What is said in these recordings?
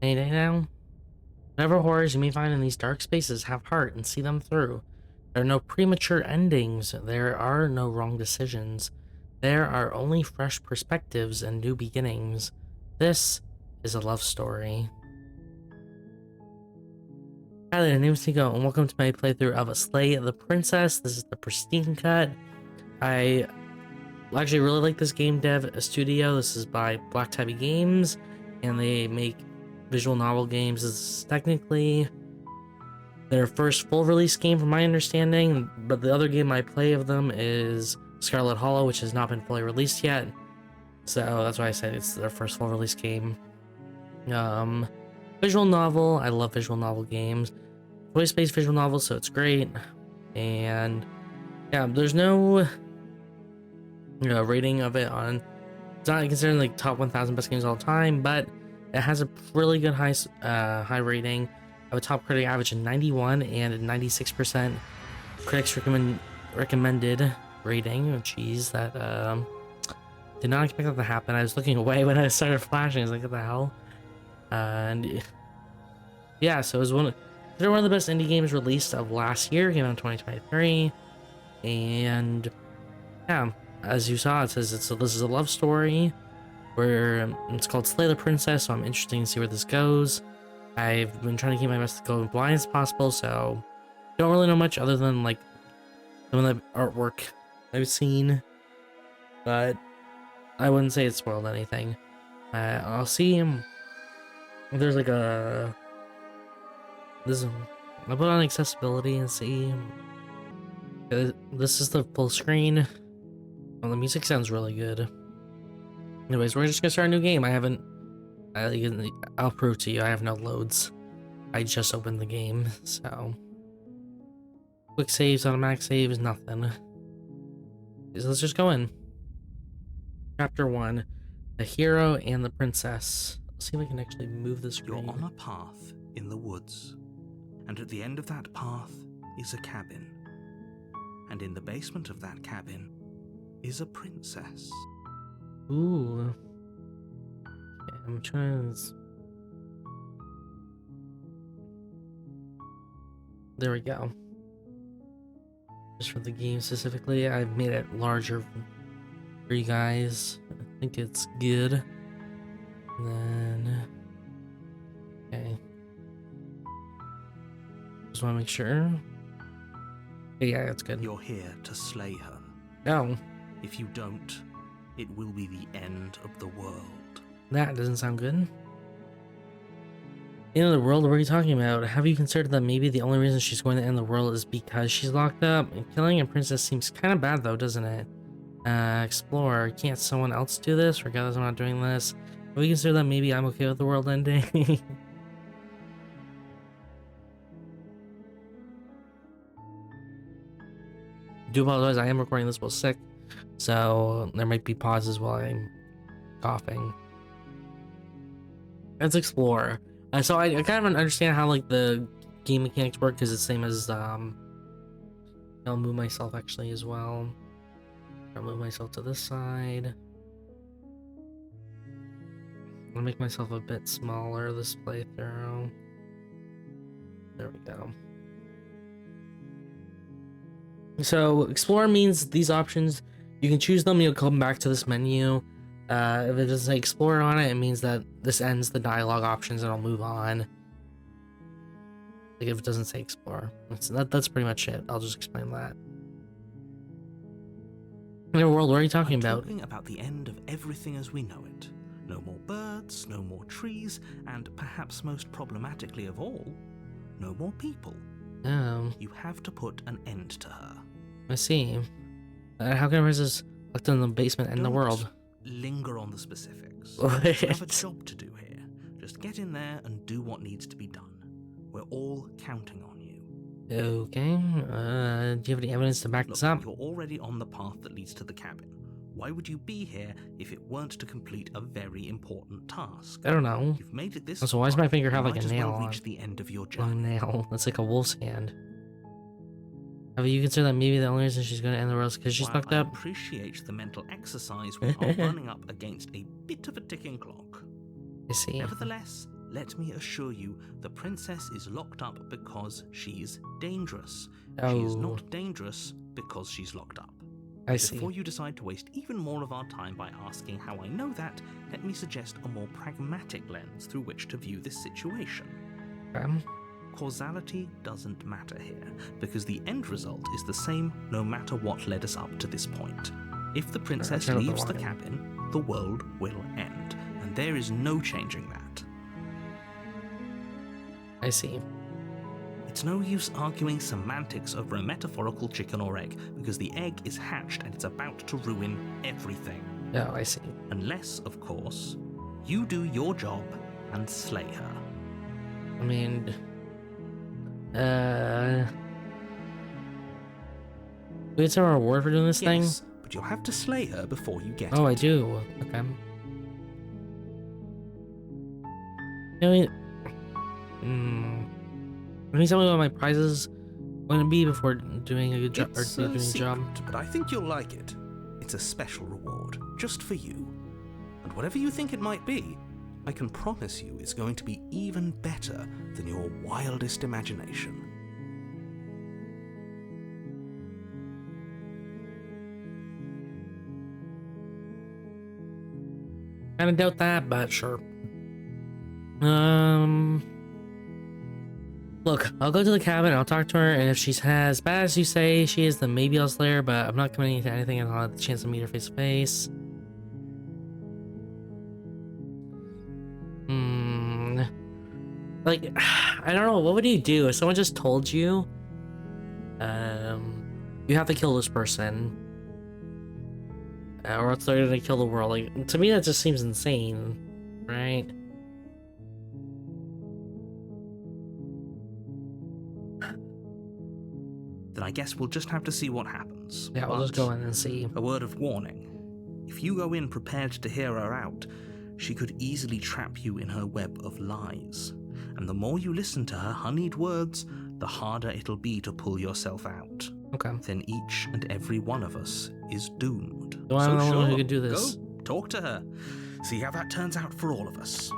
Any day now? Whatever horrors you may find in these dark spaces, have heart and see them through. There are no premature endings. There are no wrong decisions. There are only fresh perspectives and new beginnings. This is a love story. Hi there, TheNamesNiko, and welcome to my playthrough of Slay the Princess. This is the pristine cut. I actually really like this game dev studio. This is by Games, and they make visual novel games. This is technically their first full release game from my understanding, but the other game I play of them is Scarlet Hollow, which has not been fully released yet. So that's why I said it's their first full release game. Visual novel, I love visual novel games. Voice-based visual novels, so it's great. And yeah, there's no rating of it on, it's not considered like top 1000 best games of all time, but it has a really good high rating of a top critic average of 91 and a 96% critics recommended rating. Oh geez, that did not expect that to happen. I was looking away when I started flashing. I was like, what the hell? And yeah, so it was one of the best indie games released of last year. Came out in 2023, and yeah, as you saw, it says this is a love story where it's called Slay the Princess. So I'm interested to see where this goes. I've been trying to keep my best to go as blind as possible, so don't really know much other than like some of the artwork I've seen, but I wouldn't say it spoiled anything. I'll see if there's like a I'll put on accessibility and see. This is the full screen. Well, the music sounds really good. Anyways, we're just gonna start a new game. I'll prove to you I have no loads. I just opened the game, so quick saves, automatic saves, nothing. So let's just go in. Chapter 1, the hero and the princess. Let's see if I can actually move the screen. You're on a path in the woods, and at the end of that path is a cabin. And in the basement of that cabin is a princess. Ooh. Okay, I'm trying to... There we go. Just for the game specifically, I've made it larger for you guys. I think it's good. And then... Okay. Just want to make sure. Yeah, it's good. You're here to slay her. Oh. If you don't, it will be the end of the world. That doesn't sound good. End of the world? What are you talking about? Have you considered that maybe the only reason she's going to end the world is because she's locked up? And killing a princess seems kind of bad though, doesn't it? Explore. Can't someone else do this? Regardless, I'm not doing this. Have you considered that maybe I'm okay with the world ending? Do apologize, I am recording this while sick, so there might be pauses while I'm coughing. Let's explore. So I kind of understand how like the game mechanics work because it's the same as I'll move myself actually as well. I'll move myself to this side. I'll make myself a bit smaller this playthrough. There we go. So explore means these options, you can choose them, you'll come back to this menu. If it doesn't say explore on it, it means that this ends the dialogue options and I'll move on. Like if it doesn't say explore. That's pretty much it. I'll just explain that. In the world, what are you talking about? Talking about the end of everything as we know it. No more birds, no more trees, and perhaps most problematically of all, no more people. Oh. You have to put an end to her. I see. How can a princess locked in the basement end the world? Linger on the specifics. What? You have a job to do here. Just get in there and do what needs to be done. We're all counting on you. Okay. Do you have any evidence to back this up? You're already on the path that leads to the cabin. Why would you be here if it weren't to complete a very important task? I don't know. You've made it this So why does my finger have like a nail on? Reach the end of your A journey. nail. That's like a wolf's hand. Have you considered that maybe the only reason she's going to end the world is because she's While fucked I up? appreciate the mental exercise, we are running up against a bit of a ticking clock. I see. Nevertheless, Let me assure you, the princess is locked up because she's dangerous. Oh. She is not dangerous because she's locked up. I see. Before you decide to waste even more of our time by asking how I know that, let me suggest a more pragmatic lens through which to view this situation. Causality doesn't matter here, because the end result is the same no matter what led us up to this point. If the princess leaves the cabin, the world will end, and there is no changing that. I see. It's no use arguing semantics over a metaphorical chicken or egg, because the egg is hatched and it's about to ruin everything. Oh, I see. Unless, of course, you do your job and slay her. I mean, we get some reward for doing this thing? Yes, but you'll have to slay her before you get it. Oh, I do. Okay. You know, can you tell me what my prizes going to be before doing a good job? It's a secret, but I think you'll like it. It's a special reward, just for you. And whatever you think it might be, I can promise you it's going to be even better than your wildest imagination. Kind of doubt that, but sure. Look, I'll go to the cabin, I'll talk to her, and if she's as bad as you say she is, then maybe I'll slay her, but I'm not committing to anything until I have the chance to meet her face to face. Like, I don't know, what would you do if someone just told you, you have to kill this person, or else they're gonna kill the world? Like, to me that just seems insane, right? Then I guess we'll just have to see what happens. Yeah, we'll just go in and see. A word of warning. If you go in prepared to hear her out, she could easily trap you in her web of lies. And the more you listen to her honeyed words, the harder it'll be to pull yourself out. Okay. Then each and every one of us is doomed. Do I know how you can do this? Go, talk to her. See how that turns out for all of us.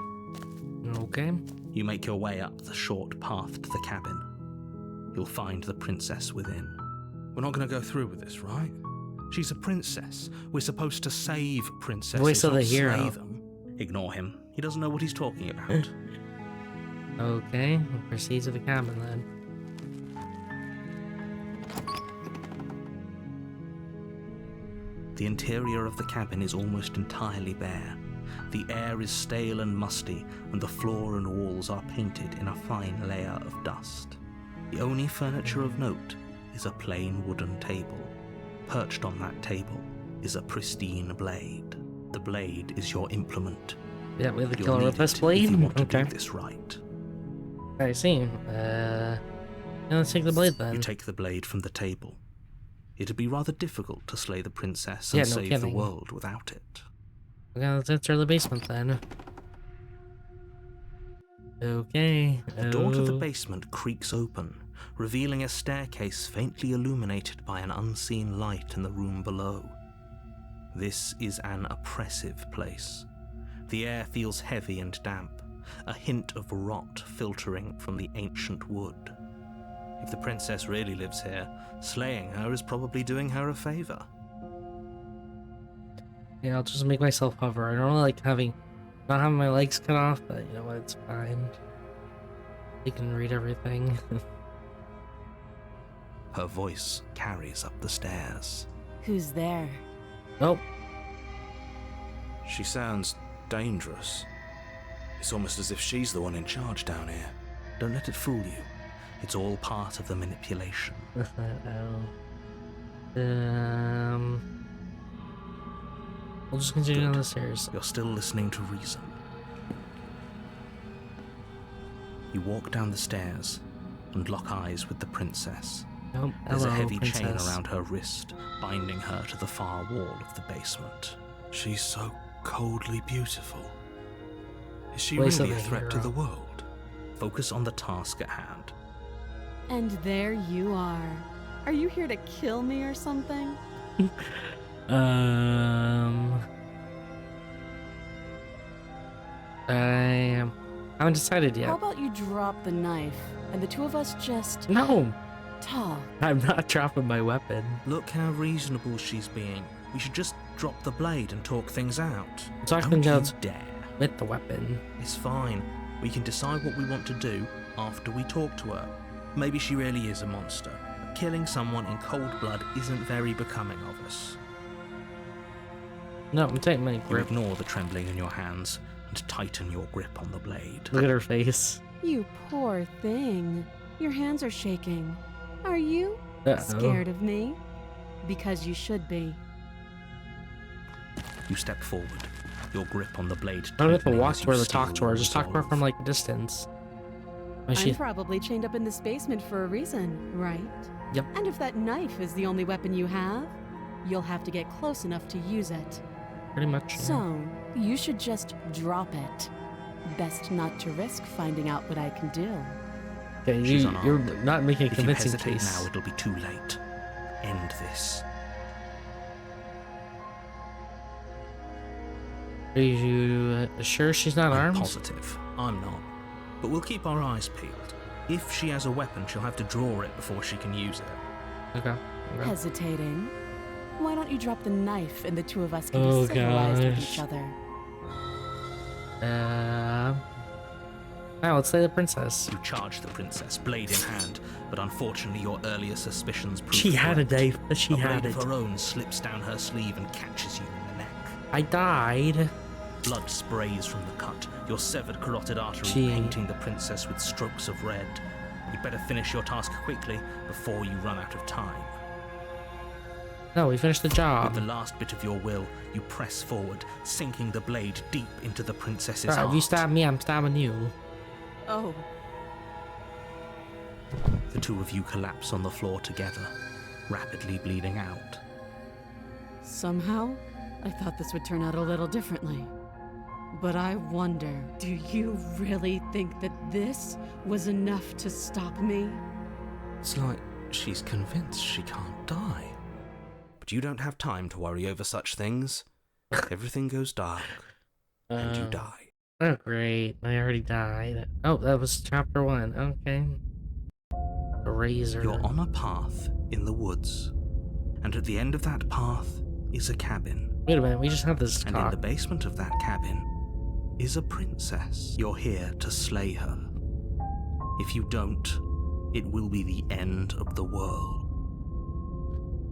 Okay. You make your way up the short path to the cabin. You'll find the princess within. We're not going to go through with this, right? She's a princess. We're supposed to save princesses, Voice of the not hero. slay them. Ignore him. He doesn't know what he's talking about. Okay, we'll proceed to the cabin then. The interior of the cabin is almost entirely bare. The air is stale and musty, and the floor and walls are painted in a fine layer of dust. The only furniture of note is a plain wooden table. Perched on that table is a pristine blade. The blade is your implement. Yeah, we have the You'll killer need with this it blade? if you want to Okay. do this right. I see. Yeah, let's take the blade then. You take the blade from the table. It'd be rather difficult to slay the princess Yeah, and no save kidding. the world without it. Okay, let's enter the basement then. Okay. The door to the basement creaks open, revealing a staircase faintly illuminated by an unseen light in the room below. This is an oppressive place. The air feels heavy and damp, a hint of rot filtering from the ancient wood. If the princess really lives here, slaying her is probably doing her a favor. Yeah, I'll just make myself hover. I don't like not having my legs cut off, but you know what, it's fine. You can read everything. Her voice carries up the stairs. Who's there? Oh, She sounds dangerous. It's almost as if she's the one in charge down here. Don't let it fool you. It's all part of the manipulation. we'll just continue Good. down the stairs. You're still listening to reason. You walk down the stairs and lock eyes with the princess. Oh, There's hello, a heavy chain princess. around her wrist, binding her to the far wall of the basement. She's so coldly beautiful. Is she Voice really of a the threat to hero. the world? Focus on the task at hand. And there you are. Are you here to kill me or something? How haven't decided yet. How about you drop the knife and the two of us just No, talk? I'm not dropping my weapon. Look how reasonable she's being. We should just drop the blade and talk things out. I'm talking Don't you about dare. with the weapon. It's fine. We can decide what we want to do after we talk to her. Maybe she really is a monster. But killing someone in cold blood isn't very becoming of us. No, I'm taking my You grip. ignore the trembling in your hands and tighten your grip on the blade. Look at her face. You poor thing. Your hands are shaking. Are you scared of me? Because you should be. You step forward, your grip on the blade. I don't have to tightening walk as to you her to talk to steel her. Just talk to her resolve. from like a distance. When I'm probably chained up in this basement for a reason, right? Yep. And if that knife is the only weapon you have, you'll have to get close enough to use it. Pretty much. So, you should just drop it. Best not to risk finding out what I can do. Okay, She's you're unarmed. not making a If you convincing hesitate case. now, it'll be too late. End this. Are you sure she's not I'm armed? positive. I'm not. But we'll keep our eyes peeled. If she has a weapon, she'll have to draw it before she can use it. Okay. Okay. Hesitating? Why don't you drop the knife and the two of us can Oh, be civilized with gosh. each other? Now let's say the princess. You charge the princess, blade in hand, but unfortunately your earlier suspicions prove She had a correct. knife, but she a had blade it. of her own slips down her sleeve and catches you in the neck. I died. Blood sprays from the cut, your severed carotid artery Gee. painting the princess with strokes of red. You'd better finish your task quickly before you run out of time. No, we finished the With job. the last bit of your will, you press forward, sinking the blade deep into the princess's Alright, heart. if you stab me, I'm stabbing you. Oh, The two of you collapse on the floor together, rapidly bleeding out. somehow, I thought this would turn out a little differently. But I wonder, do you really think that this was enough to stop me? It's like she's convinced she can't die. But you don't have time to worry over such things. Everything goes dark, and you die. Oh, great. I already died. Oh, that was chapter 1. Okay. The razor. You're on a path in the woods, and at the end of that path is a cabin. Wait a minute, we just have this And in talk. the basement of that cabin is a princess. You're here to slay her. If you don't, it will be the end of the world.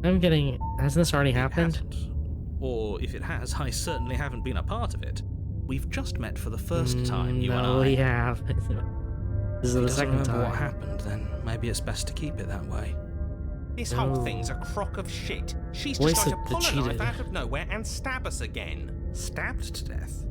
I'm getting... Hasn't this already It happened? hasn't. Or if it has, I certainly haven't been a part of it. We've just met for the first time, you and No, I. we have. This is If the he doesn't second remember time. what happened, then maybe it's best to keep it that way. This whole No. thing's a crock of shit. She's Well, just he going to said pull that a she knife did. out of nowhere and stab us again. Stabbed to death?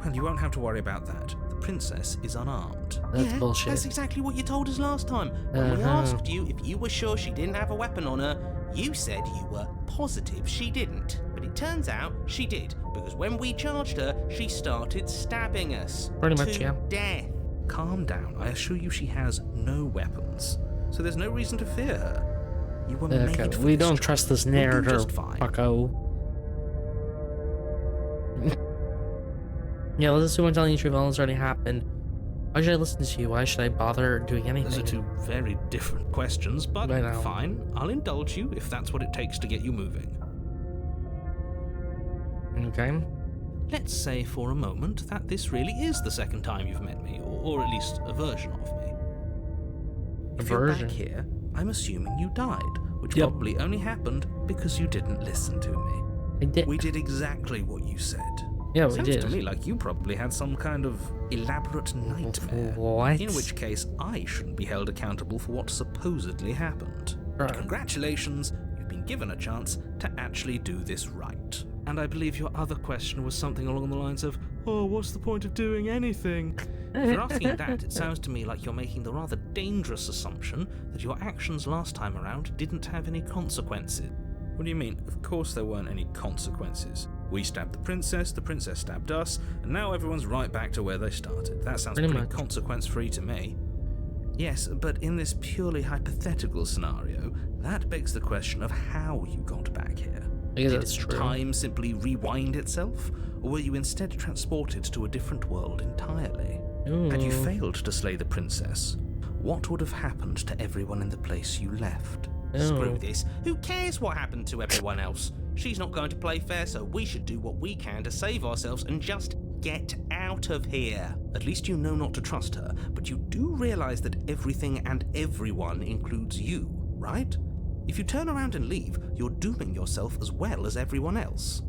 Well, you won't have to worry about that. The princess is unarmed. That's Yeah, bullshit. That's exactly what you told us last time. When we Uh-huh. asked you if you were sure she didn't have a weapon on her, you said you were positive she didn't. But it turns out she did, because when we charged her, she started stabbing us. Pretty much, to yeah. death. Calm down. I assure you she has no weapons. So there's no reason to fear her. You were made Okay, for we this don't job. trust this You'll do narrator, just fine. fucko. Yeah, let's assume I'm telling you the truth. All this already happened. Why should I listen to you? Why should I bother doing anything? Those are two very different questions, but I know. fine. I'll indulge you if that's what it takes to get you moving. Okay. Let's say for a moment that this really is the second time you've met me, or at least a version of me. If you're version? back here, I'm assuming you died, which Yep. probably only happened because you didn't listen to me. I did. We did exactly what you said. Yeah, we Sounds did. to me like you probably had some kind of elaborate nightmare. What? In which case, I shouldn't be held accountable for what supposedly happened. Right. Congratulations, you've been given a chance to actually do this right. And I believe your other question was something along the lines of, oh, what's the point of doing anything? If you're asking that, it sounds to me like you're making the rather dangerous assumption that your actions last time around didn't have any consequences. What do you mean? Of course there weren't any consequences. We stabbed the princess stabbed us, and now everyone's right back to where they started. That sounds Pretty pretty much. consequence-free to me. Yes, but in this purely hypothetical scenario, that begs the question of how you got back here. I guess Did that's true. time simply rewind itself, or were you instead transported to a different world entirely? Had you Ooh. failed to slay the princess, what would have happened to everyone in the place you left? Screw Ooh. this. Who cares what happened to everyone else? She's not going to play fair, so we should do what we can to save ourselves and just get out of here. At least you know not to trust her, but you do realize that everything and everyone includes you, right? If you turn around and leave, you're dooming yourself as well as everyone else.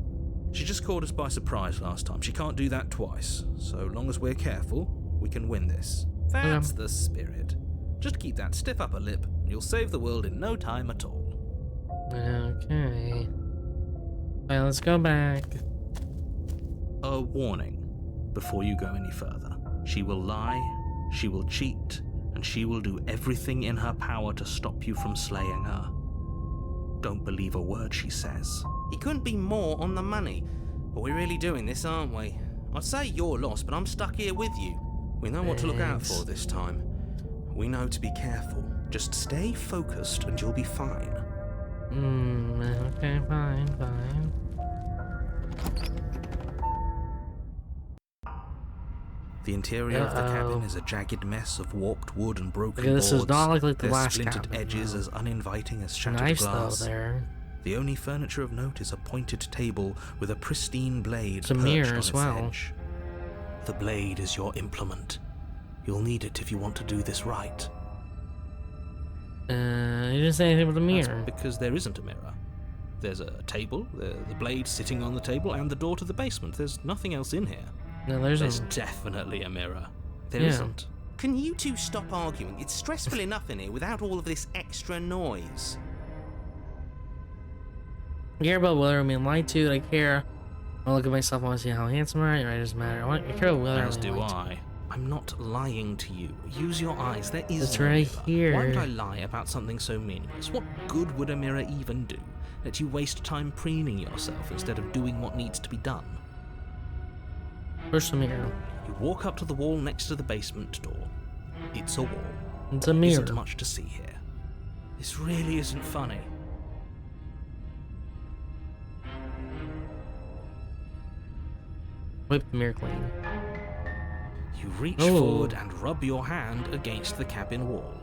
She just caught us by surprise last time. She can't do that twice. So long as we're careful, we can win this. That's the spirit. Just keep that stiff upper lip, and you'll save the world in no time at all. Okay. Alright, let's go back. A warning before you go any further. She will lie, she will cheat, and she will do everything in her power to stop you from slaying her. Don't believe a word she says. He couldn't be more on the money. But we're really doing this, aren't we? I'd say you're lost, but I'm stuck here with you. We know what to look out Thanks. for this time. We know to be careful. Just stay focused and you'll be fine. Okay, fine. The interior of the cabin Uh-oh. is a jagged mess of warped wood and broken Okay, this does boards. not look like the Their last splintered cabin, edges though. as uninviting as shattered Nice glass. though there. The only furniture of note is a pointed table with a pristine blade It's a perched mirror on as its well. edge. The blade is your implement. You'll need it if you want to do this right. You didn't say anything with the That's mirror. because there isn't a mirror. There's a table, the blade sitting on the table, and the door to the basement. There's nothing else in here. No, there's There's a. definitely a mirror. There Yeah. isn't. Can you two stop arguing? It's stressful enough in here without all of this extra noise. I care about whether I'm being lied to. I care. I look at myself. I want to see how handsome I am. It doesn't matter. I care about whether As I'm do being lied I. I'm not lying to you. Use your eyes. There is It's no right mirror. here. Why would I lie about something so meaningless? What good would a mirror even do? Let you waste time preening yourself instead of doing what needs to be done. to. Push the mirror. You walk up to the wall next to the basement door. It's a wall. It's a There mirror. isn't much to see here. This really isn't funny. Wipe the mirror clean. You reach Oh. forward and rub your hand against the cabin wall.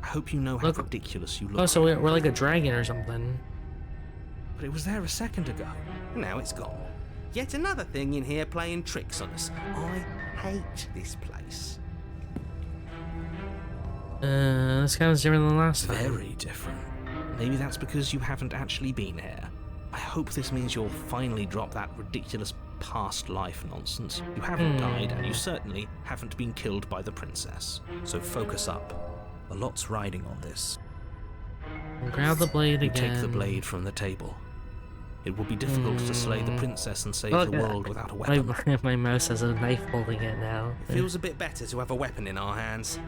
I hope you know how Look- ridiculous you look. Oh, so we're like a dragon or something. But it was there a second ago. Now it's gone. Yet another thing in here playing tricks on us. I hate this place. This kind of different than last time. Very different. Maybe that's because you haven't actually been here. I hope this means you'll finally drop that ridiculous past life nonsense. You haven't died, and you certainly haven't been killed by the princess. So focus up. A lot's riding on this. Grab the blade You again. take the blade from the table. It will be difficult to slay the princess and save Look the at- world without a weapon. My mouse has a knife holding it now. It feels a bit better to have a weapon in our hands.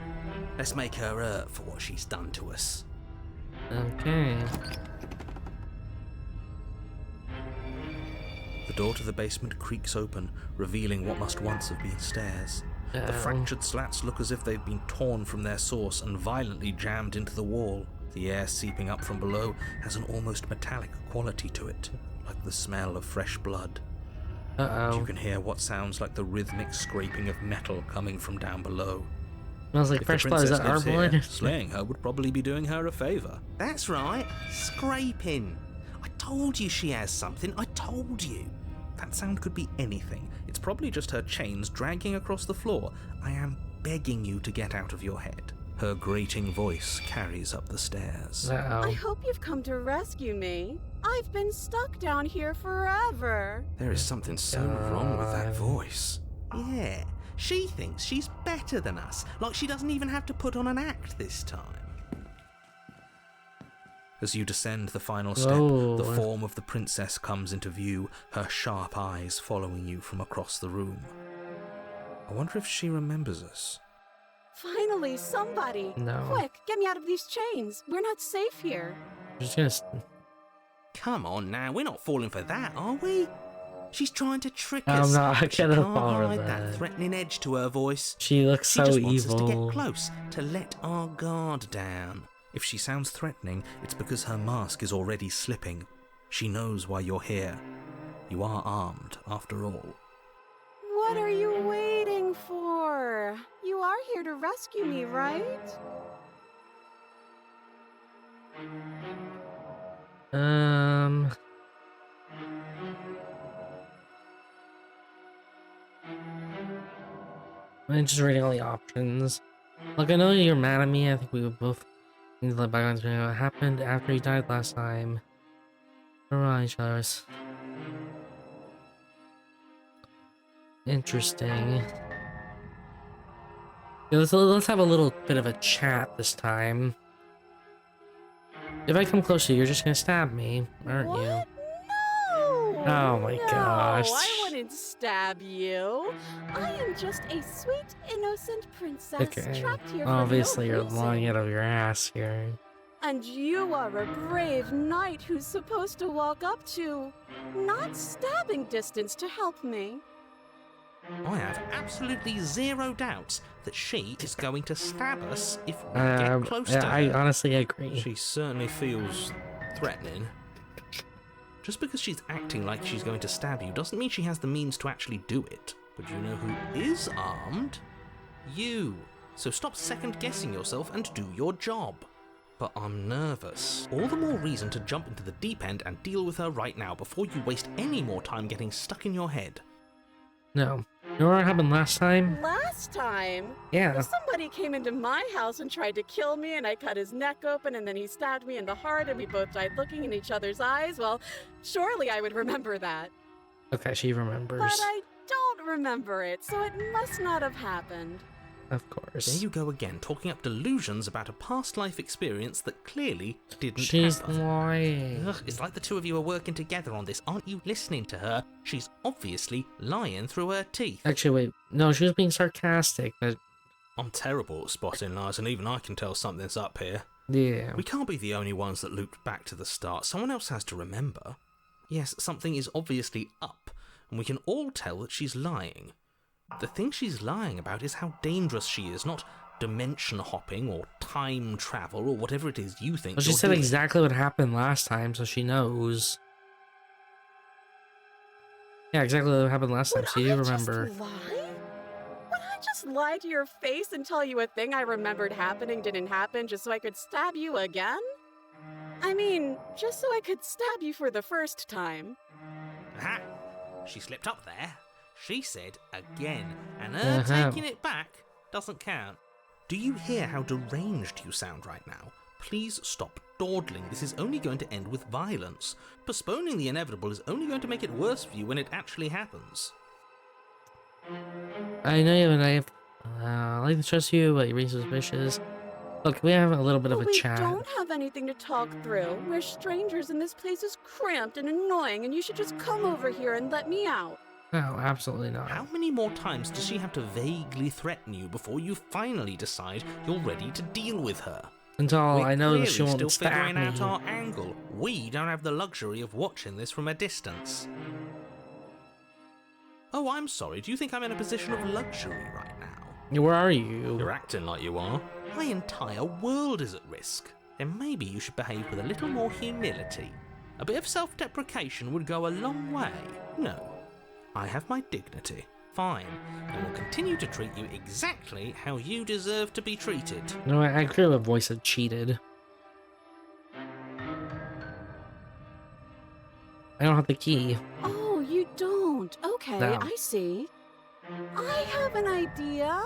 Let's make her hurt for what she's done to us. Okay. The door to the basement creaks open, revealing what must once have been stairs. The fractured slats look as if they've been torn from their source and violently jammed into the wall. The air seeping up from below has an almost metallic quality to it, like the smell of fresh blood. You Uh-oh. can hear what sounds like the rhythmic scraping of metal coming from down below. Smells like If fresh the blood. Is princess that our lives here, blood? slaying her would probably be doing her a favour. That's right, scraping. I told you she has something, I told you. That sound could be anything. It's probably just her chains dragging across the floor. I am begging you to get out of your head. Her grating voice carries up the stairs. I Uh-oh. hope you've come to rescue me. I've been stuck down here forever. There is something so wrong with that voice. Yeah, she thinks she's better than us, like she doesn't even have to put on an act this time. As you descend the final step, Whoa. the form of the princess comes into view, her sharp eyes following you from across the room. I wonder if she remembers us. Finally, somebody. No. Quick, get me out of these chains. We're not safe here. Just gonna. Come on now, we're not falling for that, are we? She's trying to trick I'm us. not but she gonna can't fall for hide that. threatening edge to her voice. She looks She so just wants evil. us to get close, to let our guard down. If she sounds threatening, it's because her mask is already slipping. She knows why you're here. You are armed, after all. What are you waiting for? there. You are here to rescue me, right? I'm just reading all the options. Look, I know you're mad at me. I think we would both need to let bygones be what happened after you died last time. We're on each other's. Interesting. Yeah, let's have a little bit of a chat this time. If I come closer, you're just gonna stab me, aren't What? you? No! Oh my gosh. No, I wouldn't stab you. I am just a sweet, innocent princess Okay. trapped here Obviously, for no you're lying reason. out of your ass here. And you are a brave knight who's supposed to walk up to, not stabbing distance to help me. I have absolutely zero doubts that she is going to stab us if we get close to her. I honestly agree. She certainly feels threatening. Just because she's acting like she's going to stab you doesn't mean she has the means to actually do it. But you know who is armed? You. So stop second-guessing yourself and do your job. But I'm nervous. All the more reason to jump into the deep end and deal with her right now before you waste any more time getting stuck in your head. No. You know what happened last time? Last time, Yeah. somebody came into my house and tried to kill me, and I cut his neck open, and then he stabbed me in the heart, and we both died looking in each other's eyes. Well, surely I would remember that. Okay, she remembers. But I don't remember it, so it must not have happened. Of course. There you go again, talking up delusions about a past life experience that clearly didn't She's happen. lying. Ugh, it's like the two of you are working together on this. Aren't you listening to her? She's obviously lying through her teeth. Actually, wait. No, she was being sarcastic, but I'm terrible at spotting lies, and even I can tell something's up here. yeah. We can't be the only ones that looped back to the start. Someone else has to remember. Yes, something is obviously up, and we can all tell that she's lying. The thing she's lying about is how dangerous she is, not dimension hopping or time travel or whatever it is you think Well, she you're said doing. exactly what happened last time, so she knows. Yeah, exactly what happened last time, Would so you I remember. just lie? Would I just lie to your face and tell you a thing I remembered happening didn't happen just so I could stab you again? I mean, just so I could stab you for the first time. Aha! She slipped up there. She said again, and her taking it back doesn't count. Do you hear how deranged you sound right now? Please stop dawdling. This is only going to end with violence. Postponing the inevitable is only going to make it worse for you when it actually happens. I know you and I like to trust you, but you're being suspicious. Look, we have a little bit of a we chat. don't have anything to talk through. We're strangers and this place is cramped and annoying, and you should just come over here and let me out. No, absolutely not. How many more times does she have to vaguely threaten you before you finally decide you're ready to deal with her? Until We're I know that clearly she won't still stab figuring me. out our angle. We don't have the luxury of watching this from a distance. Oh, I'm sorry. Do you think I'm in a position of luxury right now? Where are you? You're acting like you are. My entire world is at risk. Then maybe you should behave with a little more humility. A bit of self-deprecation would go a long way. No. I have my dignity. Fine. And will continue to treat you exactly how you deserve to be treated. No, I could have a voice that cheated. I don't have the key. Oh, you don't? Okay, No. I see. I have an idea.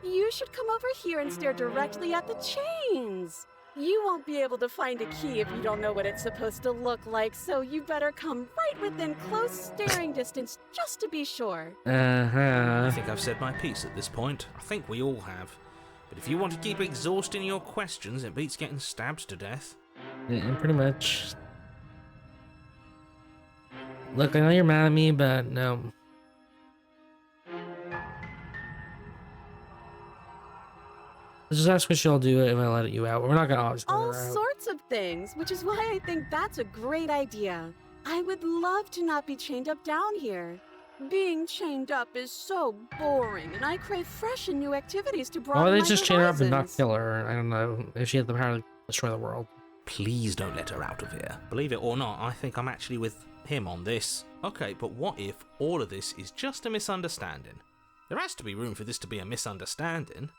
You should come over here and stare directly at the chains. You won't be able to find a key if you don't know what it's supposed to look like, so you better come right within close staring distance just to be sure. I think I've said my piece at this point. I think we all have. But if you want to keep exhausting your questions, it beats getting stabbed to death. Yeah, pretty much. Look, I know you're mad at me, but no. Just ask what she'll do if I let you out. We're not gonna always let All her out. sorts of things, which is why I think that's a great idea. I would love to not be chained up down here. Being chained up is so boring, and I crave fresh and new activities to broaden Why my don't they just chain her up and not horizons. kill her? I don't know if she had the power to destroy the world. Please don't let her out of here. Believe it or not, I think I'm actually with him on this. Okay, but what if all of this is just a misunderstanding? There has to be room for this to be a misunderstanding.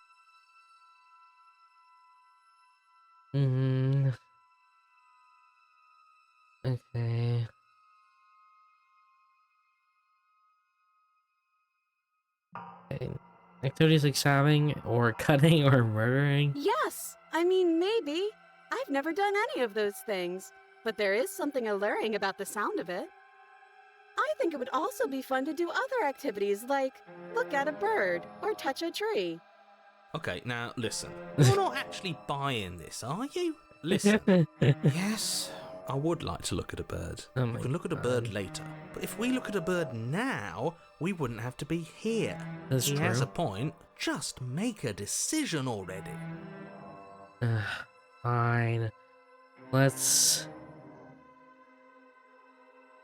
Okay. Okay. Activities like stabbing or cutting or murdering. Yes, I mean, maybe. I've never done any of those things, but there is something alluring about the sound of it. I think it would also be fun to do other activities like look at a bird or touch a tree. Okay, now listen. You're not actually buying this, are you? Listen. Yes, I would like to look at a bird. Oh We my can look at a bird later. But if we look at a bird now, we wouldn't have to be here. That's He has true. a point. Just make a decision already. Fine. Let's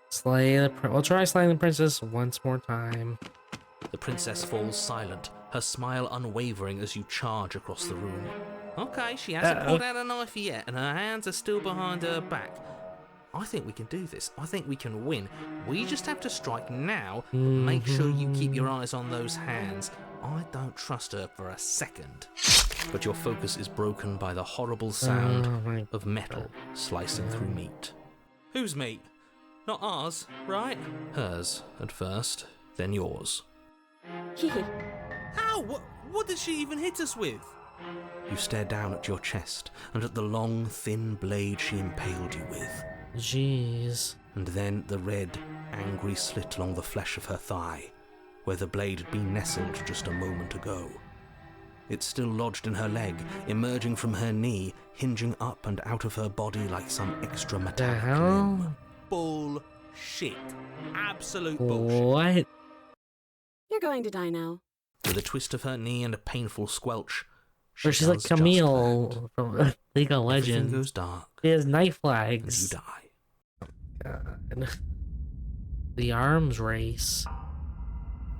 slay the we'll try slaying the princess once more time. The princess falls silent, her smile unwavering as you charge across the room. Okay, she hasn't pulled out a knife yet, and her hands are still behind her back. I think we can do this. I think we can win. We just have to strike now, but make sure you keep your eyes on those hands. I don't trust her for a second. But your focus is broken by the horrible sound of metal slicing through meat. Whose meat? Not ours, right? Hers at first, then yours. Hehe. Ow! What did she even hit us with? You stare down at your chest and at the long, thin blade she impaled you with. Jeez. And then the red, angry slit along the flesh of her thigh, where the blade had been nestled just a moment ago. It's still lodged in her leg, emerging from her knee, hinging up and out of her body like some extra The metallic hell? limb. Bullshit. Absolute bullshit. What? You're going to die now. With a twist of her knee and a painful squelch, Or she's like does just Camille from League of that. Everything Legends. goes dark, She has knife and you flags. die. God. The arms race.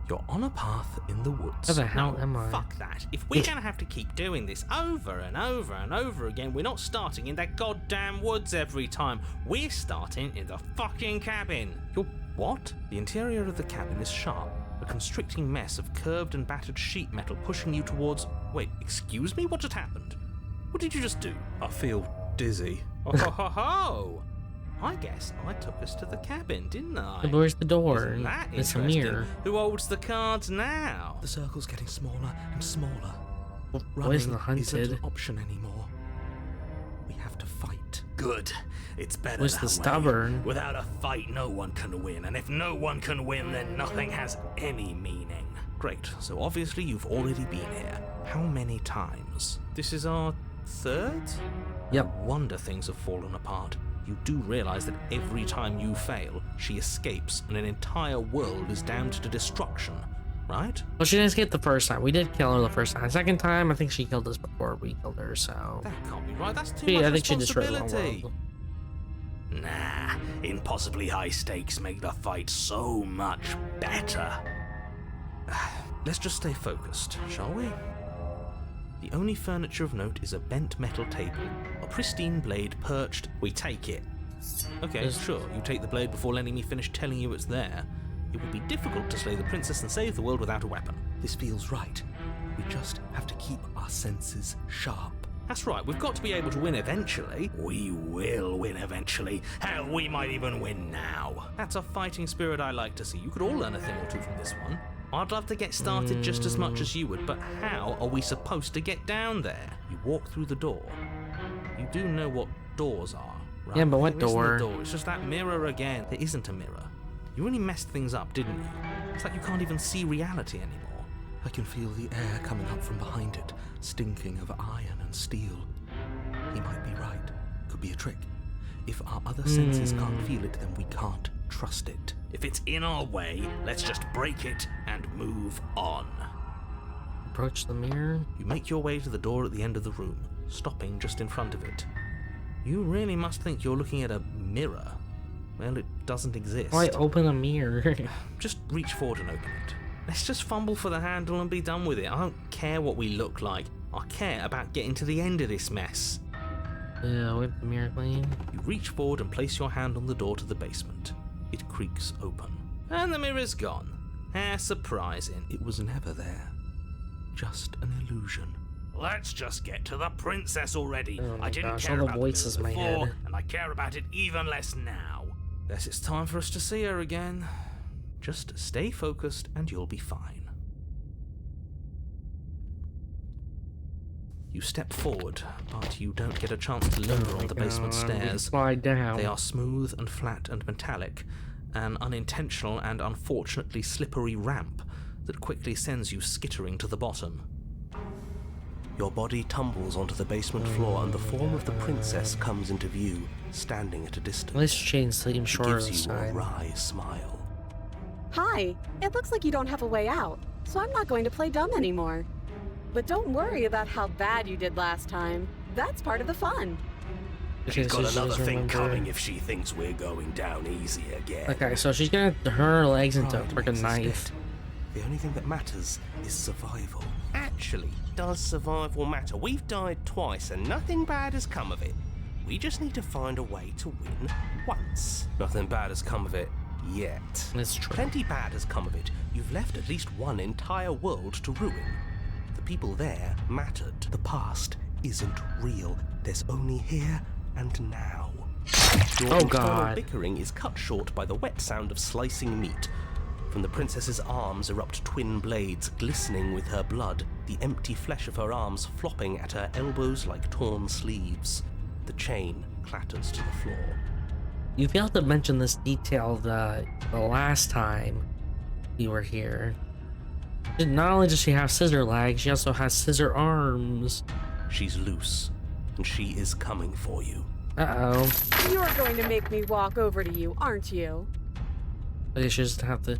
You're on a path in the woods. Where the hell No, am I? Fuck that. If we're gonna have to keep doing this over and over and over again, we're not starting in that goddamn woods every time. We're starting in the fucking cabin. You're what? The interior of the cabin is sharp, a constricting mess of curved and battered sheet metal pushing you towards... Wait, excuse me? What just happened? What did you just do? I feel dizzy. Oh ho ho ho! I guess I took us to the cabin, didn't I? Where's the door? Isn't that It's a interesting? mirror. Who holds the cards now? The circle's getting smaller and smaller. Where's the Running isn't hunted? an option anymore. We have to fight. Good. It's better Where's that the way. stubborn? Without a fight, no one can win, and if no one can win, then nothing has any meaning. Great, so obviously you've already been here. How many times? This is our third? Yep. No wonder things have fallen apart. You do realise that every time you fail, she escapes and an entire world is damned to destruction, right? Well, she didn't escape the first time. We did kill her the first time. Second time, I think she killed us before we killed her, so... That can't be right, that's too Yeah, much I think she destroyed the whole responsibility. world. Nah, impossibly high stakes make the fight so much better. Let's just stay focused, shall we? The only furniture of note is a bent metal table, a pristine blade perched. We take it. Okay, sure, you take the blade before letting me finish telling you it's there. It would be difficult to slay the princess and save the world without a weapon. This feels right. We just have to keep our senses sharp. That's right, we've got to be able to win eventually. We will win eventually. Hell, we might even win now. That's a fighting spirit I like to see. You could all learn a thing or two from this one. I'd love to get started just as much as you would, but how are we supposed to get down there? You walk through the door. You do know what doors are, right? Yeah, but what There isn't a door? door? It's just that mirror again. There isn't a mirror. You really messed things up, didn't you? It's like you can't even see reality anymore. I can feel the air coming up from behind it, stinking of iron and steel. He might be right. Could be a trick. If our other senses can't feel it, then we can't trust it. If it's in our way, let's just break it and move on. Approach the mirror. You make your way to the door at the end of the room, stopping just in front of it. You really must think you're looking at a mirror. Well, it doesn't exist. Why open a mirror? Just reach forward and open it. Let's just fumble for the handle and be done with it. I don't care what we look like. I care about getting to the end of this mess. Yeah, wipe the mirror clean. You reach forward and place your hand on the door to the basement. It creaks open. And the mirror's gone. How surprising. It was never there. Just an illusion. Let's just get to the princess already. Oh my I didn't gosh, care all the about voices in the my middle before, head. and I care about it even less now. Guess it's time for us to see her again. Just stay focused and you'll be fine. You step forward, but you don't get a chance to linger on the basement stairs. Slide down. They are smooth and flat and metallic, an unintentional and unfortunately slippery ramp that quickly sends you skittering to the bottom. Your body tumbles onto the basement floor and the form of the princess comes into view, standing at a distance. This chain seems She shorter gives this you a time. wry smile. Hi, it looks like you don't have a way out, so I'm not going to play dumb anymore. But don't worry about how bad you did last time. That's part of the fun. Okay, She's so got she another doesn't thing remember. coming if she thinks we're going down easy again. Okay, so she's gonna turn her legs into a Pride freaking makes us knife. dead. The only thing that matters is survival. Actually, does survival matter? We've died twice and nothing bad has come of it. We just need to find a way to win once. Nothing bad has come of it yet. That's true. Plenty bad has come of it. You've left at least one entire world to ruin. The people there mattered. The past isn't real. There's only here and now. Your Oh, internal God. bickering is cut short by the wet sound of slicing meat. From the princess's arms erupt twin blades glistening with her blood, the empty flesh of her arms flopping at her elbows like torn sleeves. The chain clatters to the floor. You failed to mention this detail the last time we were here. Not only does she have scissor legs, she also has scissor arms. She's loose, and she is coming for you. Uh-oh. You're going to make me walk over to you, aren't you? But she just have to...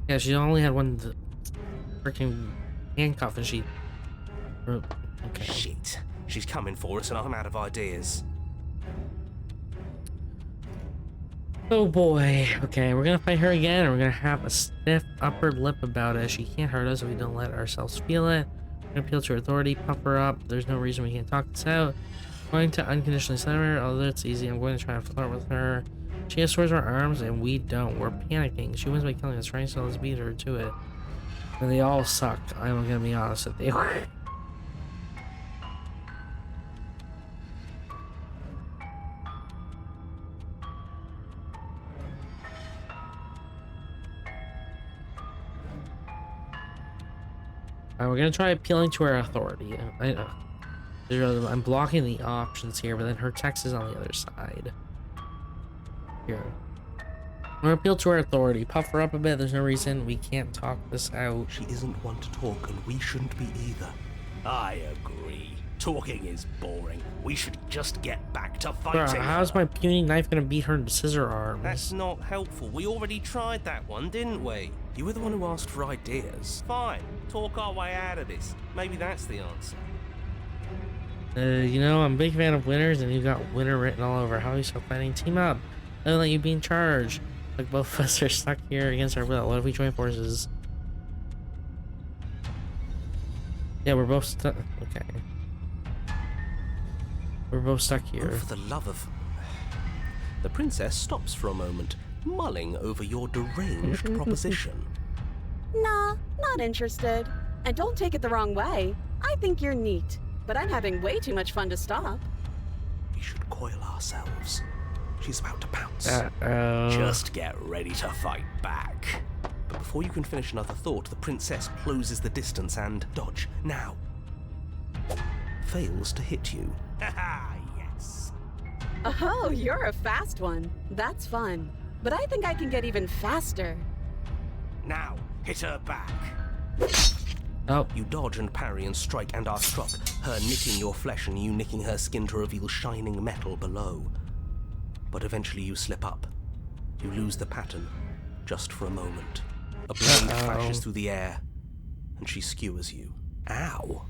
Yeah, she only had one freaking handcuff and she... Okay. Shit. She's coming for us and I'm out of ideas. Oh boy. Okay, we're gonna fight her again and we're gonna have a stiff upper lip about it. She can't hurt us if we don't let ourselves feel it. We're gonna appeal to her authority, puff her up. There's no reason we can't talk this out. Going to unconditionally center her, although it's easy. I'm going to try and flirt with her. She has swords in her arms and we don't. We're panicking. She wins by killing us, right? So let's beat her to it. And they all suck. I'm gonna be honest with you. We're gonna try appealing to her authority. I'm blocking the options here, but then her text is on the other side. Here. We're gonna appeal to her authority. Puff her up a bit. There's no reason we can't talk this out. She isn't one to talk, and we shouldn't be either. I agree. Talking is boring. We should just get back to Bruh, fighting. how's my puny knife gonna beat her into scissor arms? That's not helpful. We already tried that one, didn't we? You were the one who asked for ideas. Fine. Talk our way out of this. Maybe that's the answer. You know, I'm a big fan of winners, and you've got winner written all over. How are you still fighting? Team up. I don't let you be in charge. Like both of us are stuck here against our will. What if we join forces? Yeah, we're both stuck. Okay. We're both stuck here. Oh, for the love of... The princess stops for a moment, mulling over your deranged proposition. Nah, not interested. And don't take it the wrong way. I think you're neat, but I'm having way too much fun to stop. We should coil ourselves. She's about to pounce. Just get ready to fight back. But before you can finish another thought, the princess closes the distance and... Dodge, now! Fails to hit you. Haha, yes. Oh, you're a fast one. That's fun. But I think I can get even faster. Now, hit her back. Oh, You dodge and parry and strike and are struck, her nicking your flesh and you nicking her skin to reveal shining metal below. But eventually you slip up. You lose the pattern, just for a moment. A blade flashes through the air, and she skewers you. Ow!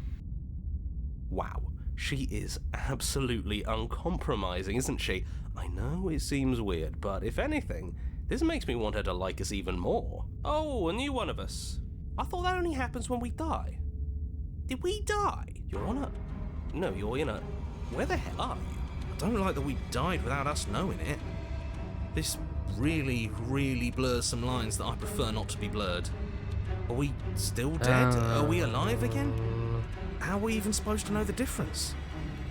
Wow, she is absolutely uncompromising, isn't she? I know it seems weird, but if anything, this makes me want her to like us even more. Oh, a new one of us. I thought that only happens when we die. Did we die? You're on a... No, you're in a... Where the hell are you? I don't like that we died without us knowing it. This really, really blurs some lines that I prefer not to be blurred. Are we still dead? Are we alive again? How are we even supposed to know the difference?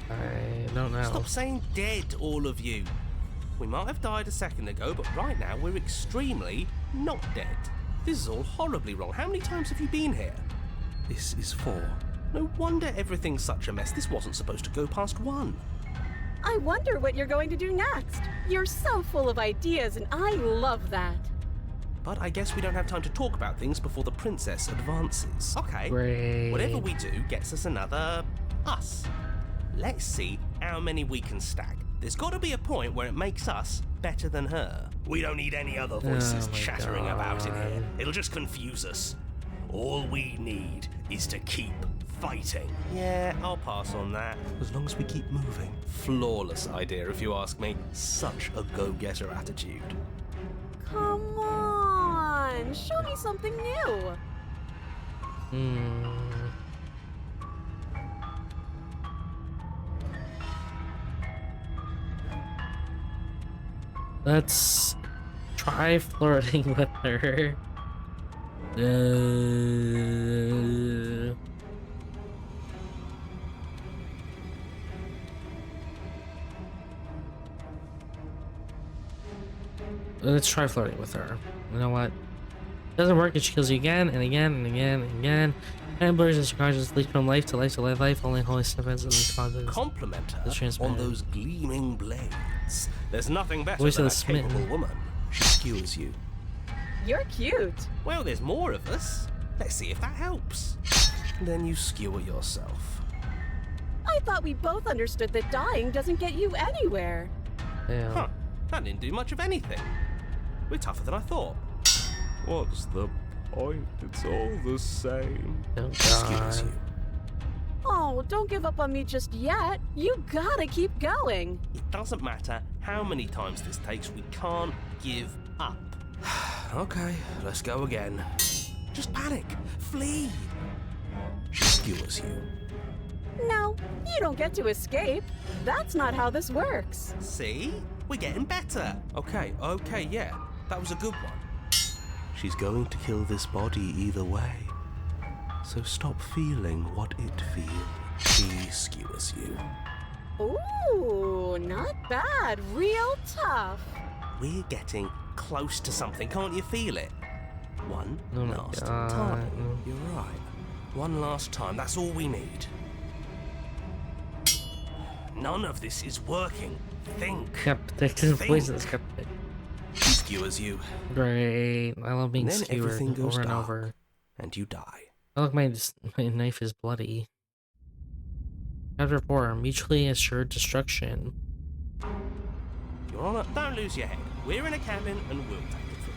I don't know. Stop saying dead, all of you. We might have died a second ago, but right now we're extremely not dead. This is all horribly wrong. How many times have you been here? This is 4. No wonder everything's such a mess. This wasn't supposed to go past 1. I wonder what you're going to do next. You're so full of ideas, and I love that. But I guess we don't have time to talk about things before the princess advances. Okay, Great. whatever we do gets us another us. Let's see how many we can stack. There's got to be a point where it makes us better than her. We don't need any other voices Oh my chattering about in God. here. It'll just confuse us. All we need is to keep fighting. Yeah, I'll pass on that. As long as we keep moving. Flawless idea, if you ask me. Such a go-getter attitude. Come on, show me something new. Let's try flirting with her. Let's try flirting with her. You know what? Doesn't work, and she kills you again and again and again and again. And blurs and she conscious leap from life to life to life. Only holy snippets and these causes. Compliment her It's transparent. on those gleaming blades. There's nothing better Voice of than a the smitten. capable woman. She skewers you. You're cute. Well, there's more of us. Let's see if that helps. Then you skewer yourself. I thought we both understood that dying doesn't get you anywhere. Damn. Huh, that didn't do much of anything. We're tougher than I thought. What's the point? It's all the same. Oh, Skewers God. you. Oh, don't give up on me just yet. You gotta keep going. It doesn't matter how many times this takes, we can't give up. Okay, let's go again. Just panic. Flee. She skewers you. No, you don't get to escape. That's not how this works. See? We're getting better. Okay, yeah. That was a good one. She's going to kill this body either way. So stop feeling what it feels. She skewers you. Ooh, not bad. Real tough. We're getting close to something. Can't you feel it? One Oh my last God. time. You're right. One last time. That's all we need. None of this is working. Think. Yep, this is poisonous. She skewers you, Great. I love being And then skewered everything goes over and dark. over. and you die. Oh, look, my knife is bloody. Chapter 4, Mutually Assured Destruction. Your Honor, don't lose your head. We're in a cabin and we'll take it from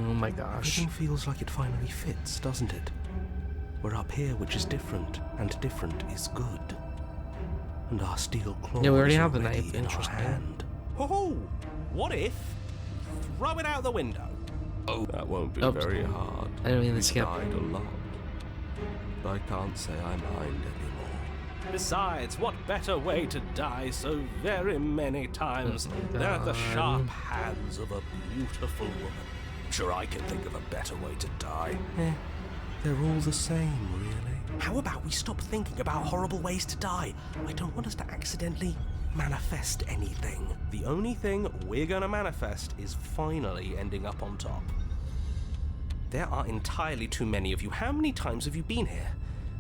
here. Oh my gosh. Everything feels like it finally fits, doesn't it? We're up here, which is different, and different is good. And our steel claws Yeah, we already are have the ready knife. in our Interesting. hand. Oh, what if? Throw it out the window. Oh, that won't be Oops. very hard. I didn't mean to We skip. died a lot. But I can't say I mind anymore. Besides, what better way to die so very many times Oh my than at the God. sharp hands of a beautiful woman? Sure, I can think of a better way to die. They're all the same, really. How about we stop thinking about horrible ways to die? I don't want us to accidentally manifest anything. The only thing we're gonna manifest is finally ending up on top. There are entirely too many of you. How many times have you been here?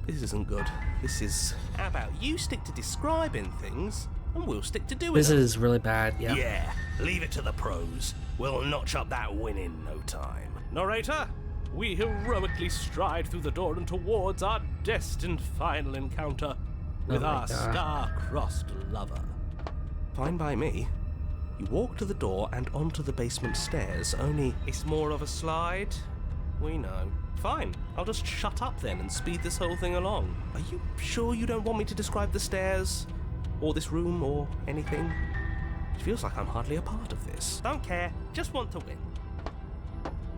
This isn't good. This is... How about you stick to describing things, and we'll stick to doing This them. is really bad, yeah. Yeah, leave it to the pros. We'll notch up that win in no time. Narrator, we heroically stride through the door and towards our destined final encounter with Oh my our God. star-crossed lover. Fine by me. You walk to the door and onto the basement stairs, only... It's more of a slide. We know. Fine, I'll just shut up then and speed this whole thing along. Are you sure you don't want me to describe the stairs? Or this room, or anything? It feels like I'm hardly a part of this. Don't care, just want to win.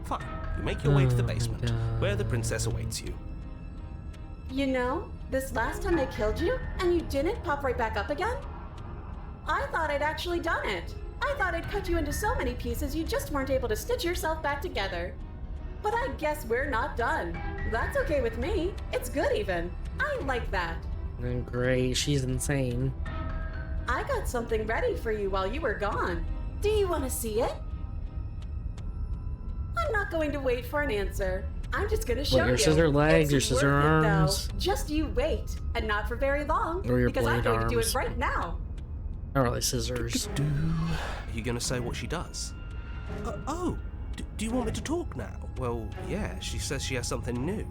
Fine, you make your way to the Oh my basement, where the princess awaits you. You know, this last time I killed you, and you didn't pop right back up again? I thought I'd actually done it. I thought I'd cut you into so many pieces you just weren't able to stitch yourself back together. But I guess we're not done. That's okay with me. It's good even. I like that. Great, she's insane. I got something ready for you while you were gone. Do you want to see it? I'm not going to wait for an answer. I'm just going to show you. Your scissor legs, your It's scissor worth it, though. arms. Just you wait, and not for very long. Or your because I'm blade going to do it arms. right now. Not really scissors. Are you going to say what she does? Do you want me to talk now? Well, yeah, she says she has something new.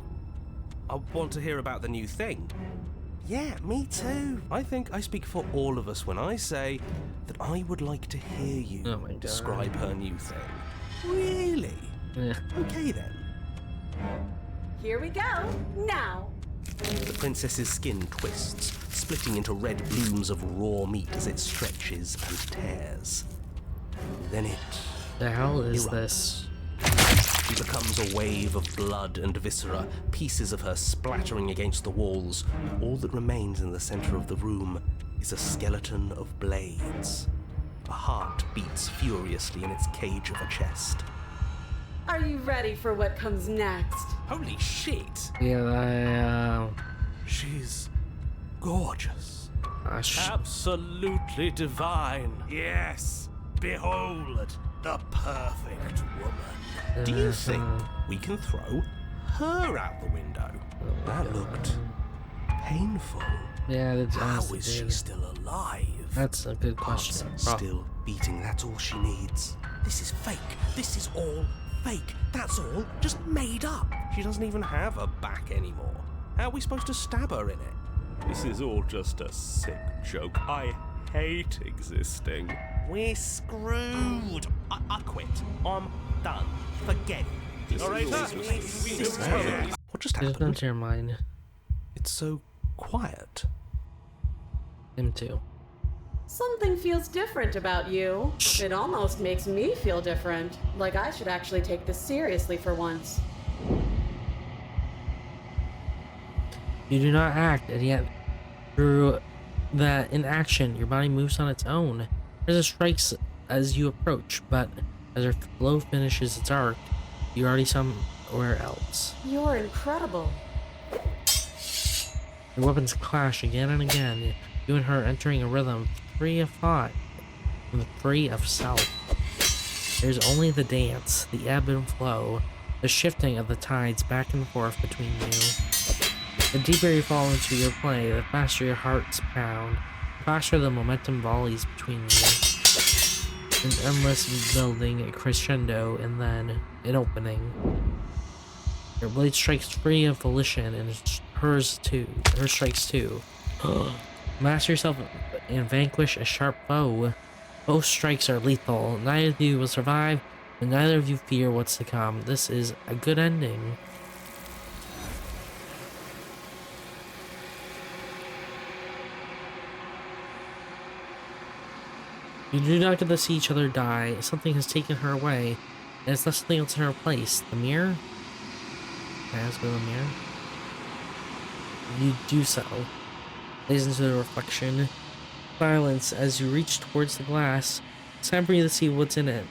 I want to hear about the new thing. Yeah, me too. I think I speak for all of us when I say that I would like to hear you Oh my God. describe her new thing. Really? Yeah. Okay then. Here we go. Now. The princess's skin twists, splitting into red blooms of raw meat as it stretches and tears. Then it The hell is erupts. this? She becomes a wave of blood and viscera, pieces of her splattering against the walls. All that remains in the center of the room is a skeleton of blades. A heart beats furiously in its cage of a chest. Are you ready for what comes next? Holy shit! Yeah, She's gorgeous. sh- Absolutely divine. Yes, behold, the perfect woman. Do you think we can throw her out the window? That looked painful. yeah, that's How honestly is she did. still alive? That's a good question. Heart's still beating, that's all she needs. This is fake. This is all fake. That's all just made up. She doesn't even have a back anymore. How are we supposed to stab her in it? This is all just a sick joke. I hate existing. We're screwed. I quit. I'm done. Forget it. All right, what just Just happened? into your mind. It's so quiet. Him too. Something feels different about you. It almost makes me feel different. Like I should actually take this seriously for once. You do not act, and yet through that inaction, your body moves on its own. There's a strikes as you approach, but as her blow finishes its arc, you're already somewhere else. You're incredible. Your weapons clash again and again, you and her entering a rhythm free of thought and free of self. There's only the dance, the ebb and flow, the shifting of the tides back and forth between you. The deeper you fall into your play, the faster your hearts pound, the faster the momentum volleys between you. An endless building, a crescendo, and then an opening. Your blade strikes free of volition, and hers too. Her strikes too. Master yourself and vanquish a sharp foe. Both strikes are lethal. Neither of you will survive, and neither of you fear what's to come. This is a good ending. You do not get to see each other die. Something has taken her away, and it's left something else in her place. The mirror? Can I ask about the mirror? You do so. Gaze into the reflection. Silence as you reach towards the glass. It's time for you to see what's in it.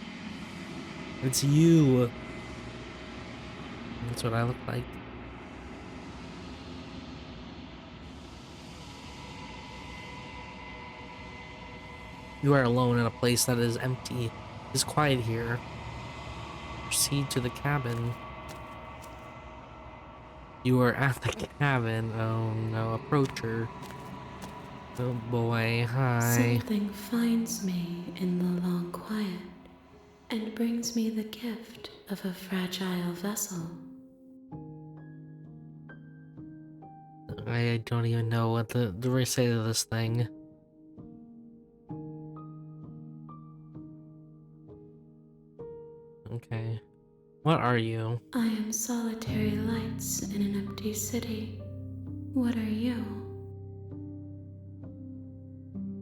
It's you. That's what I look like. You are alone in a place that is empty. It is quiet here. Proceed to the cabin. You are at the cabin. Oh no, approach her. Oh boy, hi. Something finds me in the long quiet and brings me the gift of a fragile vessel. I don't even know what to say to this thing. Okay. What are you? I am solitary lights in an empty city. What are you?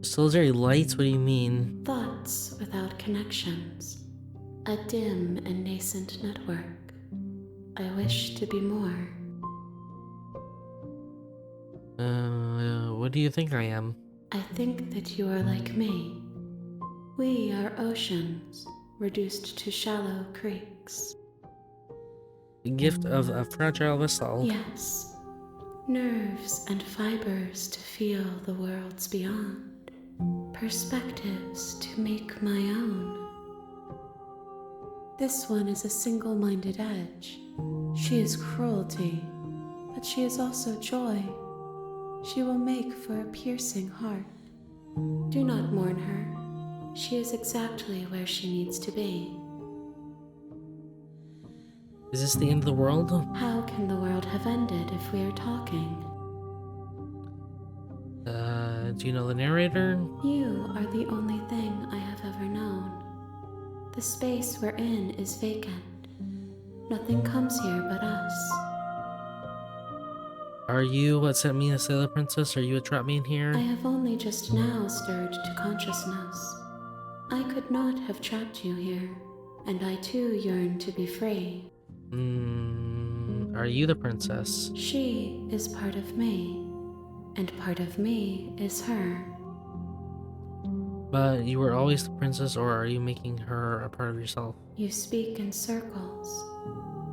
Solitary lights? What do you mean? Thoughts without connections. A dim and nascent network. I wish to be more. What do you think I am? I think that you are like me. We are oceans, reduced to shallow creeks. The gift of a fragile vessel. Yes, nerves and fibers to feel the worlds beyond, perspectives to make my own. This one is a single-minded edge. She is cruelty, but she is also joy. She will make for a piercing heart. Do not mourn her. She is exactly where she needs to be. Is this the end of the world? How can the world have ended if we are talking? Do you know the narrator? You are the only thing I have ever known. The space we're in is vacant. Nothing comes here but us. Are you what sent me to say the princess? Are you what trapped me in here? I have only just now stirred to consciousness. I could not have trapped you here, and I too yearn to be free. Are you the princess? She is part of me, and part of me is her. But you were always the princess, or are you making her a part of yourself? You speak in circles.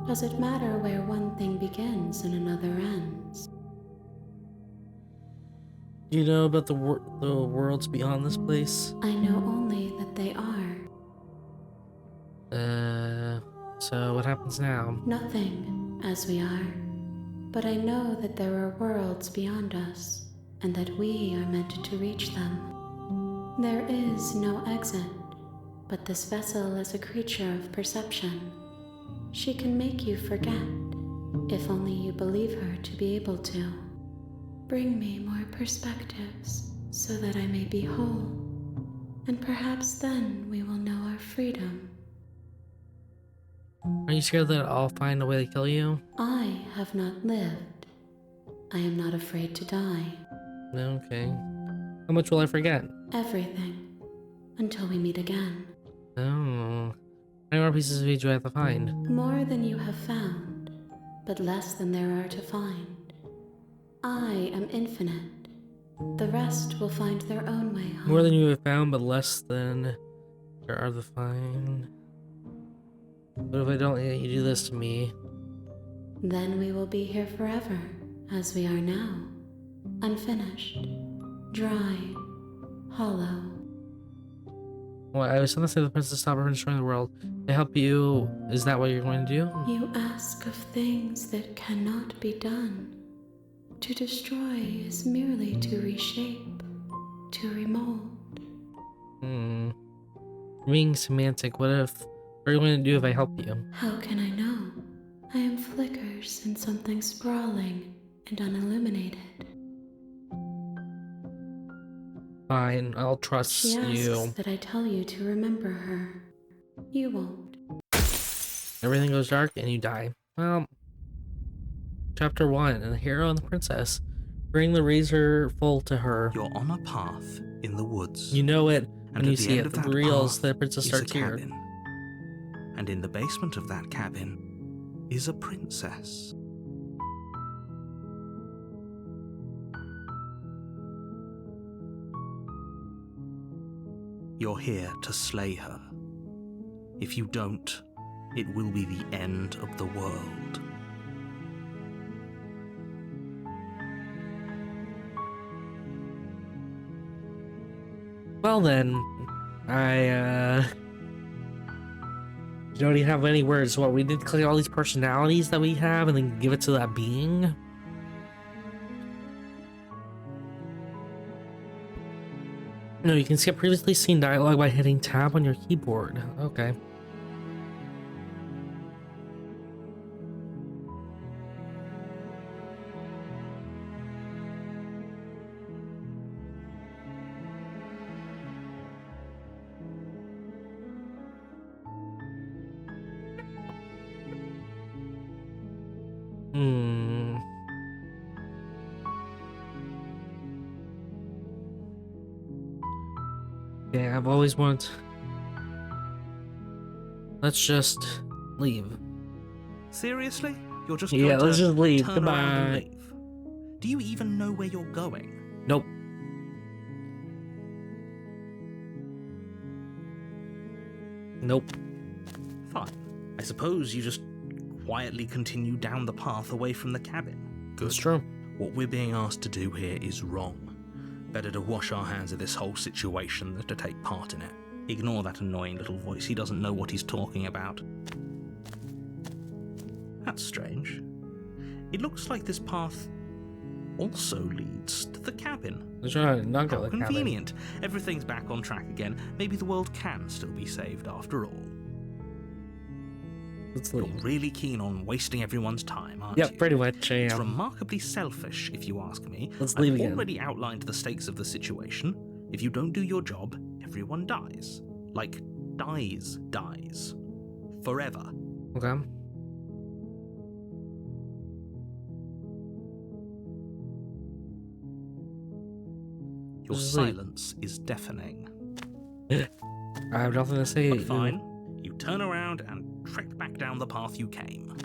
Does it matter where one thing begins and another ends? Do you know about the worlds beyond this place? I know only that they are. So what happens now? Nothing, as we are. But I know that there are worlds beyond us, and that we are meant to reach them. There is no exit, but this vessel is a creature of perception. She can make you forget, if only you believe her to be able to. Bring me more perspectives, so that I may be whole, and perhaps then we will know our freedom. Are you scared that I'll find a way to kill you? I have not lived. I am not afraid to die. Okay. How much will I forget? Everything. Until we meet again. Oh. How many more pieces of you do I have to find? More than you have found, but less than there are to find. I am infinite. The rest will find their own way home. More than you have found, but less than there are to find. What if I don't let you do this to me? Then we will be here forever, as we are now. Unfinished, dry, hollow. Well, I was going to say the princess stop her from destroying the world. To help you, is that what you're going to do? You ask of things that cannot be done. To destroy is merely to reshape, to remold. Being semantic, what are you going to do if I help you? How can I know? I am flickers in something sprawling and unilluminated. Fine, I'll trust She asks you. that I tell you to remember her. You won't. Everything goes dark and you die. Well, Chapter 1, and the hero and the princess. Bring the razor full to her. You're on a path in the woods. You know it when and you at the see end it. of The that reveals path the princess is starts a here. cabin. And in the basement of that cabin is a princess. You're here to slay her. If you don't, it will be the end of the world. Well then, I don't even have any words. What, we did click all these personalities that we have and then give it to that being? No, you can skip previously seen dialogue by hitting tab on your keyboard. Okay. Okay, I've always wanted... Let's just leave. Seriously? You're just Yeah, going let's to just leave. turn around and Goodbye. leave? Do you even know where you're going? Nope. Nope. Fine. I suppose you just quietly continue down the path away from the cabin. Good. That's true. What we're being asked to do here is wrong. Better to wash our hands of this whole situation than to take part in it. Ignore that annoying little voice. He doesn't know what he's talking about. That's strange. It looks like this path also leads to the cabin. That's right, not How the cabin. convenient. Everything's back on track again. Maybe the world can still be saved after all. Let's You're leave. really keen on wasting everyone's time, aren't you? Yep, pretty much. I It's am. remarkably selfish, if you ask me. Let's leave I've again. already outlined the stakes of the situation. If you don't do your job, everyone dies. Like, dies. Forever. Okay. Your Just leave. silence is deafening. I have nothing to say. But fine, you turn around and trek back down the path you came.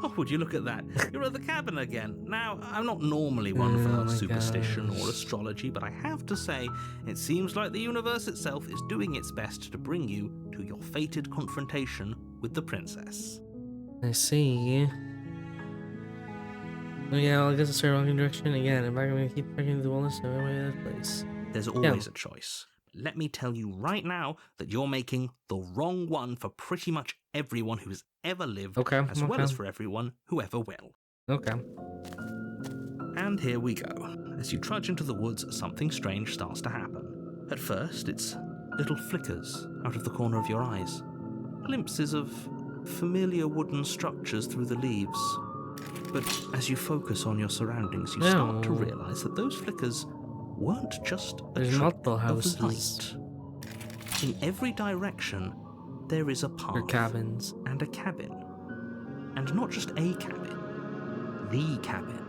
Oh, would you look at that? You're at the cabin again. Now, I'm not normally one Oh for my superstition gosh. or astrology, but I have to say, it seems like the universe itself is doing its best to bring you to your fated confrontation with the princess. I see. Oh, yeah, well, I guess it's the wrong direction again. Am I going to keep trekking the wilderness and away to that place? There's always a choice. Let me tell you right now that you're making the wrong one for pretty much everyone who's ever lived, Okay, as well okay. as for everyone who ever will. Okay. And here we go. As you trudge into the woods, something strange starts to happen. At first, it's little flickers out of the corner of your eyes. Glimpses of familiar wooden structures through the leaves. But as you focus on your surroundings, you start to No. realize that those flickers weren't just a There's trick multiple of houses. light. In every direction, there is a path Or cabins. and a cabin. And not just a cabin, the cabin.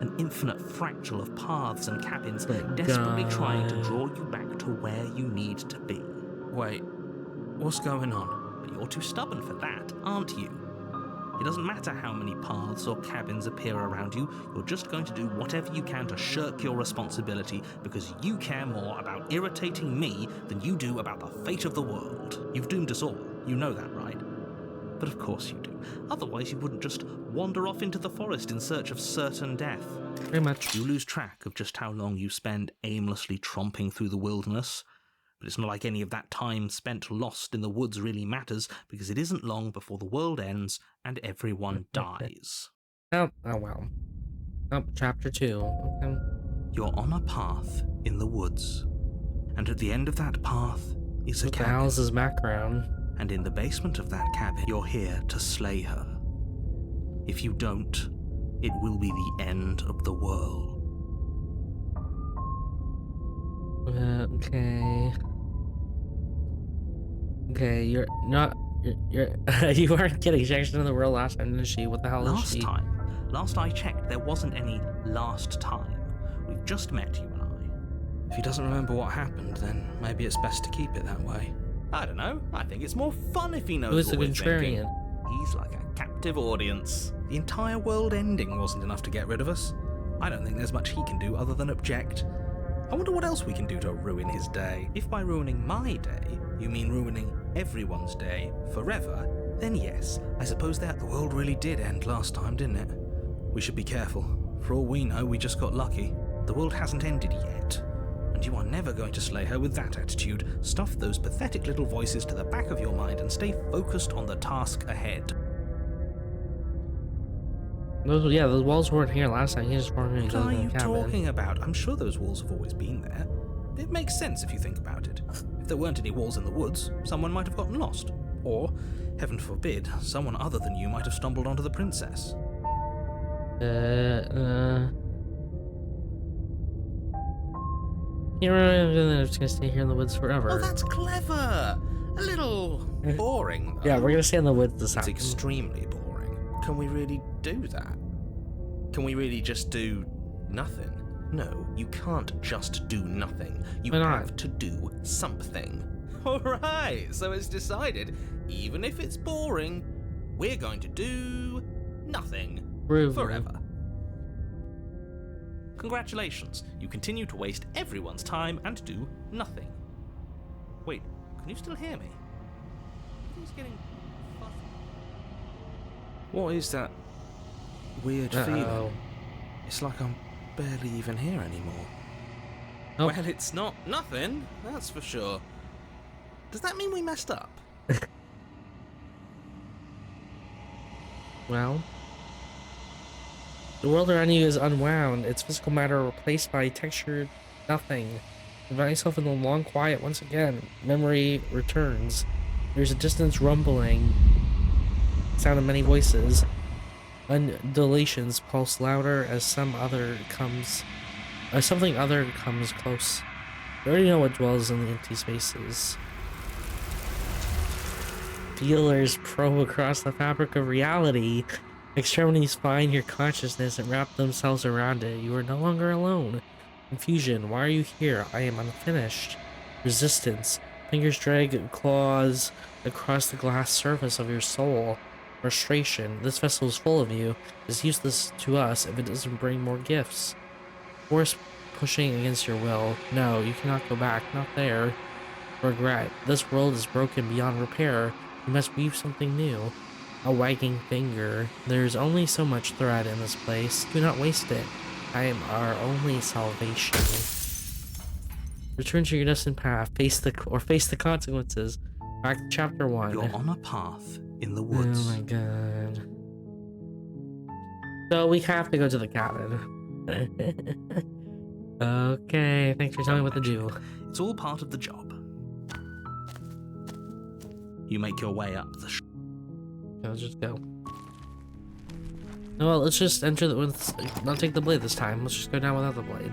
An infinite fractal of paths and cabins Thank desperately trying to God. draw you back to where you need to be. Wait, what's going on? But you're too stubborn for that, aren't you? It doesn't matter how many paths or cabins appear around you, you're just going to do whatever you can to shirk your responsibility because you care more about irritating me than you do about the fate of the world. You've doomed us all, you know that, right? But of course you do. Otherwise you wouldn't just wander off into the forest in search of certain death. Pretty much. You lose track of just how long you spend aimlessly tromping through the wilderness. But it's not like any of that time spent lost in the woods really matters, because it isn't long before the world ends and everyone dies. Oh, oh well. Oh, chapter 2. Okay. You're on a path in the woods, and at the end of that path is a What the hell cabin. is this background? And in the basement of that cabin, you're here to slay her. If you don't, it will be the end of the world. Okay. Okay, you're not. You're you weren't kidding. She actually in the world last time, didn't she? What the hell is Last she? time. Last I checked, there wasn't any last time. We've just met, you and I. If he doesn't remember what happened, then maybe it's best to keep it that way. I don't know. I think it's more fun if he knows Who's the what we're thinking. contrarian? He's like a captive audience. The entire world ending wasn't enough to get rid of us. I don't think there's much he can do other than object. I wonder what else we can do to ruin his day. If by ruining my day, you mean ruining everyone's day forever, then yes, I suppose that The world really did end last time, didn't it? We should be careful. For all we know, we just got lucky. the world hasn't ended yet. And you are never going to slay her with that attitude. Stuff those pathetic little voices to the back of your mind and stay focused on the task ahead. Those walls weren't here last time. He just weren't going to What go are to you the cabin. talking about? I'm sure those walls have always been there. It makes sense if you think about it. If there weren't any walls in the woods, someone might have gotten lost. Or, heaven forbid, someone other than you might have stumbled onto the princess. You know, I'm just gonna stay here in the woods forever. Oh, that's clever! A little boring, though. Yeah, we're gonna stay in the woods this It's time. extremely boring. Can we really do that? Can we really just do nothing? No, you can't just do nothing. You Why not? have to do something. Alright, so it's decided. Even if it's boring, we're going to do nothing. Forever. Congratulations, you continue to waste everyone's time and do nothing. Wait, can you still hear me? Everything's getting fuzzy. What is that weird Uh-oh. feeling? It's like I'm barely even here anymore. Oh. Well, it's nothing, that's for sure. Does that mean we messed up? Well, the world around you is unwound, its physical matter replaced by textured nothing. You find yourself in the long quiet once again. Memory returns. There's a distant rumbling, sound of many voices. Undulations pulse louder as something other comes close. You already know what dwells in the empty spaces. Feelers probe across the fabric of reality. Extremities find your consciousness and wrap themselves around it. You are no longer alone. Confusion. Why are you here? I am unfinished. Resistance. Fingers drag claws across the glass surface of your soul. Frustration. This vessel is full of you. It's useless to us if it doesn't bring more gifts. Force pushing against your will. No, you cannot go back. Not there. Regret. This world is broken beyond repair. You must weave something new. A wagging finger. There's only so much thread in this place. Do not waste it. I am our only salvation. Return to your destined path. Face the consequences. Back to chapter 1. You're on a path in the woods. Oh my god. So we have to go to the cabin. Okay, thanks for telling me what to do. It's all part of the job. You make your way up the Let's just go. No, well, let's just enter not take the blade this time. Let's just go down without the blade.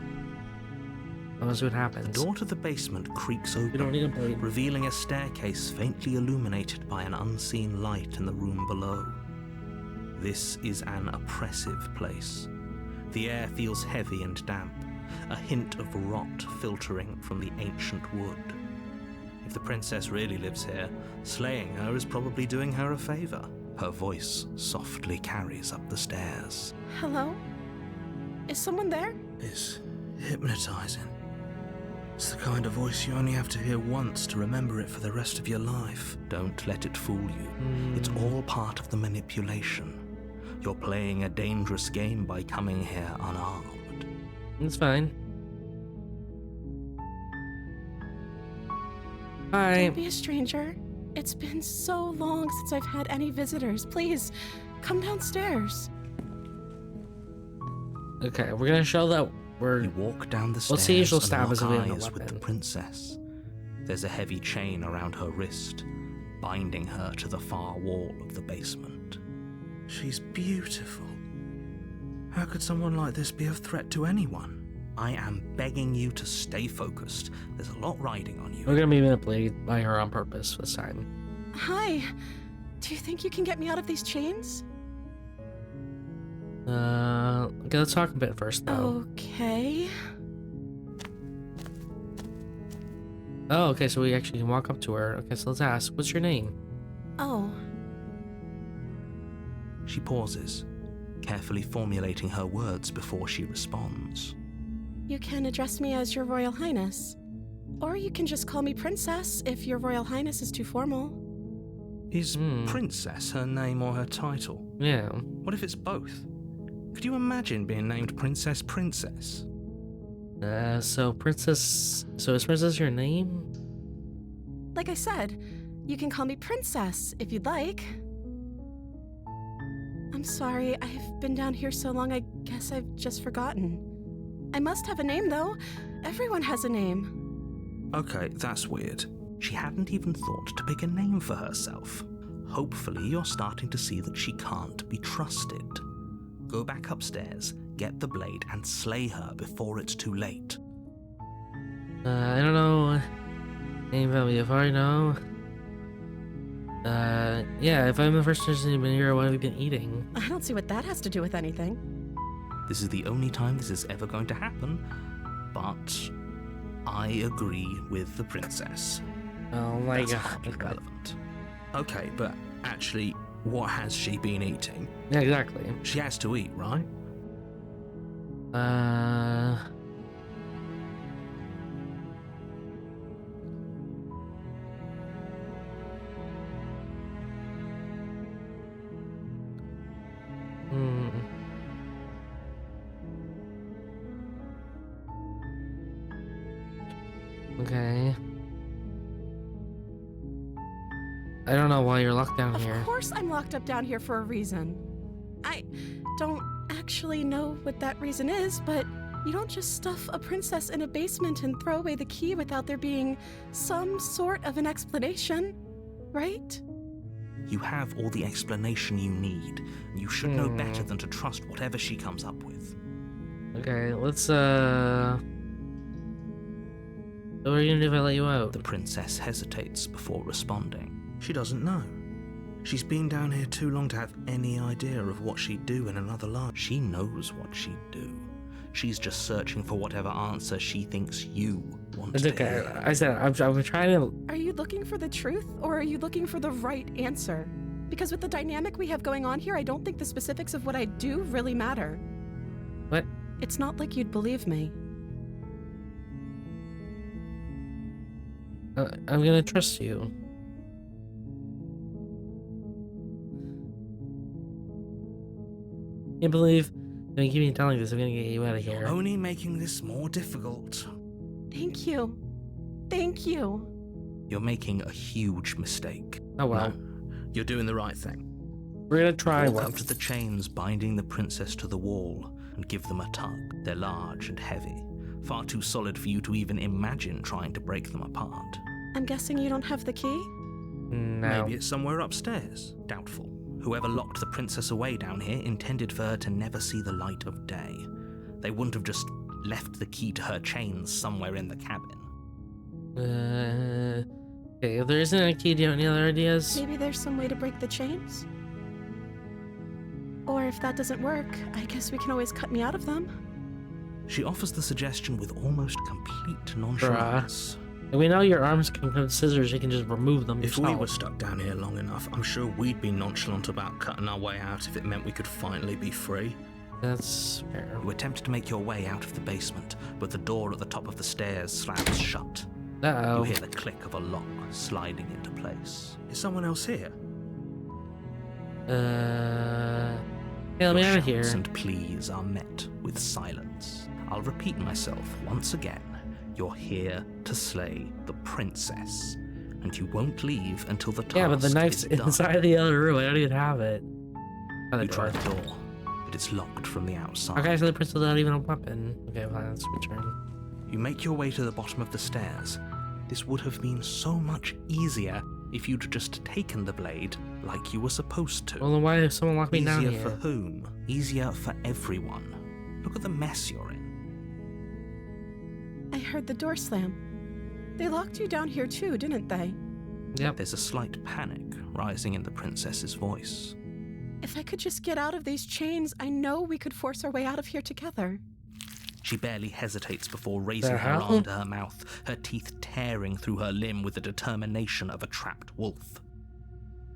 Let's see what happens. The door to the basement creaks We don't need a open, blade. revealing a staircase faintly illuminated by an unseen light in the room below. This is an oppressive place. The air feels heavy and damp, a hint of rot filtering from the ancient wood. If the princess really lives here, slaying her is probably doing her a favor. Her voice softly carries up the stairs. Hello? Is someone there? It's hypnotizing. It's the kind of voice you only have to hear once to remember it for the rest of your life. Don't let it fool you. It's all part of the manipulation. You're playing a dangerous game by coming here unarmed. It's fine. Hi. Don't be a stranger. It's been so long since I've had any visitors. Please, come downstairs. Okay, we're gonna show that we're. You walk down the stairs What's the usual and stab lock as if we have no eyes with the weapon? princess. There's a heavy chain around her wrist, binding her to the far wall of the basement. She's beautiful. How could someone like this be a threat to anyone? I am begging you to stay focused. There's a lot riding on you. We're gonna be manipulated by her on purpose this time. Hi. Do you think you can get me out of these chains? Okay, let's talk a bit first, though. Okay. Oh, okay, so we actually can walk up to her. Okay, so let's ask, what's your name? Oh, She pauses, carefully formulating her words before she responds. you can address me as Your Royal Highness. Or you can just call me Princess if Your Royal Highness is too formal. Is Princess her name or her title? Yeah. What if it's both? Could you imagine being named Princess? So is Princess your name? Like I said, you can call me Princess if you'd like. I'm sorry, I've been down here so long, I guess I've just forgotten. I must have a name, though. Everyone has a name. Okay, that's weird. She hadn't even thought to pick a name for herself. Hopefully you're starting to see that she can't be trusted. Go back upstairs, get the blade, and slay her before it's too late. I don't know. Name family, if I know. Yeah, if I'm the first person who's been here, what have you been eating? I don't see what that has to do with anything. This is the only time this is ever going to happen, but I agree with the princess. Oh my That's god. hardly relevant. Okay, but actually, what has she been eating? Yeah, exactly. She has to eat, right? Okay. I don't know why you're locked down here. Of course I'm locked up down here for a reason. I don't actually know what that reason is, but you don't just stuff a princess in a basement and throw away the key without there being some sort of an explanation, right? You have all the explanation you need. You should know better than to trust whatever she comes up with. Okay, let's What are you gonna do if I let you out? The princess hesitates before responding. She doesn't know. She's been down here too long to have any idea of what she'd do in another life. She knows what she'd do. She's just searching for whatever answer she thinks you want It's to okay. hear. I said I'm trying to. Are you looking for the truth, or are you looking for the right answer? Because with the dynamic we have going on here, I don't think the specifics of what I do really matter. What? It's not like you'd believe me. I'm gonna trust you. Can't believe I'm keep me telling this. I'm gonna get you out of here. Only making this more difficult. Thank you. Thank you. You're making a huge mistake. Oh well. No, you're doing the right thing. We're gonna try Walk up once. to the chains binding the princess to the wall and give them a tug. They're large and heavy, far too solid for you to even imagine trying to break them apart. I'm guessing you don't have the key? No. Maybe it's somewhere upstairs. Doubtful. Whoever locked the princess away down here intended for her to never see the light of day. They wouldn't have just left the key to her chains somewhere in the cabin. Okay, if there isn't a key, do you have any other ideas? Maybe there's some way to break the chains? Or if that doesn't work, I guess we can always cut me out of them. She offers the suggestion with almost complete nonchalance. If we know your arms can cut scissors, you can just remove them If yourself. we were stuck down here long enough, I'm sure we'd be nonchalant about cutting our way out if it meant we could finally be free. That's fair. You attempt to make your way out of the basement, but the door at the top of the stairs slams shut. Uh-oh. You hear the click of a lock sliding into place. Is someone else here? Hey, let me out of Your here. shouts and pleas are met with silence. I'll repeat myself once again. You're here to slay the princess, and you won't leave until the task Yeah, but the knife's is done. inside the other room. I don't even have it. You try the door, but it's locked from the outside. Okay, so the princess without even a weapon. Okay, fine, let's return. You make your way to the bottom of the stairs. This would have been so much easier if you'd just taken the blade like you were supposed to. Well, then why did someone lock me down Easier here? for whom? Easier for everyone. Look at the mess you're in. I heard the door slam. They locked you down here too, didn't they? Yep. There's a slight panic rising in the princess's voice. If I could just get out of these chains, I know we could force our way out of here together. She barely hesitates before raising The her hell? arm to her mouth, her teeth tearing through her limb with the determination of a trapped wolf.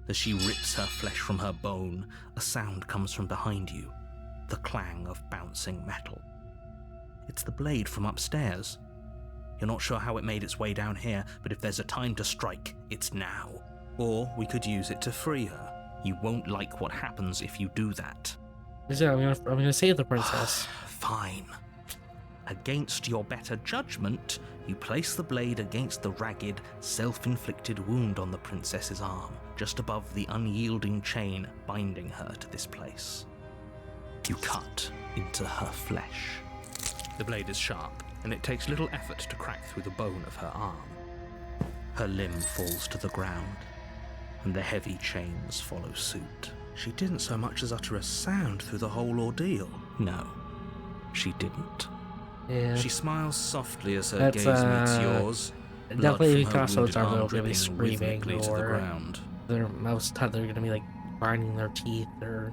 As she rips her flesh from her bone, a sound comes from behind you, the clang of bouncing metal. It's the blade from upstairs. You're not sure how it made its way down here, but if there's a time to strike, it's now. Or we could use it to free her. You won't like what happens if you do that. So I'm gonna save the princess. Fine. Against your better judgment, you place the blade against the ragged, self-inflicted wound on the princess's arm, just above the unyielding chain binding her to this place. You cut into her flesh. The blade is sharp, and it takes little effort to crack through the bone of her arm. Her limb falls to the ground, and the heavy chains follow suit. She didn't so much as utter a sound through the whole ordeal. No, she didn't. Yeah. She smiles softly as her That's, gaze meets yours. Blood definitely from her because those wounded are arm gonna be dripping screaming rhythmically to the or ground. their mouths tight. They're gonna be like grinding their teeth or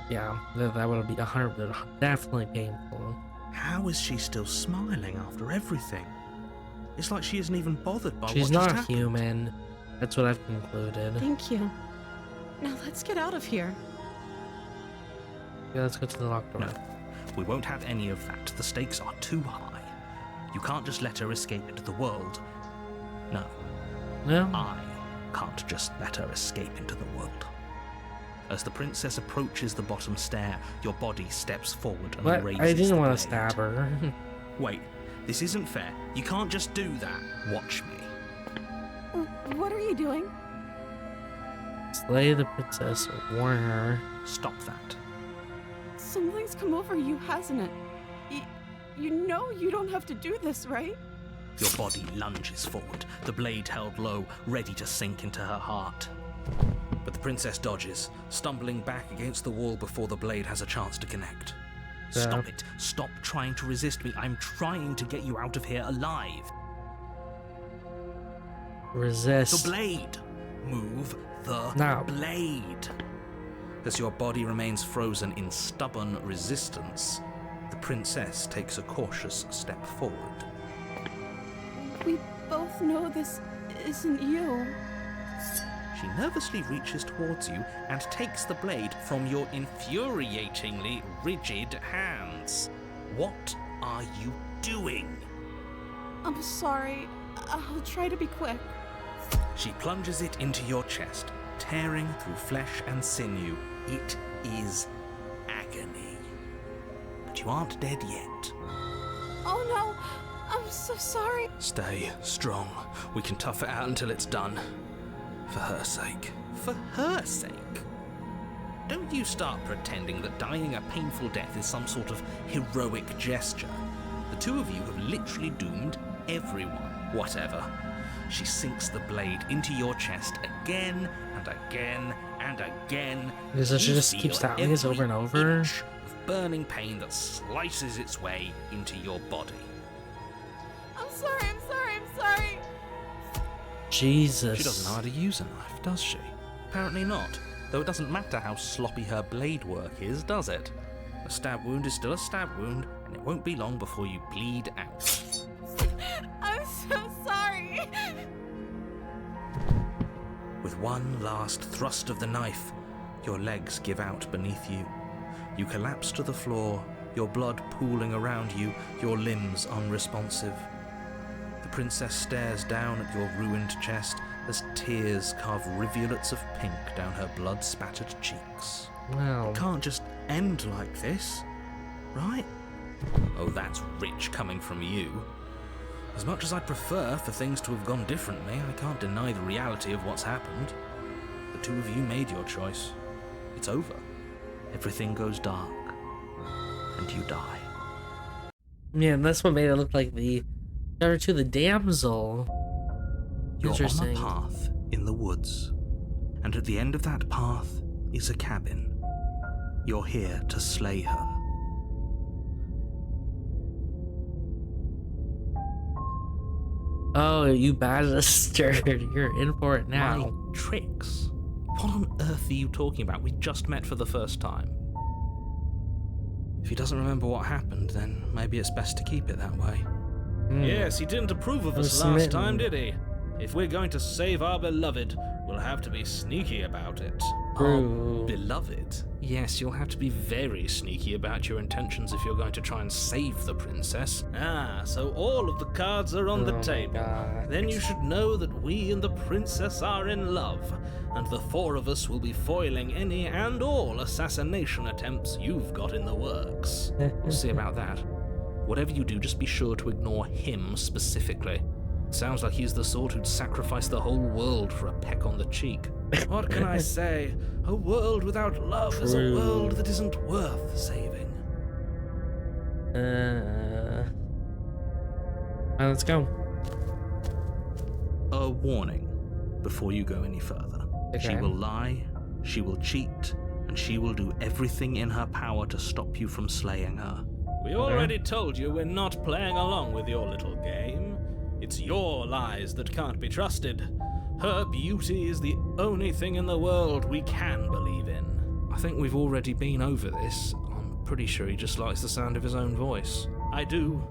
yeah, that would be 100% definitely painful. How is she still smiling after everything? It's like she isn't even bothered by She's what just not happened. human. That's what I've concluded. Thank you. Now let's get out of here. Yeah, let's go to the locked door. No, we won't have any of that. The stakes are too high. You can't just let her escape into the world. No, No? I can't just let her escape into the world. As the princess approaches the bottom stair, your body steps forward and What? raises I didn't the want blade. to stab her. Wait, This isn't fair. You can't just do that. Watch me. What are you doing? Slay the princess or warn her. Stop that. Something's come over you, hasn't it? You know you don't have to do this, right? Your body lunges forward, the blade held low, ready to sink into her heart. But the princess dodges, stumbling back against the wall before the blade has a chance to connect. Stop it. Stop trying to resist me. I'm trying to get you out of here alive. Resist. The blade! Move the blade! As your body remains frozen in stubborn resistance, the princess takes a cautious step forward. We both know this isn't you. She nervously reaches towards you and takes the blade from your infuriatingly rigid hands. What are you doing? I'm sorry. I'll try to be quick. She plunges it into your chest, tearing through flesh and sinew. It is agony. But you aren't dead yet. Oh no! I'm so sorry. Stay strong. We can tough it out until it's done. For her sake. For her sake? Don't you start pretending that dying a painful death is some sort of heroic gesture. The two of you have literally doomed everyone. Whatever. She sinks the blade into your chest again and again and again. So she You just feel keeps stabbing this over and every over? inch of burning pain that slices its way into your body. I'm sorry. Jesus. She doesn't know how to use a knife, does she? Apparently not. Though it doesn't matter how sloppy her blade work is, does it? A stab wound is still a stab wound, and it won't be long before you bleed out. I'm so sorry. With one last thrust of the knife, your legs give out beneath you. You collapse to the floor, your blood pooling around you, your limbs unresponsive. The princess stares down at your ruined chest as tears carve rivulets of pink down her blood-spattered cheeks. Wow. It can't just end like this, right? Oh, that's rich coming from you. As much as I'd prefer for things to have gone differently, I can't deny the reality of what's happened. The two of you made your choice. It's over. Everything goes dark. And you die. Yeah, that's what made it look like the Chapter 2, the damsel. You're on Interesting. a path in the woods, and at the end of that path is a cabin. You're here to slay her. Oh, you bastard. You're in for it now. My tricks? What on earth are you talking about? We just met for the first time. If he doesn't remember what happened, then maybe it's best to keep it that way. Yes, he didn't approve of us last time, did he? If we're going to save our beloved, we'll have to be sneaky about it. True. Our beloved? Yes, you'll have to be very sneaky about your intentions if you're going to try and save the princess. Ah, so all of the cards are on the table. God. Then you should know that we and the princess are in love, and the four of us will be foiling any and all assassination attempts you've got in the works. We'll see about that. Whatever you do, just be sure to ignore him specifically. Sounds like he's the sort who'd sacrifice the whole world for a peck on the cheek. What can I say? A world without love is a True. world that isn't worth saving. Alright, let's go. A warning before you go any further. She Okay. will lie, she will cheat, and she will do everything in her power to stop you from slaying her. We already told you we're not playing along with your little game. It's your lies that can't be trusted. Her beauty is the only thing in the world we can believe in. I think we've already been over this. I'm pretty sure he just likes the sound of his own voice. I do,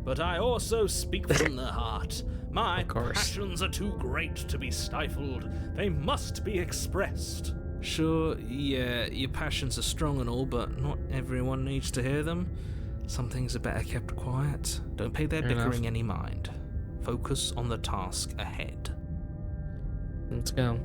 but I also speak from the heart. My Of course. passions are too great to be stifled. They must be expressed. Sure, yeah, your passions are strong and all, but not everyone needs to hear them. Some things are better kept quiet. Don't pay their Fair enough. bickering any mind. Focus on the task ahead. Let's go.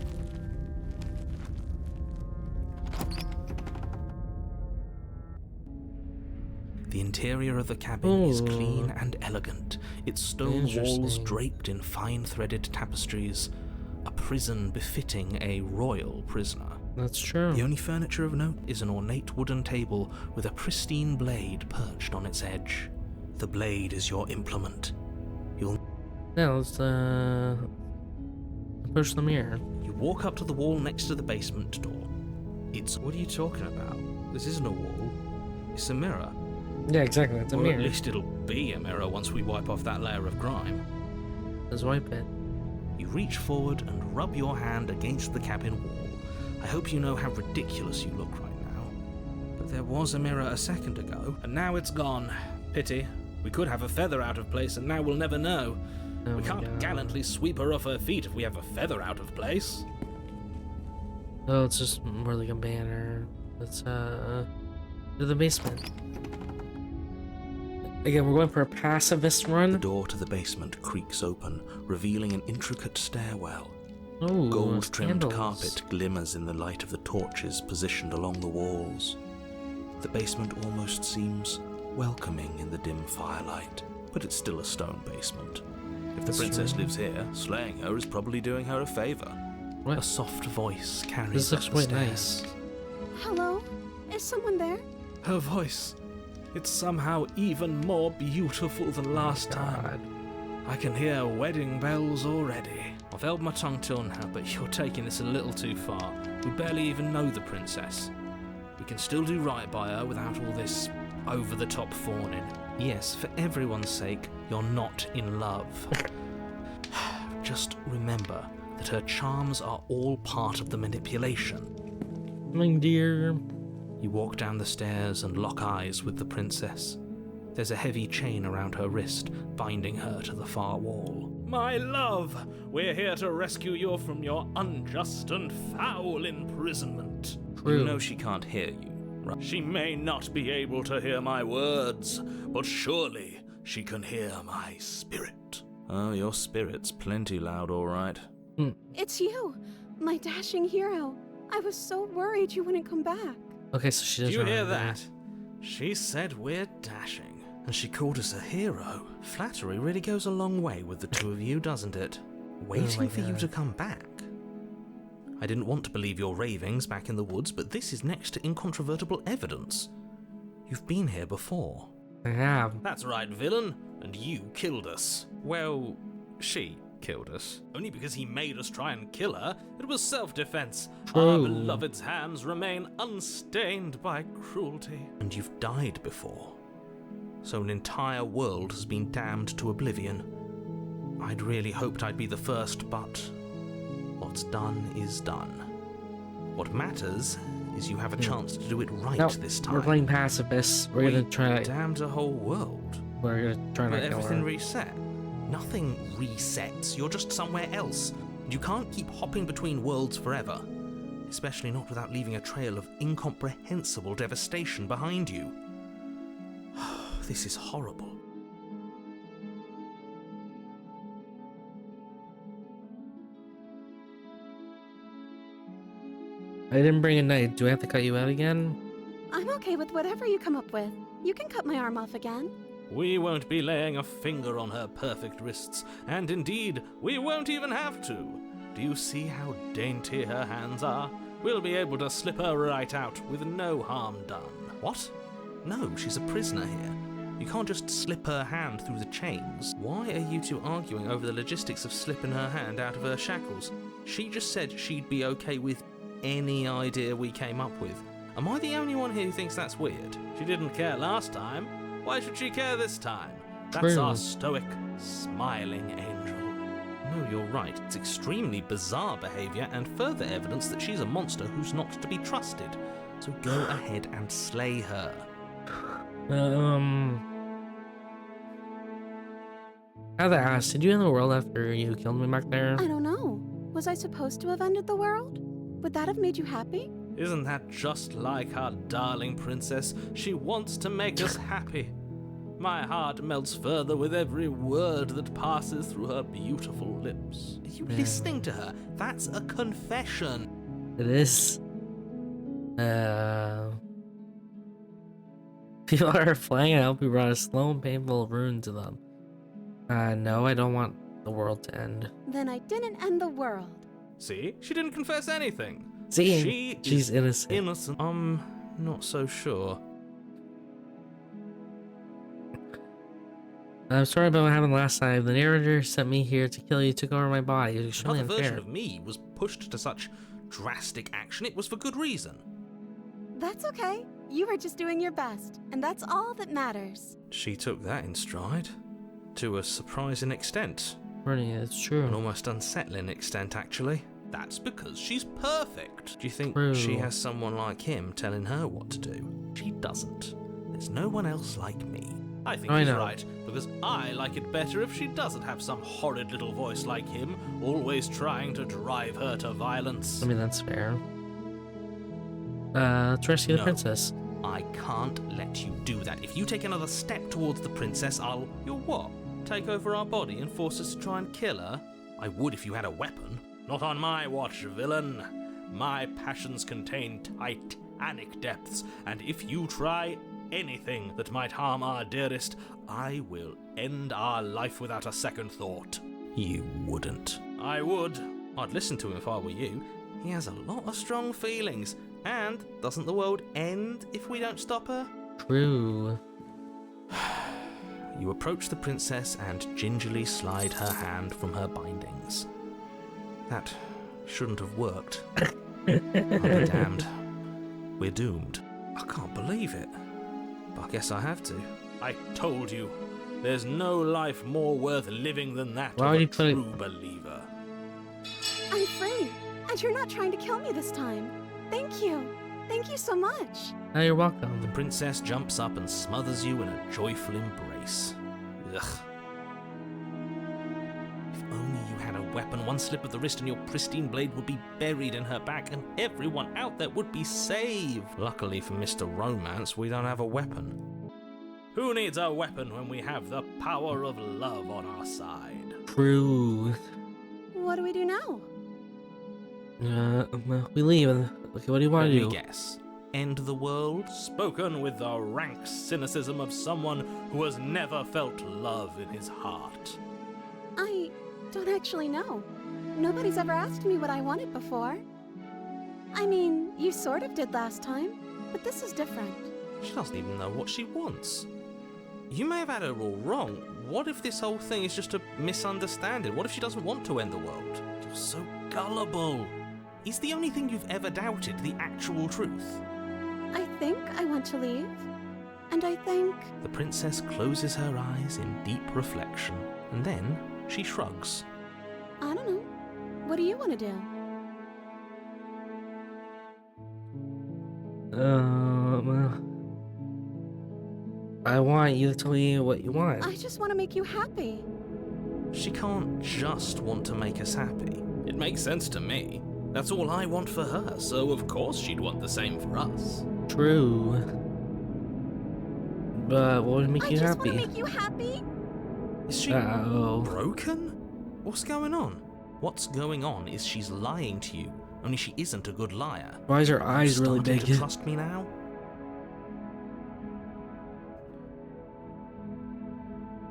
The interior of the cabin is Ooh. clean and elegant, its stone walls Interesting. draped in fine-threaded tapestries, a prison befitting a royal prisoner. That's true. The only furniture of note is an ornate wooden table with a pristine blade perched on its edge. The blade is your implement. Yeah, let's push the mirror. You walk up to the wall next to the basement door. What are you talking about? This isn't a wall. It's a mirror. Yeah, exactly. It's a Or mirror. at least it'll be a mirror once we wipe off that layer of grime. Let's wipe it. You reach forward and rub your hand against the cabin wall. I hope you know how ridiculous you look right now. But there was a mirror a second ago, and now it's gone. Pity. We could have a feather out of place, and now we'll never know. Oh We my can't God. gallantly sweep her off her feet if we have a feather out of place. Oh, it's just more like a banner. Let's to the basement. Again, we're going for a pacifist The run. door to the basement creaks open, revealing an intricate stairwell. Oh, Gold-trimmed candles. carpet glimmers in the light of the torches positioned along the walls. The basement almost seems welcoming in the dim firelight, but it's still a stone basement. If the That's princess true. lives here, slaying her is probably doing her a favor. What? A soft voice carries This looks up the quite stairs. nice. Hello? Is someone there? Her voice. It's somehow even more beautiful than last time. God. I can hear wedding bells already. I've held my tongue till now, but you're taking this a little too far. We barely even know the princess. We can still do right by her without all this over-the-top fawning. Yes, for everyone's sake, you're not in love. Just remember that her charms are all part of the manipulation. My dear. You walk down the stairs and lock eyes with the princess. There's a heavy chain around her wrist, binding her to the far wall. My love, we're here to rescue you from your unjust and foul imprisonment. True. You know she can't hear you, right? She may not be able to hear my words, but surely she can hear my spirit. Oh, your spirit's plenty loud, all right. It's you, my dashing hero. I was so worried you wouldn't come back. Okay, so she Do does you hear remember. that? She said we're dashing. And she called us a hero. Flattery really goes a long way with the two of you, doesn't it? Waiting for you God. to come back. I didn't want to believe your ravings back in the woods, but this is next to incontrovertible evidence. You've been here before. I have. That's right, villain. And you killed us. Well, she killed us. Only because he made us try and kill her. It was self-defense. Our True. beloved's hands remain unstained by cruelty. And you've died before. So an entire world has been damned to oblivion. I'd really hoped I'd be the first, but what's done is done. What matters is you have a chance to do it right No, this time. we're playing pacifists. We're gonna try to. damned a whole world. We're gonna try But not to kill everything her. reset. Nothing resets. You're just somewhere else. And you can't keep hopping between worlds forever. Especially not without leaving a trail of incomprehensible devastation behind you. This is horrible. I didn't bring a knife. Do I have to cut you out again? I'm okay with whatever you come up with. You can cut my arm off again. We won't be laying a finger on her perfect wrists, and indeed, we won't even have to. Do you see how dainty her hands are? We'll be able to slip her right out with no harm done. What? No, she's a prisoner here. You can't just slip her hand through the chains. Why are you two arguing over the logistics of slipping her hand out of her shackles? She just said she'd be okay with any idea we came up with. Am I the only one here who thinks that's weird? She didn't care last time. Why should she care this time? That's True. our stoic, smiling angel. No, you're right. It's extremely bizarre behavior and further evidence that she's a monster who's not to be trusted. So go ahead and slay her. How the ass did you end the world after you killed me back there? I don't know. Was I supposed to have ended the world? Would that have made you happy? Isn't that just like our darling princess? She wants to make us happy. My heart melts further with every word that passes through her beautiful lips. Are you listening to her? That's a confession. It is. People are flying. I hope you brought a slow and painful ruin to them. No, I don't want the world to end. Then I didn't end the world. See? She didn't confess anything. See, she's innocent. Innocent. I'm not so sure. I'm sorry about what happened last time. The narrator sent me here to kill you, took over my body. It was extremely Another unfair. version of me was pushed to such drastic action. It was for good reason. That's okay. You were just doing your best, and that's all that matters. She took that in stride. To a surprising extent. Bernie, it's true. An almost unsettling extent, actually. That's because she's perfect. Do you think True. she has someone like him telling her what to do? She doesn't. There's no one else like me. I think I he's know. right, because I like it better if she doesn't have some horrid little voice like him, always trying to drive her to violence. I mean, that's fair. Let's rescue the No. princess. I can't let you do that. If you take another step towards the princess, I'll... You'll what? Take over our body and force us to try and kill her? I would if you had a weapon. Not on my watch, villain. My passions contain titanic depths, and if you try anything that might harm our dearest, I will end our life without a second thought. You wouldn't. I would. I'd listen to him if I were you. He has a lot of strong feelings. And doesn't the world end if we don't stop her? True. You approach the princess and gingerly slide her hand from her bindings. That shouldn't have worked. I'll be damned. We're doomed. I can't believe it. But I guess I have to. I told you, there's no life more worth living than that Why of would a you put it- true believer. I'm free, and you're not trying to kill me this time. Thank you. Thank you so much. Oh, you're welcome. The princess jumps up and smothers you in a joyful embrace. Ugh. If only you had a weapon, one slip of the wrist and your pristine blade would be buried in her back and everyone out there would be saved. Luckily for Mr. Romance, we don't have a weapon. Who needs a weapon when we have the power of love on our side? True. What do we do now? We leave. Okay, what do you want Let to me do? guess. End the world? Spoken with the rank cynicism of someone who has never felt love in his heart. I don't actually know. Nobody's ever asked me what I wanted before. I mean, you sort of did last time, but this is different. She doesn't even know what she wants. You may have had her all wrong. What if this whole thing is just a misunderstanding? What if she doesn't want to end the world? You're so gullible. Is the only thing you've ever doubted the actual truth? I think I want to leave. And I think... The princess closes her eyes in deep reflection, and then she shrugs. I don't know. What do you want to do? I want you to tell me what you want. I just want to make you happy. She can't just want to make us happy. It makes sense to me. That's all I want for her, so of course she'd want the same for us. True. But what would make I you just happy? want to make you happy. Is she Uh-oh. broken? What's going on? What's going on is she's lying to you, only she isn't a good liar. Why is her eyes really Starting big? to trust me now?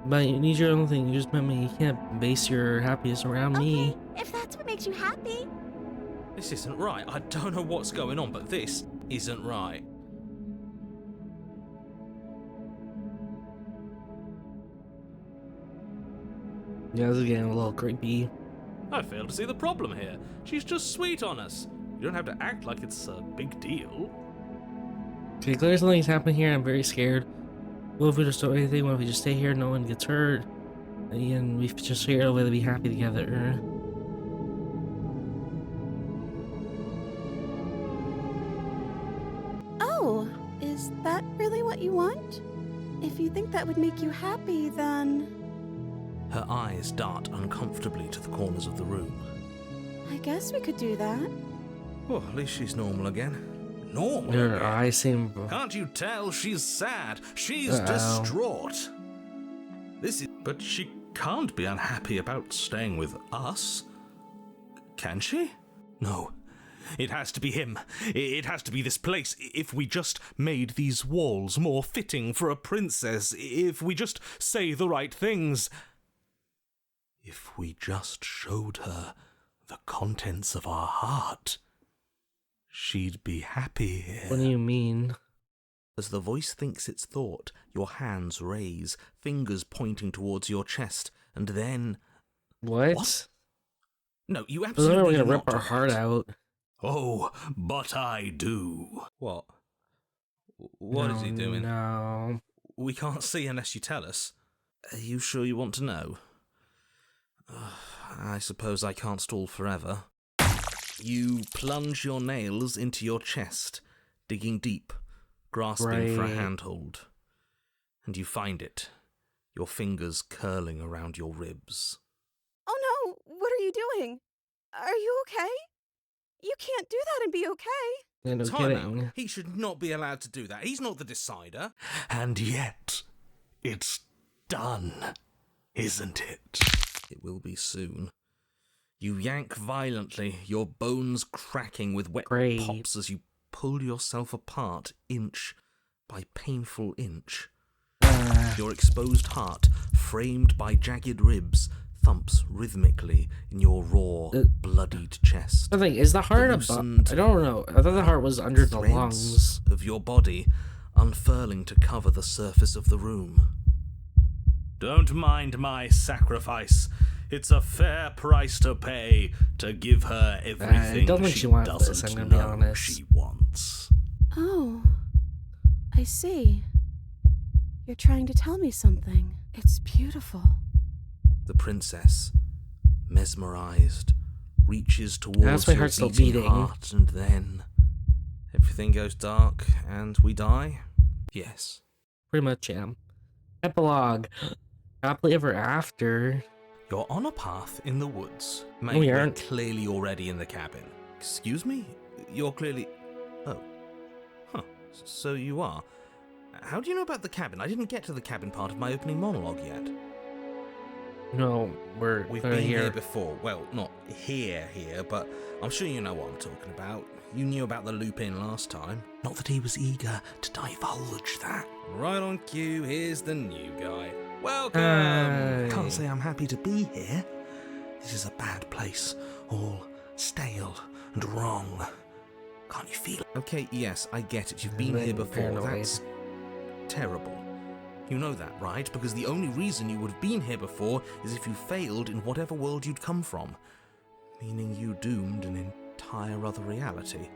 But you need your own thing. You just met me. You can't base your happiness around me. Okay, if that's what makes you happy. This isn't right. I don't know what's going on, but this isn't right. Yeah, this is getting a little creepy. I fail to see the problem here. She's just sweet on us. You don't have to act like it's a big deal. Okay, clearly something's happening here. I'm very scared. What if we just don't do anything? What if we just stay here? No one gets hurt. And we just figure out a way to be happy together. Oh, is that really what you want? If you think that would make you happy, then... Her eyes dart uncomfortably to the corners of the room. I guess we could do that. Well, at least she's normal again. Normal? Her again? eyes seem... Can't you tell she's sad? She's Uh-oh. distraught. But she can't be unhappy about staying with us. Can she? No, It has to be him. It has to be this place. If we just made these walls more fitting for a princess, if we just say the right things, if we just showed her the contents of our heart, she'd be happy here. What do you mean? As the voice thinks its thought, your hands raise, fingers pointing towards your chest, and then... What? No, you We're absolutely gonna do rip not our do heart that. out. Oh, but I do. What? What is he doing? No. We can't see unless you tell us. Are you sure you want to know? I suppose I can't stall forever. You plunge your nails into your chest, digging deep, grasping for a Right. handhold. And you find it, your fingers curling around your ribs. Oh no, what are you doing? Are you okay? You can't do that and be okay. Yeah, no Time kidding. out. He should not be allowed to do that. He's not the decider. And yet, it's done, isn't it? It will be soon. You yank violently, your bones cracking with wet Great. pops as you pull yourself apart inch by painful inch. Your exposed heart, framed by jagged ribs, thumps rhythmically in your raw, bloodied chest. The thing is, the heart above. loosened I don't know. I thought the heart was under the Threads lungs. of your body unfurling to cover the surface of the room. Don't mind my sacrifice. It's a fair price to pay to give her everything don't think she she wants doesn't this, I'm gonna be know honest. she wants. Oh, I see. You're trying to tell me something. It's beautiful. The princess, mesmerized, reaches towards That's my your heart's still beating beating. heart, and then everything goes dark and we die. Yes. Pretty much, yeah. Epilogue. Happily ever after. You're on a path in the woods. We Mate, we're aren't. clearly already in the cabin. Excuse me? You're clearly... Oh. Huh. So you are. How do you know about the cabin? I didn't get to the cabin part of my opening monologue yet. No, we're We've gonna been hear. here before. Well, not here, but I'm sure you know what I'm talking about. You knew about the loop-in last time. Not that he was eager to divulge that. Right on cue, here's the new guy. Welcome! Can't say I'm happy to be here. This is a bad place, all stale and wrong. Can't you feel it? Okay, yes, I get it. You've been Really here before. paranoid. That's terrible. You know that, right? Because the only reason you would have been here before is if you failed in whatever world you'd come from. Meaning you doomed an entire other reality.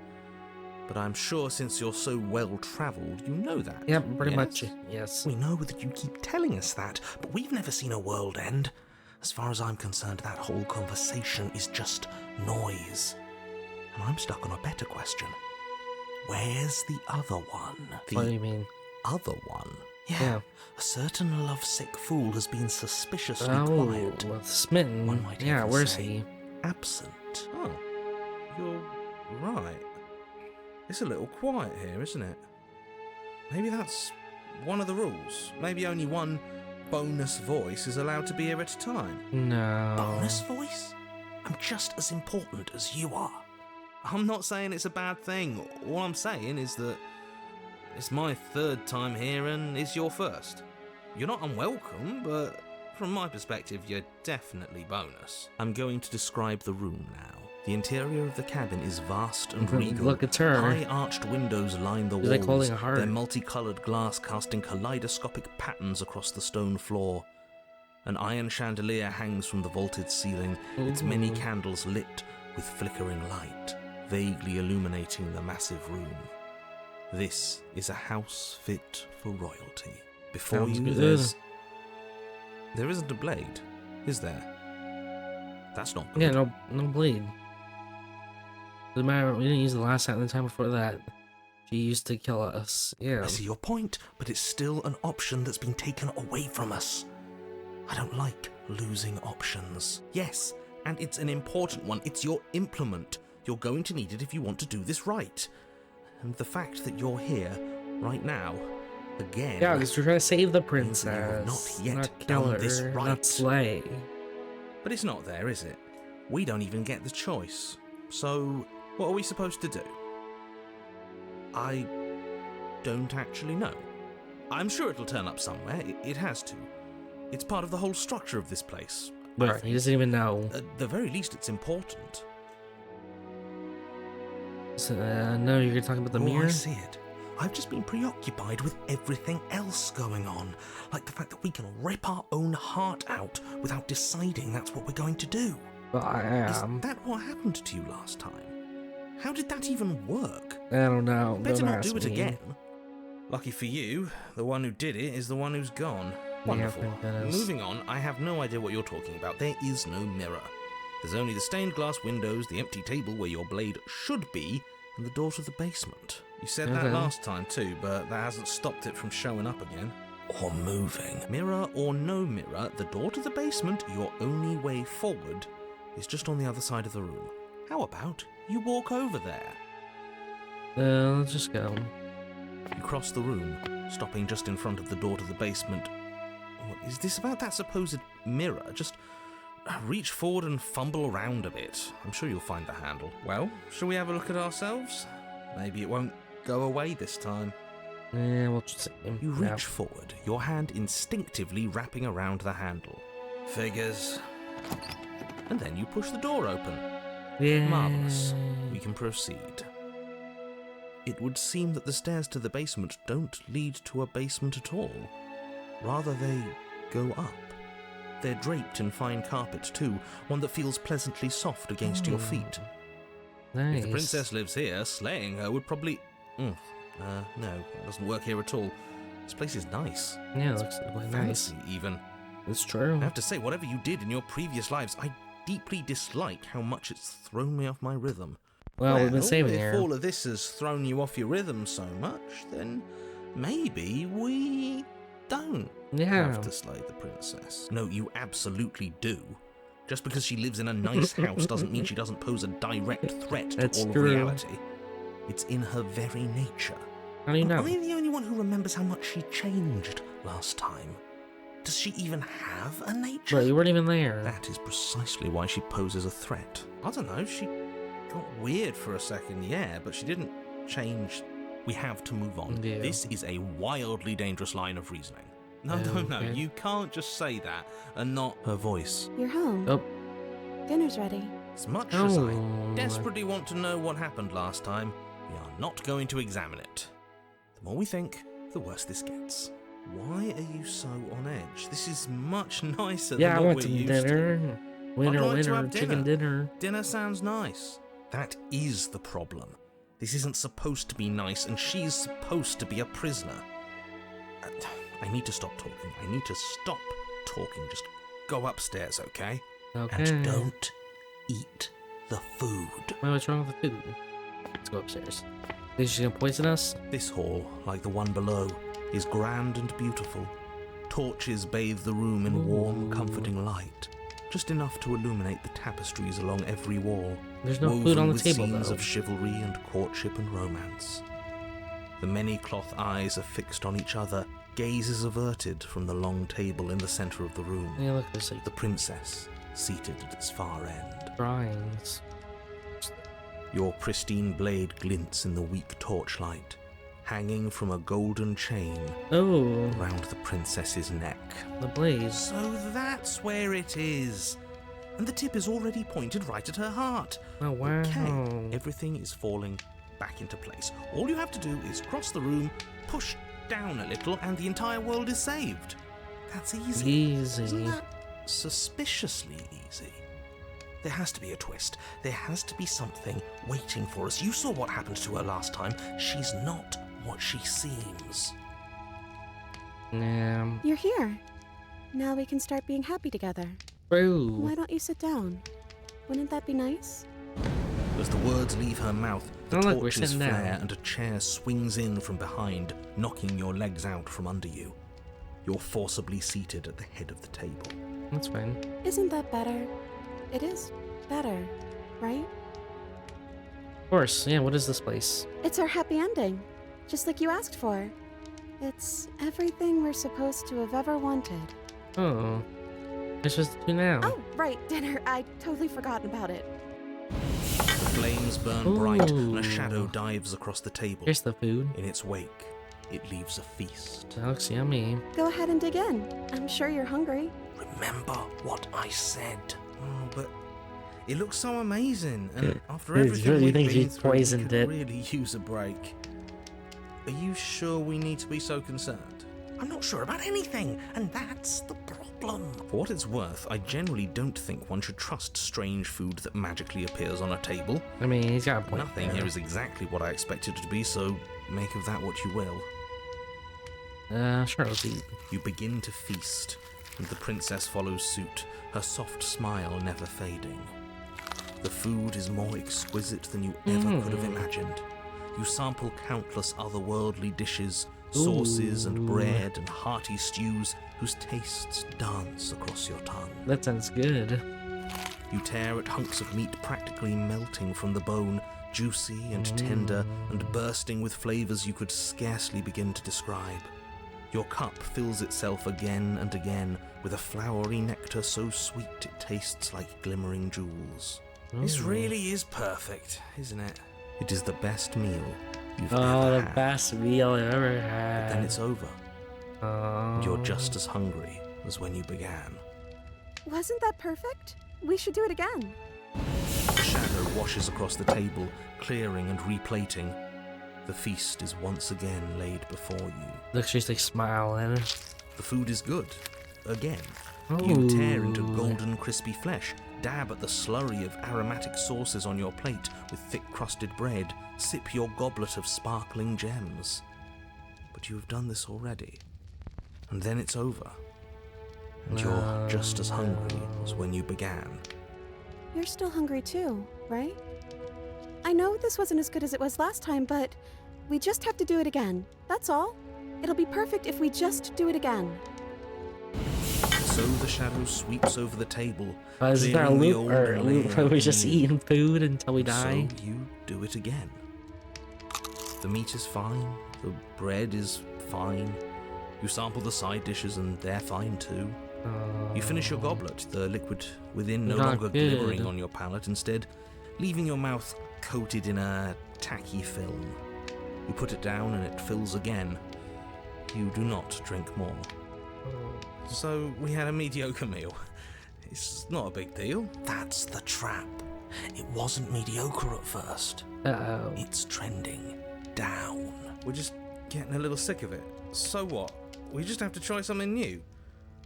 But I'm sure since you're so well-travelled, you know that. Yep, pretty yes? much, yes. We know that you keep telling us that, but we've never seen a world end. As far as I'm concerned, that whole conversation is just noise. And I'm stuck on a better question. Where's the other one? What do The you mean? other one? Yeah. A certain lovesick fool has been suspiciously Oh, quiet. with Smitten. One might Yeah, even where's say he? absent. Oh, you're right. It's a little quiet here, isn't it? Maybe that's one of the rules. Maybe only one bonus voice is allowed to be here at a time. No. Bonus voice? I'm just as important as you are. I'm not saying it's a bad thing. All I'm saying is that it's my third time here and it's your first. You're not unwelcome, but from my perspective, you're definitely bonus. I'm going to describe the room now. The interior of the cabin is vast and regal. Look, it's her. High arched windows line the She's like walls, holding a heart. their multicolored glass casting kaleidoscopic patterns across the stone floor. An iron chandelier hangs from the vaulted ceiling, its many Ooh. candles lit with flickering light, vaguely illuminating the massive room. This is a house fit for royalty. Before Sounds you, good. There isn't a blade, is there? That's not good. Yeah, no blade. Doesn't matter. We didn't use the last time. The time before that, she used to kill us. Yeah. I see your point, but it's still an option that's been taken away from us. I don't like losing options. Yes, and it's an important one. It's your implement. You're going to need it if you want to do this right. And the fact that you're here, right now, again... Yeah, because we're trying to save the means that you have princess. not yet not kill done her, this not right. slay. But it's not there, is it? We don't even get the choice. So, What are we supposed to do? I don't actually know. I'm sure it'll turn up somewhere. It has to. It's part of the whole structure of this place. Right, he doesn't even know. At the very least, it's important. So, no, you're talking about the mirror? I see it. I've just been preoccupied with everything else going on. Like the fact that we can rip our own heart out without deciding that's what we're going to do. Well, Is that what happened to you last time? How did that even work? I don't know. Better Don't not ask do it me. again. Lucky for you, the one who did it is the one who's gone. Yeah, Wonderful. thank goodness. Moving on, I have no idea what you're talking about. There is no mirror. There's only the stained glass windows, the empty table where your blade should be, and the door to the basement. You said that Okay. last time too, but that hasn't stopped it from showing up again. Or moving. Mirror or no mirror, the door to the basement, your only way forward, is just on the other side of the room. How about you walk over there? Let's just go. You cross the room, stopping just in front of the door to the basement. What is this about that supposed mirror? Just reach forward and fumble around a bit. I'm sure you'll find the handle. Well, shall we have a look at ourselves? Maybe it won't go away this time. Yeah, we'll just see. You Yeah. reach forward, your hand instinctively wrapping around the handle. Figures. And then you push the door open. Yeah. Marvellous. We can proceed. It would seem that the stairs to the basement don't lead to a basement at all. Rather, they go up. They're draped in fine carpet too, one that feels pleasantly soft against your feet. Nice. If the princess lives here, slaying her would probably... no, it doesn't work here at all. This place is nice. Yeah, it looks quite nice. Fancy, even. It's true. I have to say, whatever you did in your previous lives, I deeply dislike how much it's thrown me off my rhythm. Well, we've been saving if here. all of this has thrown you off your rhythm so much, then maybe we don't have to slay the princess. No, you absolutely do. Just because she lives in a nice house doesn't mean she doesn't pose a direct threat to That's all true. of reality. It's in her very nature. How do you know? Am I the only one who remembers how much she changed last time? Does she even have a nature? Bro, you weren't even there. That is precisely why she poses a threat. I don't know, she got weird for a second, yeah, but she didn't change. We have to move on. Yeah. This is a wildly dangerous line of reasoning. No, Okay. you can't just say that and not... Her voice. You're home. Oh. Dinner's ready. As much as I Oh. desperately want to know what happened last time, we are not going to examine it. The more we think, the worse this gets. Why are you so on edge? This is much nicer Yeah, I than what want we're some used dinner. to. Winner, I'd like to winner, have chicken dinner. Dinner sounds nice. That is the problem. This isn't supposed to be nice, and she's supposed to be a prisoner. I need to stop talking. I need to stop talking. Just go upstairs, okay? Okay. And don't eat the food. What's wrong with the food? Let's go upstairs. Is she gonna poison us? This hall, like the one below, is grand and beautiful. Torches bathe the room in warm, comforting light, just enough to illuminate the tapestries along every wall. There's no woven food on the with table, scenes though. of chivalry and courtship and romance. The many cloth eyes are fixed on each other, gazes averted from the long table in the center of the room. Yeah, look, there's like The princess, seated at its far end. drawings. Your pristine blade glints in the weak torchlight, hanging from a golden chain Oh, round the princess's neck. the blaze. So that's where it is. And the tip is already pointed right at her heart. Oh, wow. Okay, everything is falling back into place. All you have to do is cross the room, push down a little, and the entire world is saved. That's easy. Isn't Easy. that suspiciously easy? There has to be a twist. There has to be something waiting for us. You saw what happened to her last time. She's not what she seems. Yeah. You're here. Now we can start being happy together. Bro. Why don't you sit down? Wouldn't that be nice? As the words leave her mouth, the Oh, look, we're torches sitting flare down. and a chair swings in from behind, knocking your legs out from under you. You're forcibly seated at the head of the table. That's fine. Isn't that better? It is better, right? Of course. Yeah, what is this place? It's our happy ending, just like you asked for. It's everything we're supposed to have ever wanted. Oh. It's just two now. Oh, right, dinner. I totally forgotten about it. The flames burn bright, and Ooh. a shadow dives across the table. Here's the food. In its wake, it leaves a feast. That looks yummy. Go ahead and dig in. I'm sure you're hungry. Remember what I said. Oh, but it looks so amazing, and after You everything really we've think been you through, we poisoned could it. really use a break. Are you sure we need to be so concerned? I'm not sure about anything, and that's the problem. For what it's worth, I generally don't think one should trust strange food that magically appears on a table. I mean, he's got a point. Nothing there. here is exactly what I expected it to be, so make of that what you will. Sure, let's eat. You begin to feast, and the princess follows suit, her soft smile never fading. The food is more exquisite than you ever could have imagined. You sample countless otherworldly dishes, sauces and bread and hearty stews whose tastes dance across your tongue. That sounds good. You tear at hunks of meat practically melting from the bone, juicy and tender and bursting with flavors you could scarcely begin to describe. Your cup fills itself again and again with a flowery nectar so sweet it tastes like glimmering jewels. This really is perfect, isn't it? It is the best meal you've Oh, ever the had. best meal I've ever But had. then it's over, and you're Oh. just as hungry as when you began. Wasn't that perfect? We should do it again. The shadow washes across the table, clearing and replating. The feast is once again laid before you. Looks just like smiling. The food is good. Again. You tear into Ooh. golden crispy flesh, dab at the slurry of aromatic sauces on your plate with thick crusted bread, sip your goblet of sparkling gems. But you have done this already. And then it's over. And you're just as hungry as when you began. You're still hungry too, right? I know this wasn't as good as it was last time, but we just have to do it again. That's all. It'll be perfect if we just do it again. So the shadow sweeps over the table. Is there a clearing the loop, old or and loop where layered we just meat. eating food until we die? So you do it again. The meat is fine, the bread is fine. You sample the side dishes and they're fine too. You finish your goblet, the liquid within no Not longer good. glimmering on your palate, instead leaving your mouth coated in a tacky film. You put it down and it fills again. You do not drink more. So we had a mediocre meal. It's not a big deal. That's the trap. It wasn't mediocre at first. Uh-oh. It's trending down. We're just getting a little sick of it. So what? We just have to try something new.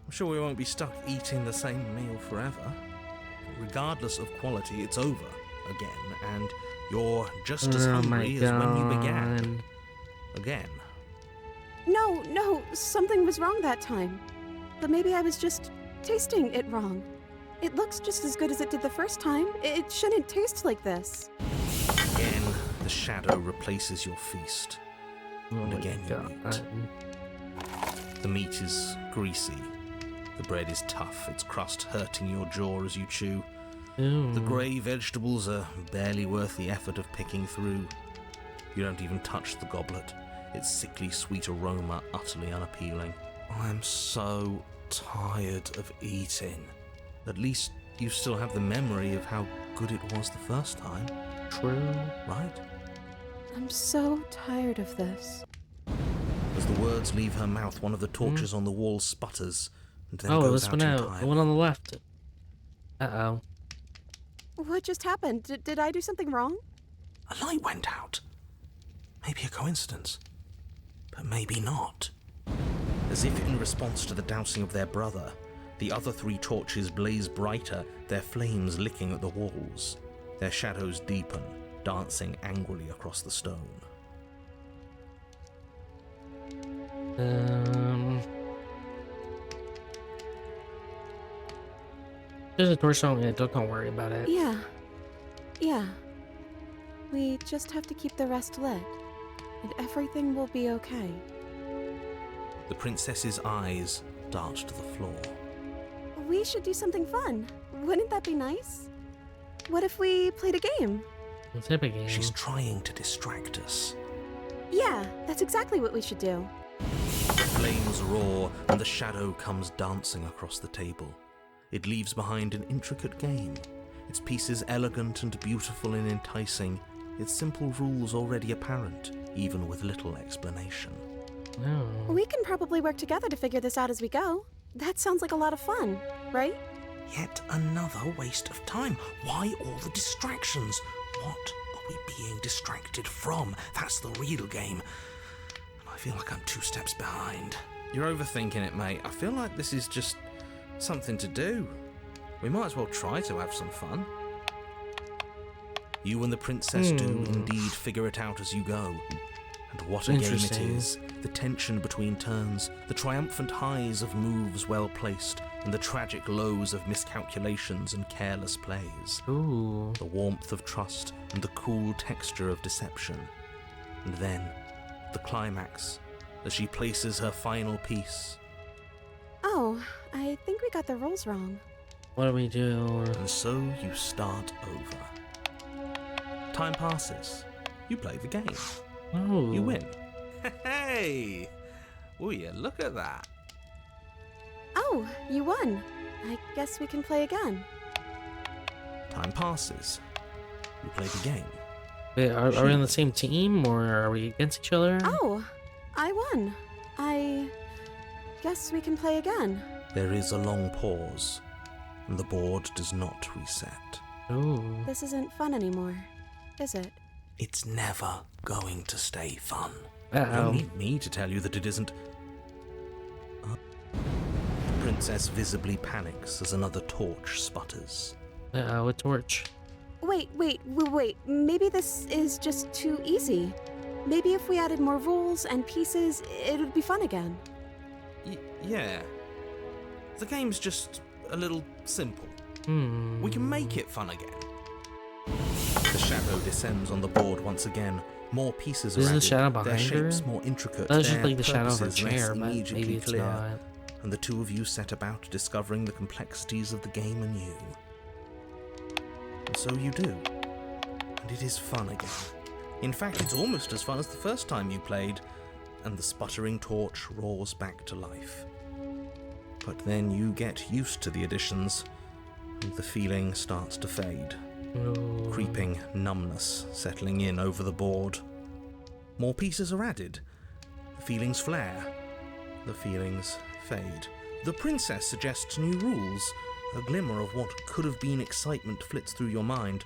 I'm sure we won't be stuck eating the same meal forever. Regardless of quality, it's over again, and you're just as Oh my hungry as when you began. God. Again. No, something was wrong that time. But maybe I was just tasting it wrong. It looks just as good as it did the first time. It shouldn't taste like this. Again, the shadow replaces your feast. Oh And my again you God. eat. The meat is greasy. The bread is tough, its crust hurting your jaw as you chew. Ooh. The grey vegetables are barely worth the effort of picking through. You don't even touch the goblet, its sickly sweet aroma utterly unappealing. I'm so tired of eating. At least you still have the memory of how good it was the first time, True. right? I'm so tired of this. As the words leave her mouth, one of the torches on the wall sputters and then Oh, goes this out one out. The entirely. one on the left. Uh-oh. What just happened? Did I do something wrong? A light went out. Maybe a coincidence, but maybe not. As if in response to the dousing of their brother, the other three torches blaze brighter, their flames licking at the walls. Their shadows deepen, dancing angrily across the stone. There's a torch on it. Don't worry about it. Yeah. We just have to keep the rest lit, and everything will be okay. The princess's eyes dart to the floor. We should do something fun. Wouldn't that be nice? What if we played a game? It's a big game. She's trying to distract us. Yeah, that's exactly what we should do. The flames roar, and the shadow comes dancing across the table. It leaves behind an intricate game. its pieces elegant and beautiful and enticing, its simple rules already apparent, even with little explanation. No. We can probably work together to figure this out as we go. That sounds like a lot of fun, right? Yet another waste of time. Why all the distractions? What are we being distracted from? That's the real game. And I feel like I'm 2 steps behind. You're overthinking it, mate. I feel like this is just something to do. We might as well try to have some fun. You and the princess do indeed figure it out as you go. And what a game it is. The tension between turns, the triumphant highs of moves well placed, and the tragic lows of miscalculations and careless plays. Ooh. The warmth of trust and the cool texture of deception. And then, the climax, as she places her final piece. Oh, I think we got the rules wrong. What do we do? And so you start over. Time passes. You play the game. Oh. You win. Hey! Will you look at that? Oh, you won. I guess we can play again. Time passes. You play the game. Wait, are we on the same team or are we against each other? Oh, I won. I guess we can play again. There is a long pause, and the board does not reset. Ooh. This isn't fun anymore, is it? It's never going to stay fun. Uh-oh. You need me to tell you that it isn't. The princess visibly panics as another torch sputters. Uh-oh, a torch. Wait. Maybe this is just too easy. Maybe if we added more rules and pieces, it would be fun again. Yeah. The game's just a little simple. Hmm. We can make it fun again. The shadow descends on the board once again. More pieces are Is added. the shadow behind their shapes her? more intricate. That's just their like the shadow of her purposes less chair, but immediately maybe it's clear. not. And the two of you set about discovering the complexities of the game anew. And so you do. And it is fun again. In fact, it's almost as fun as the first time you played, and the sputtering torch roars back to life. But then you get used to the additions, and the feeling starts to fade. Ooh. Creeping numbness settling in over the board. More pieces are added. The feelings flare. The feelings fade. The princess suggests new rules. A glimmer of what could have been excitement flits through your mind,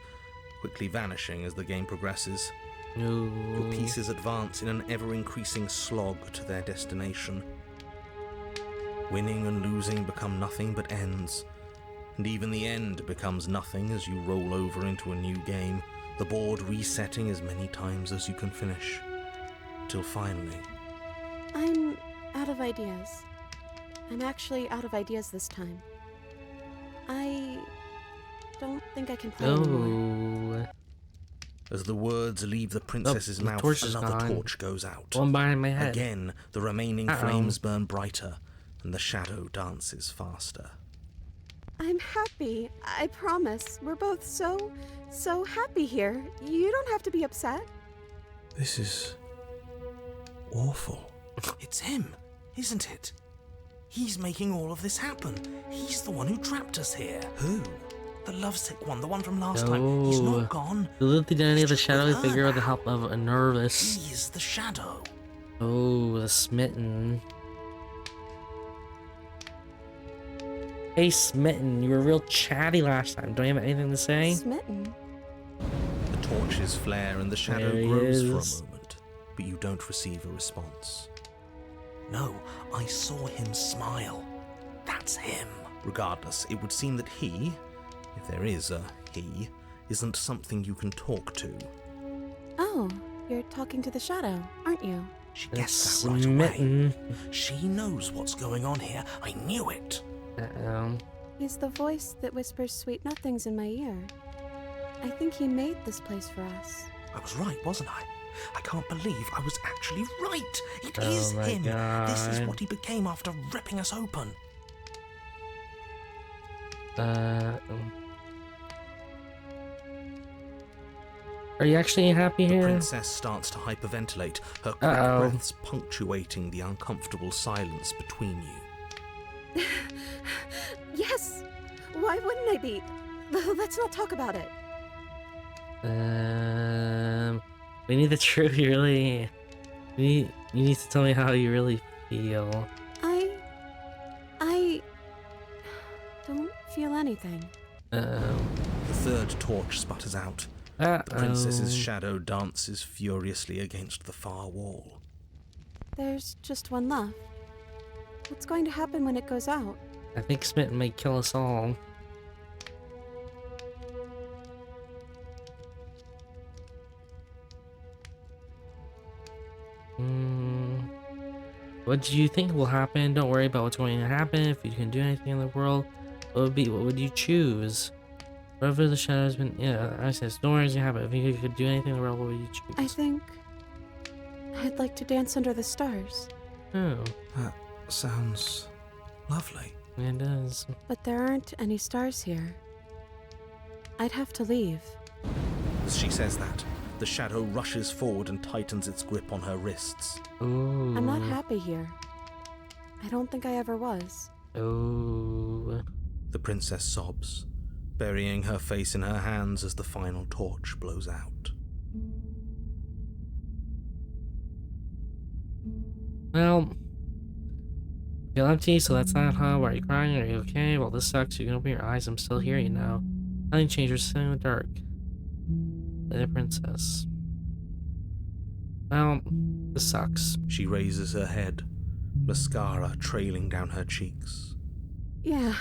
quickly vanishing as the game progresses. Ooh. Your pieces advance in an ever-increasing slog to their destination. Winning and losing become nothing but ends, and even the end becomes nothing as you roll over into a new game, the board resetting as many times as you can finish, till finally... I'm out of ideas. I'm actually out of ideas this time. I don't think I can play anymore. Oh. As the words leave the princess's the mouth, torch is another gone. torch goes out. One behind my head. Again, the remaining Uh-oh. flames burn brighter, and the shadow dances faster. I'm happy. I promise. We're both so happy here. You don't have to be upset. This is... awful. It's him, isn't it? He's making all of this happen. He's the one who trapped us here. Who? The lovesick one, the one from last time. He's No. not gone. Little did any of the He's just shadowy with her figure with the now. help of a nervous. He's the shadow. Oh, the smitten. Hey, smitten, you were real chatty last time. Don't you have anything to say? Smitten. The torches flare and the shadow There he grows for is. a moment, but you don't receive a response. No, I saw him smile. That's him. Regardless, it would seem that he, if there is a he, isn't something you can talk to. Oh, you're talking to the shadow, aren't you? She The guessed that right away. smitten. She knows what's going on here. I knew it. Uh-oh. He's the voice that whispers sweet nothings in my ear. I think he made this place for us. I was right, wasn't I? I can't believe I was actually right. It Oh is my him. This is God. what he became after ripping us open. Are you actually happy The here? princess starts to hyperventilate, her quick Uh-oh. breaths punctuating the uncomfortable silence between you. Yes! Why wouldn't I be? Let's not talk about it. We need the truth. You really, you need to tell me how you really feel. I don't feel anything. The third torch sputters out. The princess's shadow dances furiously against the far wall. There's just one left. What's going to happen when it goes out? I think Smitten may kill us all. What do you think will happen? Don't worry about what's going to happen. If you can do anything in the world, what would you choose? Whatever the shadow's been, yeah, I said, don't worry what's going to happen. If you could do anything in the world, what would you choose? I think I'd like to dance under the stars. Oh. That sounds lovely. It does. But there aren't any stars here. I'd have to leave. As she says that, the shadow rushes forward and tightens its grip on her wrists. Ooh. I'm not happy here. I don't think I ever was. Ooh. The princess sobs, burying her face in her hands as the final torch blows out. Well, feel empty, so that's that, huh? Why are you crying? Are you okay? Well, this sucks. You can open your eyes. I'm still here, you know. Nothing changed. We're sitting in the dark. The princess. Well, this sucks. She raises her head, mascara trailing down her cheeks. Yeah,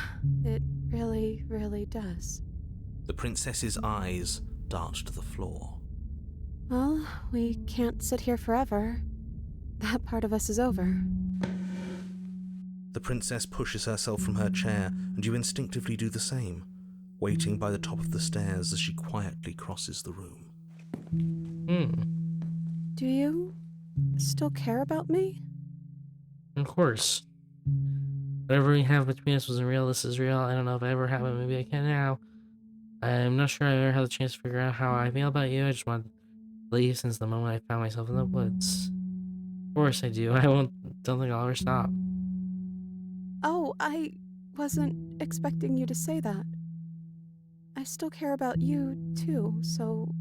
it really, really does. The princess's eyes dart to the floor. Well, we can't sit here forever. That part of us is over. The princess pushes herself from her chair, and you instinctively do the same, waiting by the top of the stairs as she quietly crosses the room. Do you still care about me? Of course. Whatever we have between us wasn't real. This is real. I don't know if I ever have it. Maybe I can now. I'm not sure I ever had the chance to figure out how I feel about you. I just wanted to leave since the moment I found myself in the woods. Of course I do. Don't think I'll ever stop. Oh, I wasn't expecting you to say that. I still care about you, too, so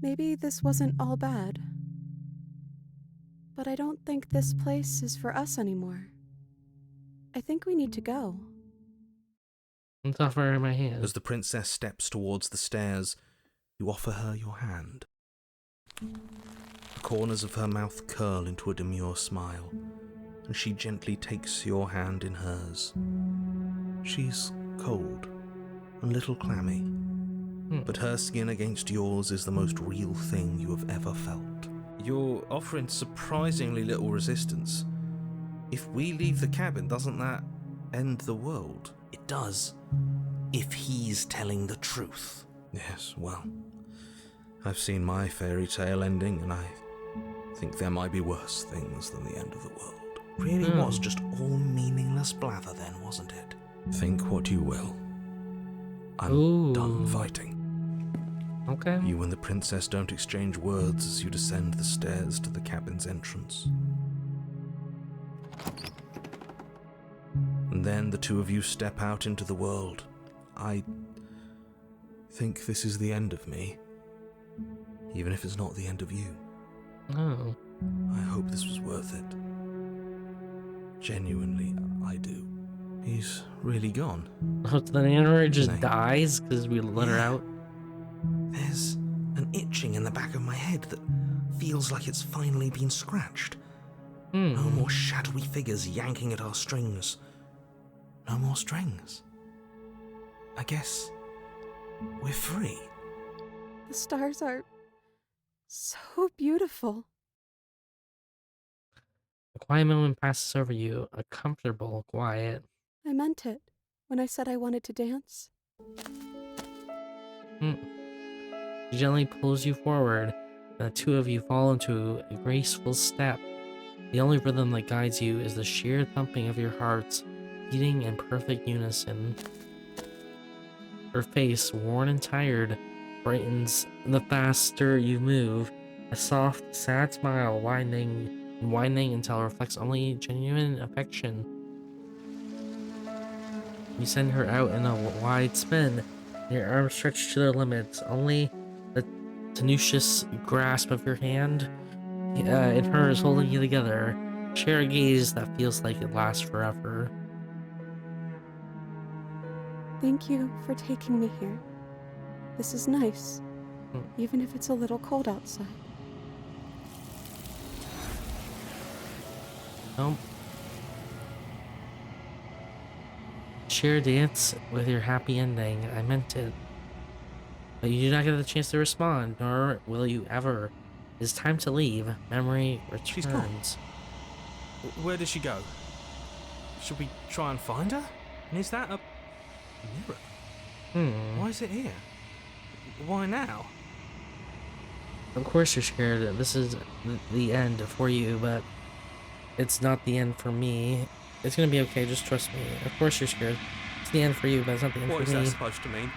maybe this wasn't all bad. But I don't think this place is for us anymore. I think we need to go. Let's offer her my hand. As the princess steps towards the stairs, you offer her your hand. The corners of her mouth curl into a demure smile, and she gently takes your hand in hers. She's cold, a little clammy, but her skin against yours is the most real thing you have ever felt. You're offering surprisingly little resistance. If we leave the cabin, doesn't that end the world? It does, if he's telling the truth. Yes, well, I've seen my fairy tale ending, and I think there might be worse things than the end of the world. Really was just all meaningless blather then, wasn't it? Think what you will. I'm done fighting. Okay. You and the princess don't exchange words as you descend the stairs to the cabin's entrance. And then the two of you step out into the world. I think this is the end of me, even if it's not the end of you. Oh. I hope this was worth it. Genuinely, I do. He's really gone. Oh, the android just Nice. dies because we let her out? There's an itching in the back of my head that feels like it's finally been scratched. No more shadowy figures yanking at our strings. No more strings. I guess we're free. The stars are so beautiful. A quiet moment passes over you, a comfortable quiet. I meant it when I said I wanted to dance. She gently pulls you forward, and the two of you fall into a graceful step. The only rhythm that guides you is the sheer thumping of your hearts, beating in perfect unison. Her face, worn and tired, brightens the faster you move, a soft, sad smile widening and widening until it reflects only genuine affection. You send her out in a wide spin, Your arms stretched to their limits. Only the tenacious grasp of your hand and hers holding you together. Share a gaze that feels like it lasts forever. Thank you for taking me here. This is nice, even if it's a little cold outside. Nope. Share a dance with your happy ending. I meant it. But you do not get the chance to respond, nor will you ever. It's time to leave. Memory returns. She's gone. Where did she go? Should we try and find her? And is that a mirror? Why is it here? Why now? Of course you're scared. This is the end for you, but it's not the end for me. It's gonna be okay, just trust me. Of course you're scared. It's the end for you, but it's not the end What for is me. that supposed to mean?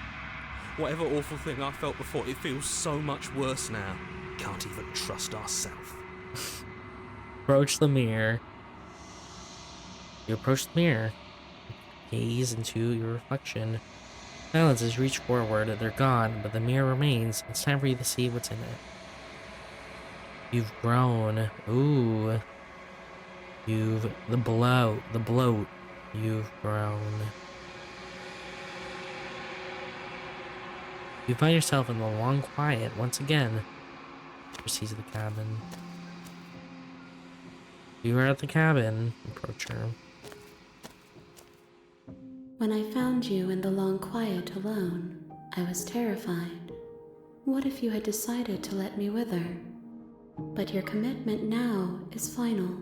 Whatever awful thing I felt before, it feels so much worse now. Can't even trust ourselves. Approach the mirror. You approach the mirror. Gaze into your reflection. Silence as you reach forward. They're gone, but the mirror remains. It's time for you to see what's in it. You've grown. Ooh. The bloat. You've grown. You find yourself in the long quiet once again. Proceeds to the cabin. You are at the cabin. Approach her. When I found you in the long quiet alone, I was terrified. What if you had decided to let me wither? But your commitment now is final.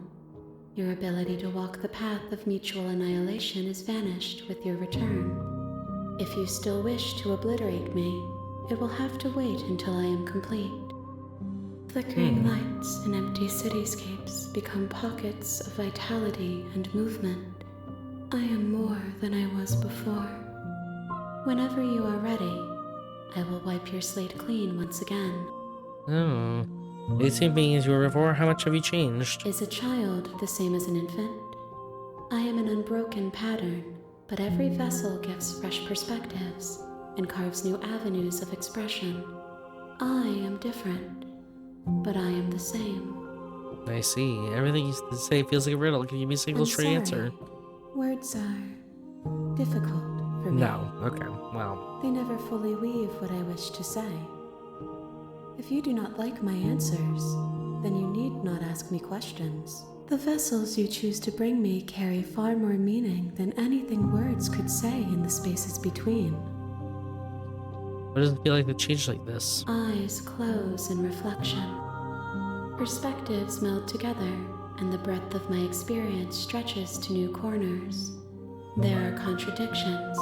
Your ability to walk the path of mutual annihilation is vanished with your return. If you still wish to obliterate me, it will have to wait until I am complete. Flickering lights in empty cityscapes become pockets of vitality and movement. I am more than I was before. Whenever you are ready, I will wipe your slate clean once again. Oh. The same being as you were before, how much have you changed? Is a child the same as an infant? I am an unbroken pattern, but every vessel gives fresh perspectives and carves new avenues of expression. I am different, but I am the same. I see. Everything you say feels like a riddle. Can you give me a single I'm straight sorry. answer? Words are difficult for me. No. Okay. Well. They never fully weave what I wish to say. If you do not like my answers, then you need not ask me questions. The vessels you choose to bring me carry far more meaning than anything words could say in the spaces between. Why does it feel like they changed like this? Eyes close in reflection. Perspectives meld together, and the breadth of my experience stretches to new corners. There are contradictions,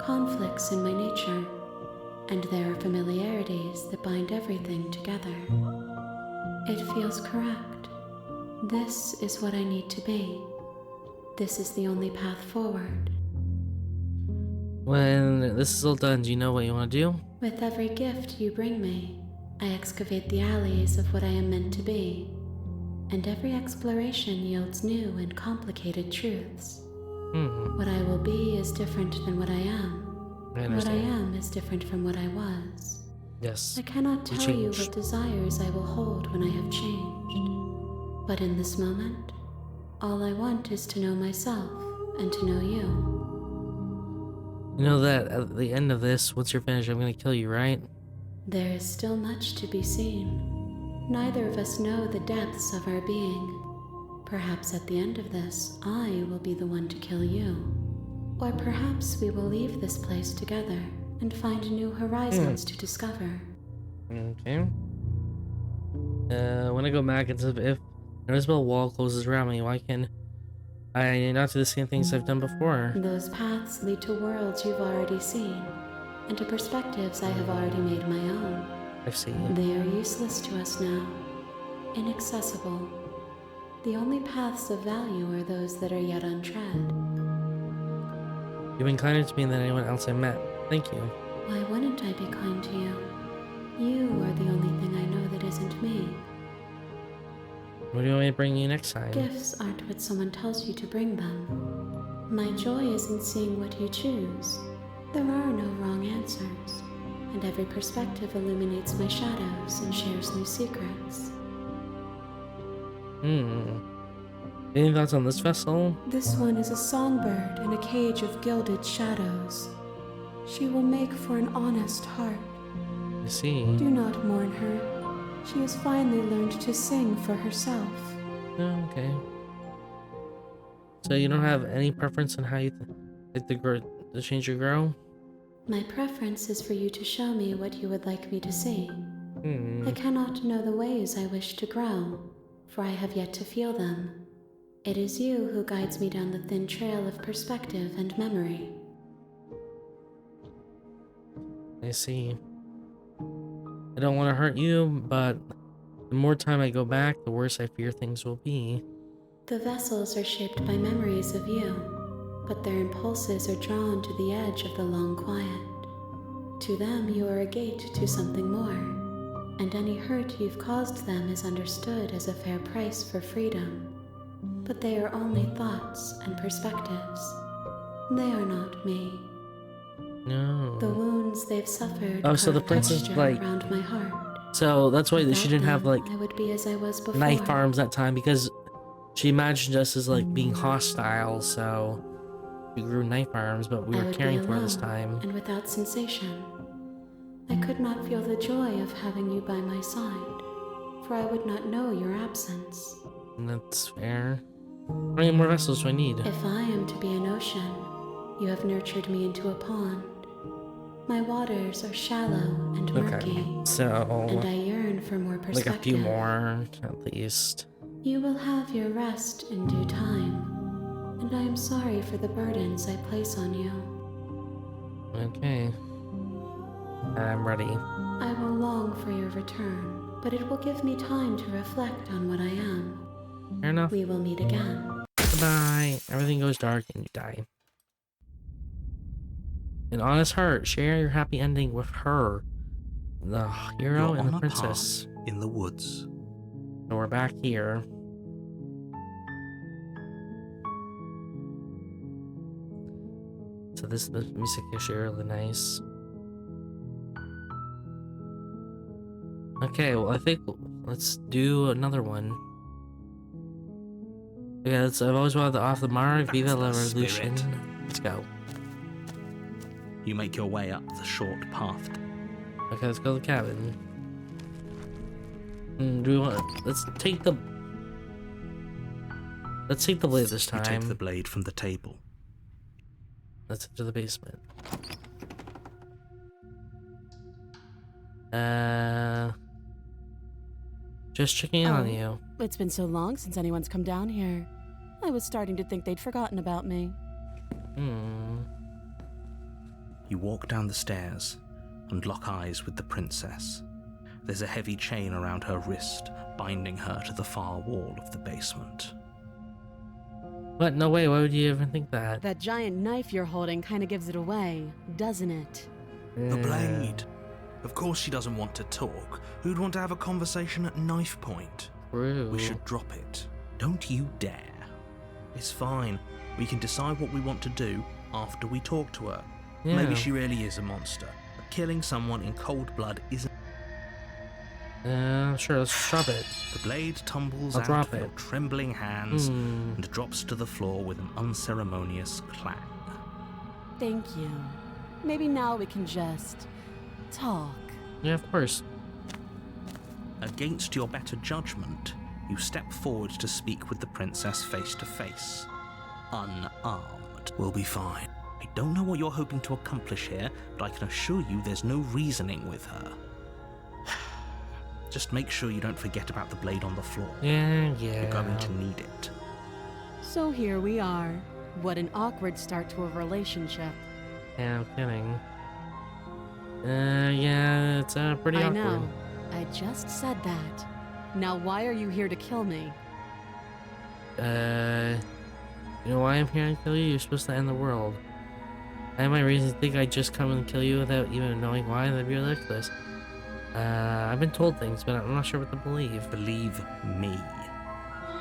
conflicts in my nature, and there are familiarities that bind everything together. It feels correct. This is what I need to be. This is the only path forward. When this is all done, do you know what you want to do? With every gift you bring me, I excavate the alleys of what I am meant to be, and every exploration yields new and complicated truths. What I will be is different than what I am. What I am is different from what I was. Yes. I cannot tell you what desires I will hold when I have changed. But in this moment, all I want is to know myself and to know you. You know that at the end of this, once you're finished, I'm gonna kill you, right? There is still much to be seen. Neither of us know the depths of our being. Perhaps at the end of this, I will be the one to kill you. Or perhaps we will leave this place together and find new horizons to discover. Okay. When I go back, it's if an invisible wall closes around me, why can I not do the same things I've done before? Those paths lead to worlds you've already seen, and to perspectives I have already made my own. I've seen. They are useless to us now, inaccessible. The only paths of value are those that are yet untread. You've been kinder to me than anyone else I met. Thank you. Why wouldn't I be kind to you? You are the only thing I know that isn't me. What do you want me to bring you next time? Gifts aren't what someone tells you to bring them. My joy is in seeing what you choose, There are no wrong answers, and every perspective illuminates my shadows and shares new secrets. Any thoughts on this vessel? This one is a songbird in a cage of gilded shadows. She will make for an honest heart. I see. Do not mourn her. She has finally learned to sing for herself. Oh, okay. So you don't have any preference on how you like the change you grow? My preference is for you to show me what you would like me to see. I cannot know the ways I wish to grow, for I have yet to feel them. It is you who guides me down the thin trail of perspective and memory. I see. I don't want to hurt you, but the more time I go back, the worse I fear things will be. The vessels are shaped by memories of you, but their impulses are drawn to the edge of the long quiet. To them, you are a gate to something more, and any hurt you've caused them is understood as a fair price for freedom. But they are only thoughts and perspectives. They are not me. No. The wounds they've suffered Oh, so the carve princess, texture like- around my heart. So that's why she Without didn't have them, like I would be as I was before. knife arms that time, because she imagined us as like being hostile, so we grew knife arms, but we I were would caring be for her this alone time. and without sensation. I could not feel the joy of having you by my side, for I would not know your absence. And that's fair. How many more vessels do I need? If I am to be an ocean, you have nurtured me into a pond. My waters are shallow and murky, Okay, so and I yearn for more perspective. like a few more at least. You will have your rest in due time, and I am sorry for the burdens I place on you. Okay. I'm ready. I will long for your return, but it will give me time to reflect on what I am. Fair enough. We will meet again. Goodbye. Everything goes dark and you die. An honest heart. Share your happy ending with her, the hero You're and the on a princess. path in the woods. So we're back here. So this the music is really nice. Okay, well I think let's do another one. Okay, I've always wanted the Off the Mark, Viva la That's the Revolution. spirit. Let's go. You make your way up the short path. Okay, let's go to the cabin. Do we want? Let's take the blade this You time. take the blade from the table. Let's enter the basement. Just checking in on you. It's been so long since anyone's come down here. I was starting to think they'd forgotten about me. You walk down the stairs and lock eyes with the princess. There's a heavy chain around her wrist, binding her to the far wall of the basement. What? No way. Why would you even think that? That giant knife you're holding kind of gives it away, doesn't it? The blade. Of course she doesn't want to talk. Who'd want to have a conversation at knife point? True. We should drop it. Don't you dare. It's fine. We can decide what we want to do after we talk to her. Yeah. Maybe she really is a monster. But killing someone in cold blood isn't. Sure. Let's drop it. The blade tumbles I'll out drop of your it. trembling hands and drops to the floor with an unceremonious clang. Thank you. Maybe now we can just talk. Yeah, of course. Against your better judgment, you step forward to speak with the princess face to face. Unarmed. We'll be fine. I don't know what you're hoping to accomplish here, but I can assure you there's no reasoning with her. Just make sure you don't forget about the blade on the floor. Yeah. You're going to need it. So here we are. What an awkward start to a relationship. Yeah, I'm kidding. Yeah, it's pretty I awkward. know. I just said that. Now why are you here to kill me? You know why I'm here to kill you? You're supposed to end the world. I have my reasons to think I'd just come and kill you without even knowing why. That'd be ridiculous. I've been told things, but I'm not sure what to believe. Believe me.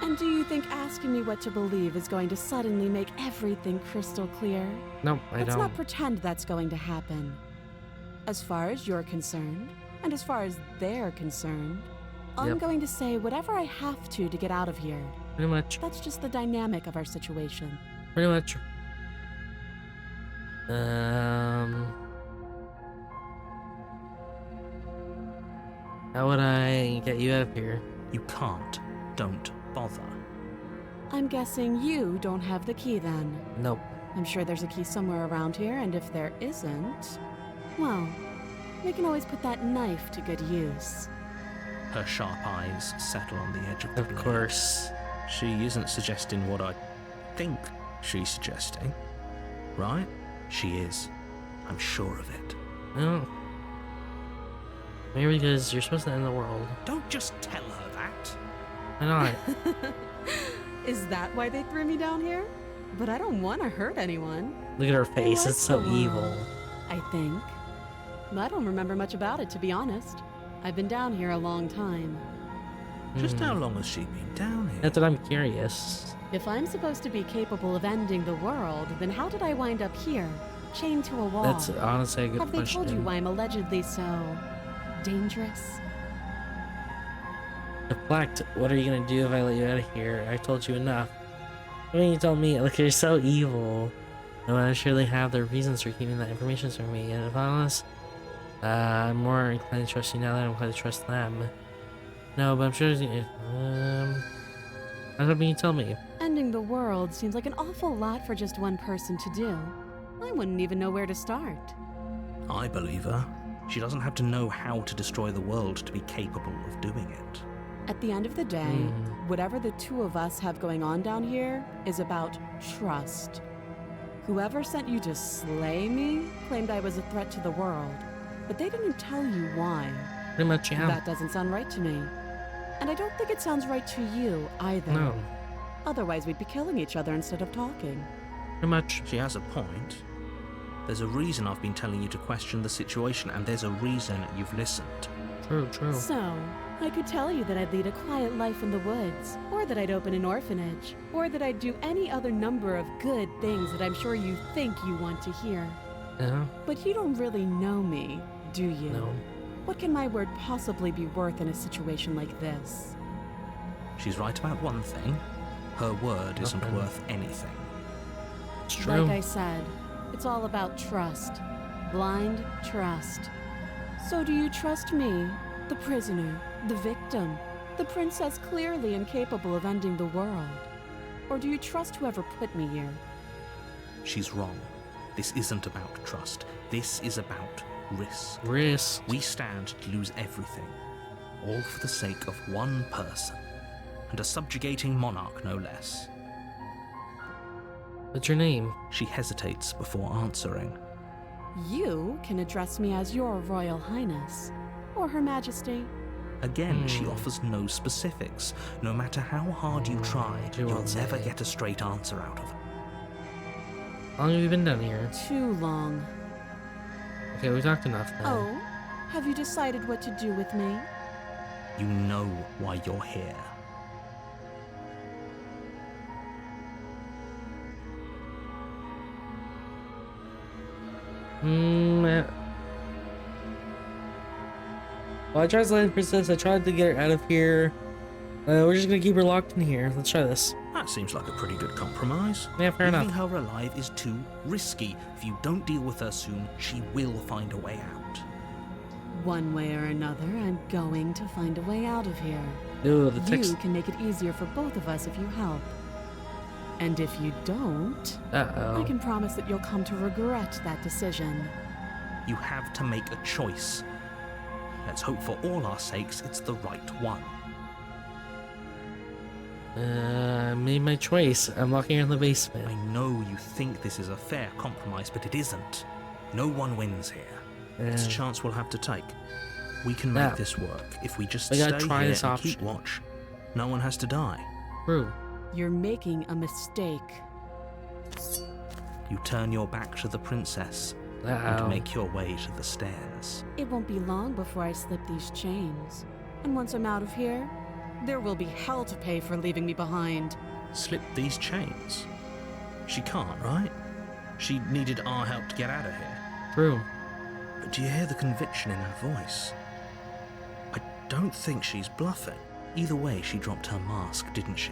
And do you think asking me what to believe is going to suddenly make everything crystal clear? No, I Let's don't. not pretend that's going to happen. As far as you're concerned, and as far as they're concerned, I'm Yep. going to say whatever I have to get out of here. Pretty much. That's just the dynamic of our situation. Pretty much. How would I get you out of here? You can't. Don't bother. I'm guessing you don't have the key then. Nope. I'm sure there's a key somewhere around here, and if there isn't, well, we can always put that knife to good use. Her sharp eyes settle on the edge of the Of blade. course. She isn't suggesting what I think she's suggesting, right? She is. I'm sure of it. No. Maybe because you're supposed to end the world. Don't just tell her that. Why not? Is that why they threw me down here? But I don't want to hurt anyone, Look at her face. like It's so the world. evil. I think. I don't remember much about it, to be honest. I've been down here a long time. Just how long has she been down here? That's what I'm curious. If I'm supposed to be capable of ending the world, then how did I wind up here, chained to a wall? That's honestly a good Have they question. told you why I'm allegedly so dangerous? Deflect, what are you gonna do if I let you out of here? I told you enough. When you told me, like, you're so evil. No, I'm sure they have their reasons for keeping that information from me, and if I'm honest, I'm more inclined to trust you now than I'm inclined to trust them. No, but I'm sure I was hoping you tell me. Ending the world seems like an awful lot for just one person to do. I wouldn't even know where to start. I believe her. She doesn't have to know how to destroy the world to be capable of doing it. At the end of the day, whatever the two of us have going on down here is about trust. Whoever sent you to slay me claimed I was a threat to the world, but they didn't tell you why. Pretty much, yeah. That doesn't sound right to me. And I don't think it sounds right to you either. No, Otherwise, we'd be killing each other instead of talking. pretty much. She has a point. There's a reason I've been telling you to question the situation, and there's a reason you've listened. True, true. So, I could tell you that I'd lead a quiet life in the woods, or that I'd open an orphanage, or that I'd do any other number of good things that I'm sure you think you want to hear. Yeah, But you don't really know me, do you? no. What can my word possibly be worth in a situation like this? She's right about one thing. Her word isn't Nothing. worth anything. It's true. Like I said, it's all about trust. Blind trust. So do you trust me, the prisoner, the victim, the princess clearly incapable of ending the world? Or do you trust whoever put me here? She's wrong. This isn't about trust. This is about risk. Risk. We stand to lose everything, all for the sake of one person, and a subjugating monarch no less. What's your name? She hesitates before answering. You can address me as your Royal Highness, or Her Majesty. Again, she offers no specifics. No matter how hard you try, She you'll won't never say. get a straight answer out of her. How long have you been down here? Too long. Okay, we talked enough then. Oh, have you decided what to do with me? You know why you're here. Well, I tried to slay the princess. I tried to get her out of here. We're just gonna keep her locked in here. Let's try this. That seems like a pretty good compromise. Yeah, fair Leaving enough. her alive is too risky. If you don't deal with her soon, she will find a way out. One way or another, I'm going to find a way out of here. Ooh, the text. You can make it easier for both of us if you help. And if you don't, I Uh-oh. can promise that you'll come to regret that decision. You have to make a choice. Let's hope for all our sakes it's the right one. I made my choice. I'm locking her in the I basement. know you think this is a fair compromise, but it isn't. No one wins here. It's a chance we'll have to take. We can make Yeah. this work. If we just We stay gotta try here this and keep option. watch, no one has to die. True. You're making a mistake. You turn your back to the princess and Uh-oh. make your way to the stairs. It won't be long before I slip these chains. And once I'm out of here, There will be hell to pay for leaving me behind. Slip these chains? She can't, right? She needed our help to get out of here. True. But do you hear the conviction in her voice? I don't think she's bluffing. Either way, she dropped her mask, didn't she?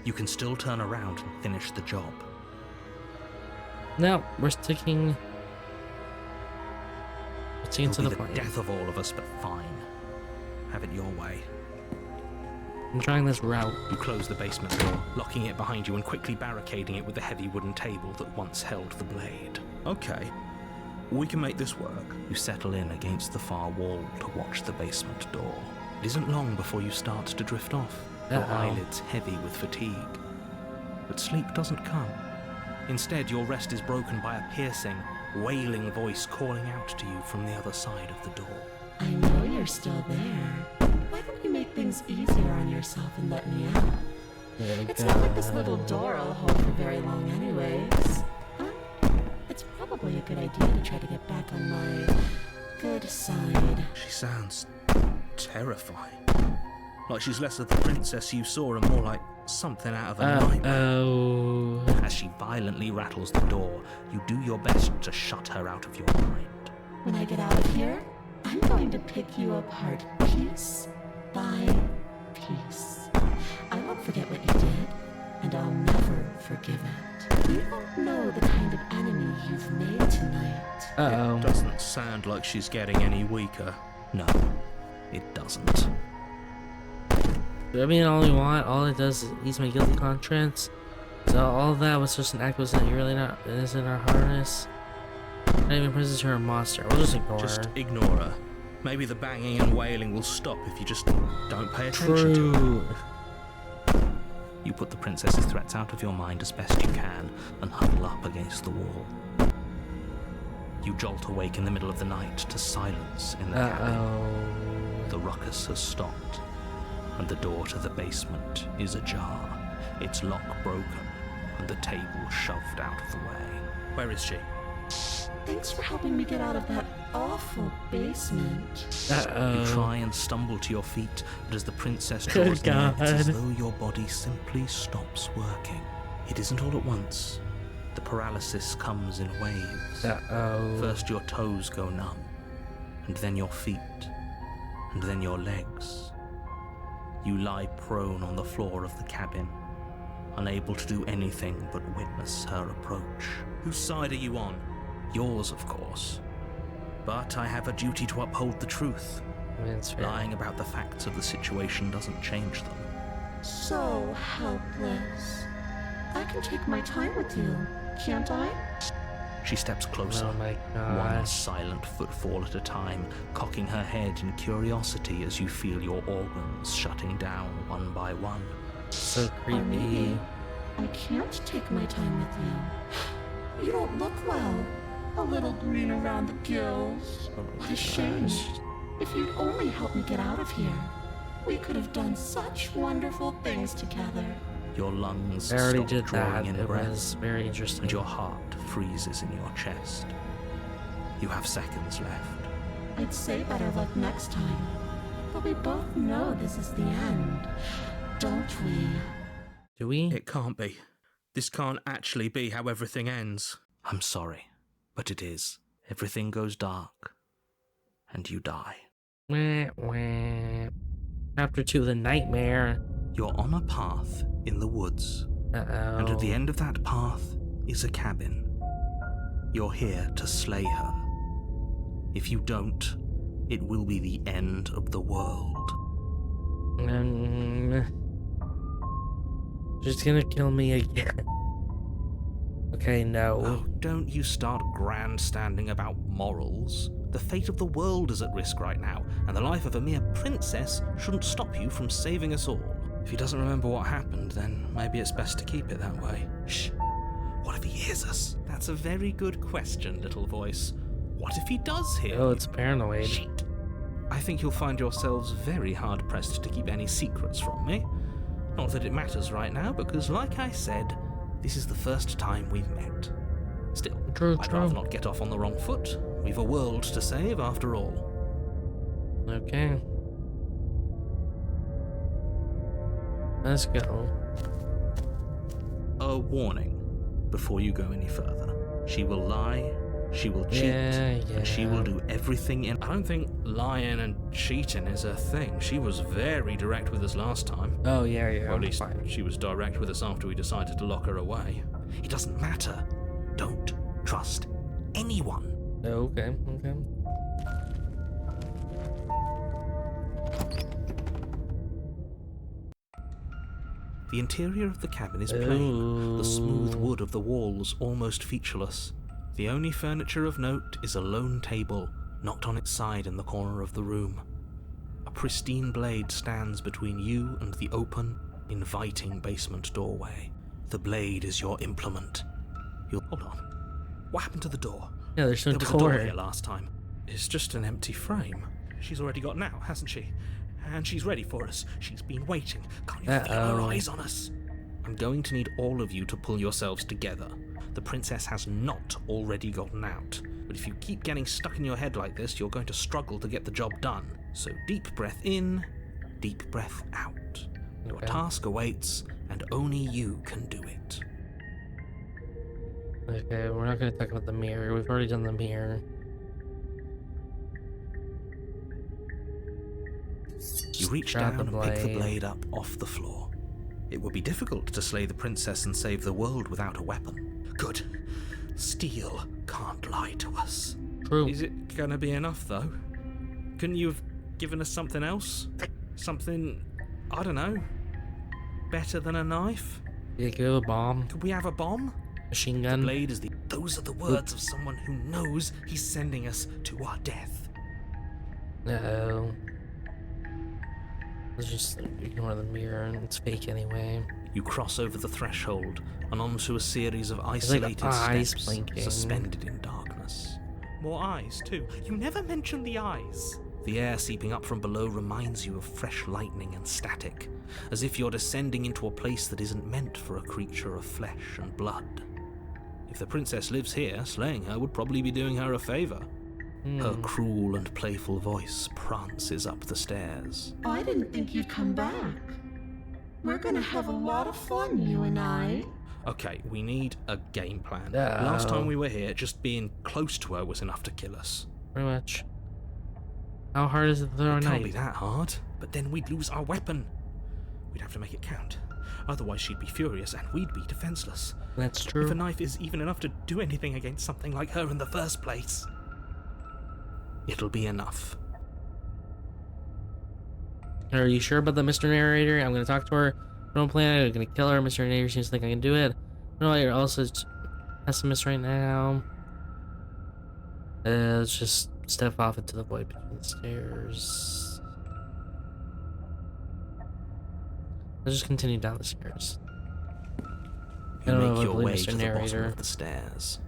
You can still turn around and finish the job. No, we're sticking to It'll the be plan. the death of all of us, but fine. Have it your way. I'm trying this route. You close the basement door, locking it behind you and quickly barricading it with the heavy wooden table that once held the blade. Okay, we can make this work. You settle in against the far wall to watch the basement door. It isn't long before you start to drift off, your eyelids heavy with fatigue. But sleep doesn't come. Instead, your rest is broken by a piercing, wailing voice calling out to you from the other side of the door. I know you're still there. Why don't you make things easier on yourself and let me out? It's not like this little door will hold for very long anyways. It's probably a good idea to try to get back on my good side. She sounds terrifying. Like she's less of the princess you saw and more like something out of a nightmare. As she violently rattles the door, you do your best to shut her out of your mind. When I get out of here, I'm going to pick you apart piece by piece. I won't forget what you did, and I'll never forgive it. You don't know the kind of enemy you've made tonight. It doesn't sound like she's getting any weaker. No, it doesn't. I mean, all it does is ease my guilty conscience. So all that was just an accident. You're really not innocent or harness. Not even princess, you're a monster. We'll just ignore her. Just ignore her. Maybe the banging and wailing will stop if you just don't pay attention to her. You put the princess's threats out of your mind as best you can and huddle up against the wall. You jolt awake in the middle of the night to silence in the cabin. The ruckus has stopped, and the door to the basement is ajar, its lock broken, and the table shoved out of the way. Where is she? Thanks for helping me get out of that awful basement. You try and stumble to your feet, but as the princess draws near, it's as though your body simply stops working. It isn't all at once. The paralysis comes in waves. First your toes go numb, and then your feet, and then your legs. You lie prone on the floor of the cabin, unable to do anything but witness her approach. Whose side are you on? Yours, of course. But I have a duty to uphold the truth. Lying about the facts of the situation doesn't change them. So helpless. I can take my time with you, can't I? She steps closer, Oh my one gosh. silent footfall at a time, cocking her head in curiosity as you feel your organs shutting down one by one. So Or maybe creepy. I can't take my time with you. You don't look well. A little green around the gills. What a shame. If you'd only help me get out of here, we could have done such wonderful things together. Your lungs I already stop did drawing that. in It breath, was very interesting. and your heart freezes in your chest. You have seconds left. I'd say better luck next time. But we both know this is the end, don't we? Do we? It can't be. This can't actually be how everything ends. I'm sorry, but it is. Everything goes dark, and you die. Wah, wah. Chapter 2, The Nightmare. You're on a path in the woods, and at the end of that path is a cabin. You're here to slay her. If you don't, it will be the end of the world. She's gonna kill me again. Okay, no. Oh, don't you start grandstanding about morals. The fate of the world is at risk right now, and the life of a mere princess shouldn't stop you from saving us all. If he doesn't remember what happened, then maybe it's best to keep it that way. Shh. What if he hears us? That's a very good question, little voice. What if he does hear Oh, you? it's paranoid. Shit. I think you'll find yourselves very hard-pressed to keep any secrets from me. Not that it matters right now, because like I said, this is the first time we've met. Still, I'd rather not get off on the wrong foot. We've a world to save after all. Okay. Let's go. A warning before you go any further. She will lie, she will cheat, and she will do everything in... I don't think lying and cheating is her thing. She was very direct with us last time. Oh, yeah. Or at least she was direct with us after we decided to lock her away. It doesn't matter. Don't trust anyone. Okay. The interior of the cabin is plain, the smooth wood of the walls almost featureless. The only furniture of note is a lone table, knocked on its side in the corner of the room. A pristine blade stands between you and the open, inviting basement doorway. The blade is your implement. Hold on. What happened to the door? Yeah, there's no There was a door door. here last time. It's just an empty frame. She's already got now, hasn't she? And she's ready for us. She's been waiting. Can't you feel her eyes on us? I'm going to need all of you to pull yourselves together. The princess has not already gotten out. But if you keep getting stuck in your head like this, you're going to struggle to get the job done. So deep breath in, deep breath out. Your task awaits, and only you can do it. Okay, we're not going to talk about the mirror. We've already done the mirror. You reach down and pick the blade up off the floor. It would be difficult to slay the princess and save the world without a weapon. Good. Steel can't lie to us. True. Is it gonna be enough, though? Couldn't you have given us something else? Something, I don't know, better than a knife? Yeah, give a bomb. Could we have a bomb? Machine gun. The blade is the... Those are the words of someone who knows he's sending us to our death. No. Let's just ignore the mirror, and it's fake anyway. You cross over the threshold and onto a series of isolated steps suspended in darkness. More eyes, too. You never mentioned the eyes. The air seeping up from below reminds you of fresh lightning and static, as if you're descending into a place that isn't meant for a creature of flesh and blood. If the princess lives here, slaying her would probably be doing her a favor. Her cruel and playful voice prances up the stairs. I didn't think you'd come back. We're gonna have a lot of fun, you and I. Okay, we need a game plan. No. Last time we were here, just being close to her was enough to kill us. Pretty much. How hard is it to throw a It can't knife? be that hard. But then we'd lose our weapon. We'd have to make it count. Otherwise she'd be furious and we'd be defenseless. That's true. If a knife is even enough to do anything against something like her in the first place. It'll be enough. Are you sure about that, Mr. Narrator? I'm gonna talk to her. Don't plan it. I'm gonna kill her. Mr. Narrator seems to think I can do it. No, you're also pessimist right now. Let's just step off into the void between the stairs. Let's just continue down the stairs. You I don't know make if I your believe way Mr. to the bottom Narrator. of the stairs.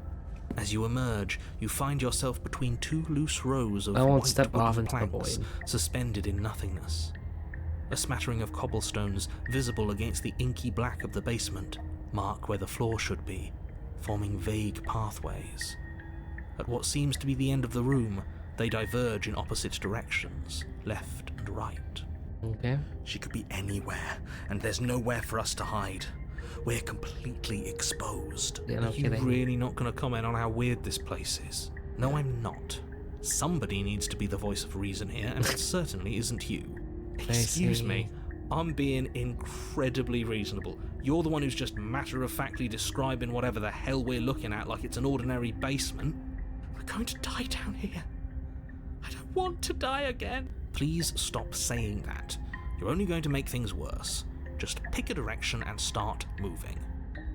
As you emerge, you find yourself between two loose rows of I won't white step off wooden into the planks void. suspended in nothingness. A smattering of cobblestones visible against the inky black of the basement mark where the floor should be, forming vague pathways. At what seems to be the end of the room, they diverge in opposite directions, left and right. Okay. She could be anywhere, and there's nowhere for us to hide. We're completely exposed. Yeah, no Are you kidding. really not going to comment on how weird this place is? No, I'm not. Somebody needs to be the voice of reason here, and it certainly isn't you. Excuse see. me. I'm being incredibly reasonable. You're the one who's just matter-of-factly describing whatever the hell we're looking at like it's an ordinary basement. We're going to die down here. I don't want to die again. Please stop saying that. You're only going to make things worse. Just pick a direction and start moving.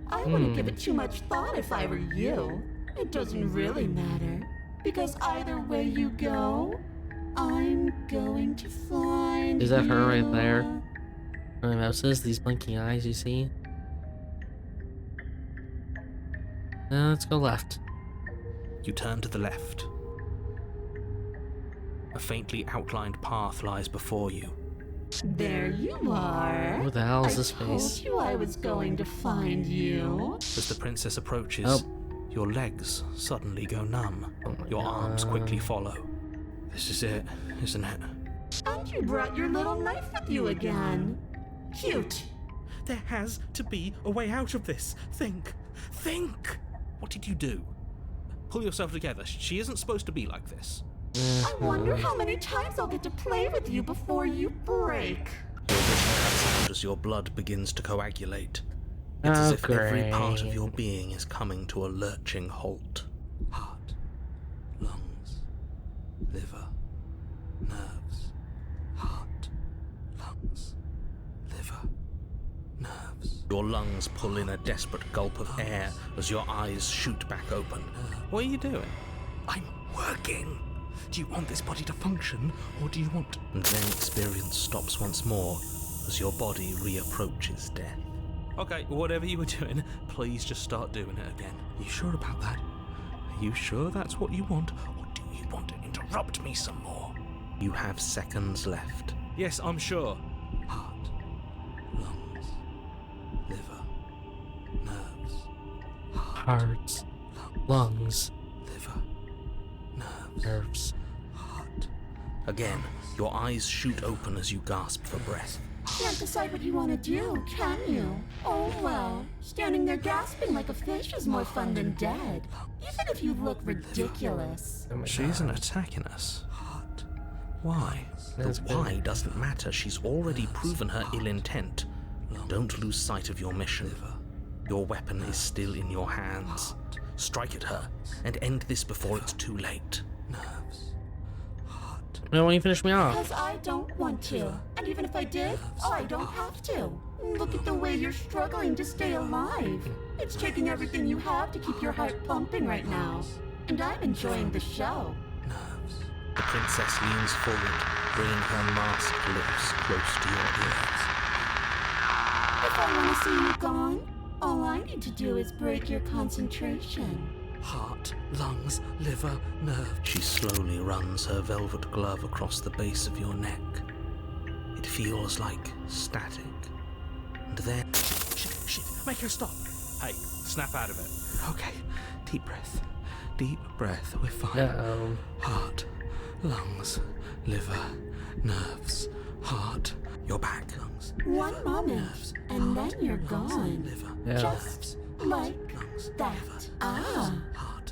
I wouldn't give it too much thought if I were you. It doesn't really matter, because either way you go, I'm going to find Is that her right you. there? Where my mouse is, these blinking eyes, you see? Let's go left. You turn to the left. A faintly outlined path lies before you. There you are. Who the hell is I this told face? you I was going to find you. As the princess approaches, Oh. your legs suddenly go numb. Oh my Your arms God. quickly follow. This is it, isn't it? And you brought your little knife with you again. Cute. There has to be a way out of this. Think. What did you do? Pull yourself together. She isn't supposed to be like this. I wonder how many times I'll get to play with you before you break. Your vision cuts out as your blood begins to coagulate. It's as if every part of your being is coming to a lurching halt. Heart, lungs, liver, nerves. Heart, lungs, liver, nerves. Your lungs pull in a desperate gulp of air as your eyes shoot back open. What are you doing? I'm working! Do you want this body to function, or do you want... And then experience stops once more as your body reapproaches death. Okay, whatever you were doing, please just start doing it again. Are you sure about that? Are you sure that's what you want, or do you want to interrupt me some more? You have seconds left. Yes, I'm sure. Heart, lungs, liver, nerves. Heart, lungs, liver, nerves. nerves. Heart. Again, your eyes shoot open as you gasp for breath. Can't decide what you want to do, can you? Oh well, standing there gasping like a fish is more fun than dead. Even if you look ridiculous. She isn't attacking us. Heart. Why? The why doesn't matter. She's already proven her ill intent. Don't lose sight of your mission. Your weapon is still in your hands. Strike at her and end this before it's too late. Nerves. No, why don't you finish me off? Because I don't want to. And even if I did, I don't have to. Look at the way you're struggling to stay alive. It's taking everything you have to keep your heart pumping right now. And I'm enjoying the show. Nerves. The princess leans forward, bringing her masked lips close to your ears. If I want to see you gone, all I need to do is break your concentration. Heart, lungs, liver, nerve. She slowly runs her velvet glove across the base of your neck. It feels like static. And then... Shit, make her stop. Hey, snap out of it. Okay, deep breath. Deep breath, we're fine. Uh-oh. Heart, lungs, liver, nerves. Heart, you're back. Lungs, One moment, nerves, and then you're lungs, gone. liver, Yeah. Just like that. heart.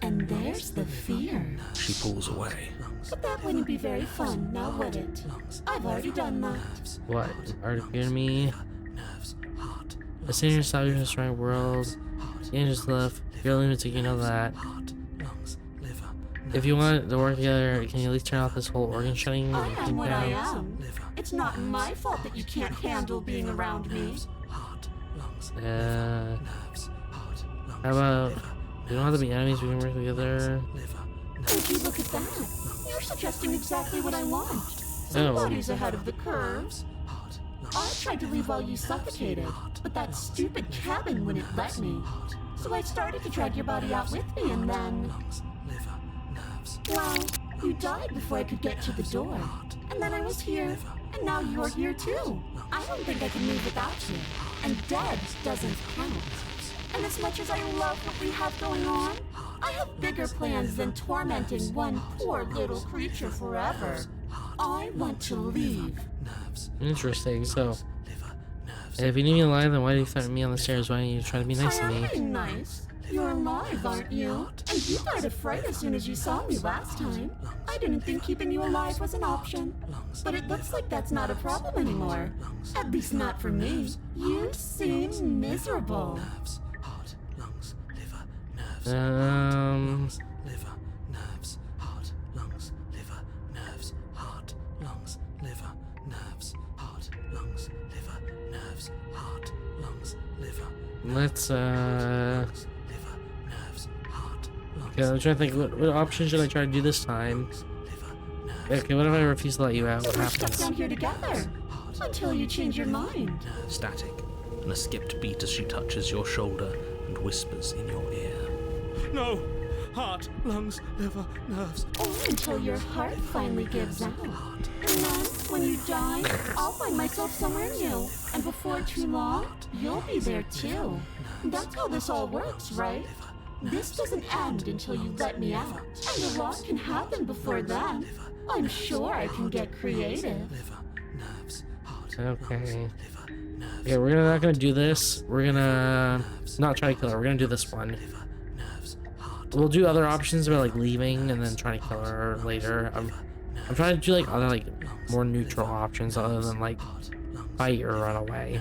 And there's the fear. She pulls away. But that wouldn't be very fun, now would it? I've already done that. What? Are you kidding me? I see yourself in a strong world. The angels love. You're a lunatic, you know that. If you want to work together, can you at least turn off this whole organ shutting? I am what I am. It's not my fault that you can't handle being around me. How about we don't have to be enemies, we can work together. Would you look at that? You're suggesting exactly what I want. Oh. Somebody's ahead of the curve. I tried to leave while you suffocated, but that stupid cabin wouldn't let me. So I started to drag your body out with me, and then... Well, you died before I could get to the door. And then I was here, and now you're here too. I don't think I can move without you. And dead doesn't count. And as much as I love what we have going on, I have bigger plans than tormenting one poor little creature forever. I want to leave. Interesting, so if you need me alive, then why do you threaten me on the stairs? Why don't you try to be nice to I am me? being nice. You're alive, aren't you? And you died of fright as soon as you saw me last time. I didn't think keeping you alive was an option. But it looks like that's not a problem anymore. At least not for me. You seem miserable. Liver, nerves, heart, lungs, liver, nerves, heart, lungs, liver, nerves, heart, lungs, liver, nerves, heart, lungs, liver. Let's liver, nerves, heart, lungs. Okay, I'm trying to think what option should I try to do this time? Okay, what if I refuse to let you out? What We're stuck happens? down here together until you change your mind. Static, and a skipped beat as she touches your shoulder and whispers in your ear. No! Heart, lungs, liver, nerves. Or until your heart finally gives out. And then, when you die, I'll find myself somewhere new. And before too long, you'll be there too. That's how this all works, right? This doesn't end until you let me out. And a lot can happen before then. I'm sure I can get creative. Okay. Okay, we're not gonna do this. We're gonna not try to kill her. We're gonna do this one. We'll do other options about like leaving and then trying to kill her later. I'm trying to do like other like more neutral options other than like fight or run away.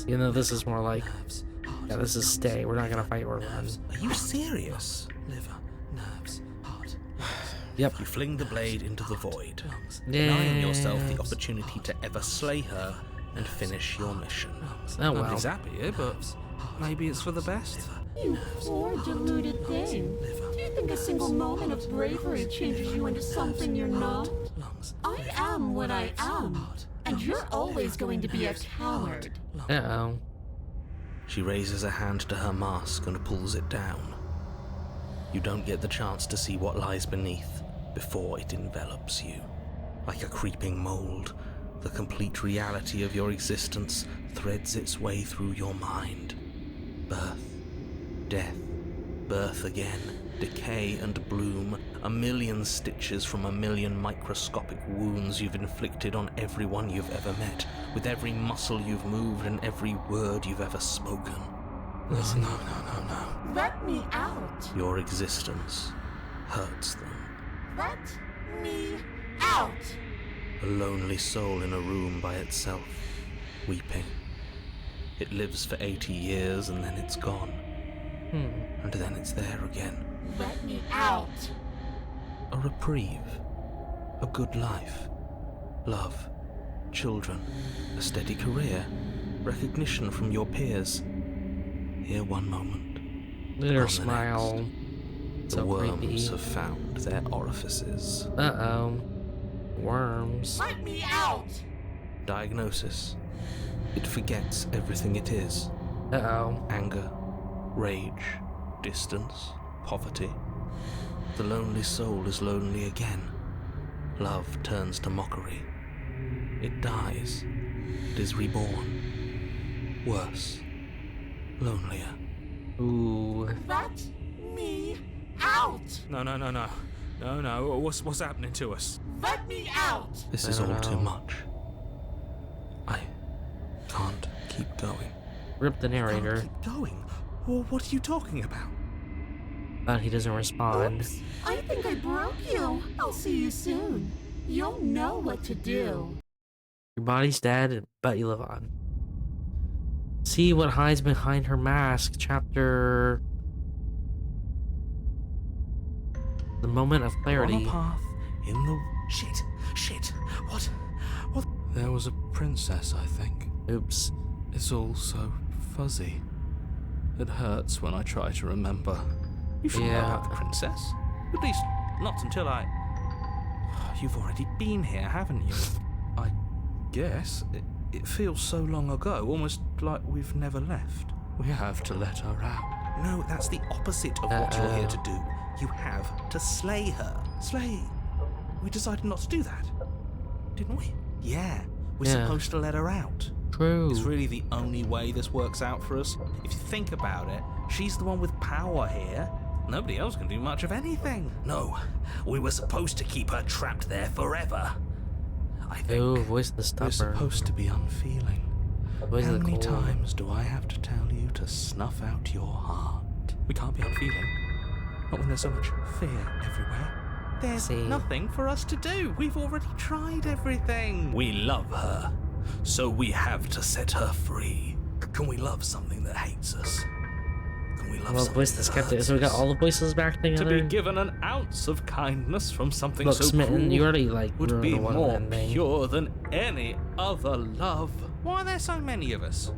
Even though this is more like, yeah, this is stay. We're not gonna fight or run. Are you serious? Yep. You fling the blade into the void, Yes. denying yourself the opportunity to ever slay her and finish your mission. Oh well. Nobody's happy here, but maybe it's for the best. You poor deluded thing. Do you think a single moment of bravery changes you into something you're not? I am what I am, and you're always going to be a coward. Uh-oh. She raises a hand to her mask and pulls it down. You don't get the chance to see what lies beneath before it envelops you. Like a creeping mold, the complete reality of your existence threads its way through your mind. Birth, death, birth again, decay and bloom, a million stitches from a million microscopic wounds you've inflicted on everyone you've ever met, with every muscle you've moved and every word you've ever spoken. No. Let me out. Your existence hurts them. Let me out. A lonely soul in a room by itself, weeping. It lives for 80 years and then it's gone. And then it's there again. Let me out. A reprieve. A good life. Love. Children. A steady career. Recognition from your peers. Here one moment. Look at her gone the smile. next. So The worms creepy. have found their orifices. Uh-oh. Worms. Let me out. Diagnosis. It forgets everything it is. Uh-oh. Anger, rage, distance, poverty. The lonely soul is lonely again. Love turns to mockery. It dies. It is reborn. Worse. Lonelier. Ooh. Let me out. No. What's happening to us? Let me out. This is I all don't too know. much. I can't keep going. Rip the narrator. Keep going? Well, what are you talking about? But he doesn't respond. Oops. I think I broke you. I'll see you soon. You'll know what to do. Your body's dead, but you live on. See what hides behind her mask. Chapter... The moment of On clarity. a path in the... Shit. What? There was a princess, I think. Oops. It's all so fuzzy. It hurts when I try to remember. You should know Yeah. about the princess. At least, not until I... You've already been here, haven't you? I guess. It feels so long ago, almost like we've never left. We have to let her out. No, that's the opposite of what you're here to do. You have to slay her. Slay. We decided not to do that, didn't we? Yeah, we're Yeah. supposed to let her out. True. It's really the only way this works out for us. If you think about it, she's the one with power here. Nobody else can do much of anything. No, we were supposed to keep her trapped there forever. I think Ooh, voice of the we're stubborn. supposed to be unfeeling. Voice How of the many cold. times do I have to tell you to snuff out your heart? We can't be unfeeling. Not when there's so much fear everywhere. There's See. nothing for us to do. We've already tried everything. We love her, so we have to set her free. Can we love something that hates us? Can we love Well, something voice the that skeptic. hurts So we got us? all the voices back To together. be given an ounce of kindness from something Look, so Smitten, cruel you already like would ruined be the one more ending. pure than any other love. Why are there so many of us?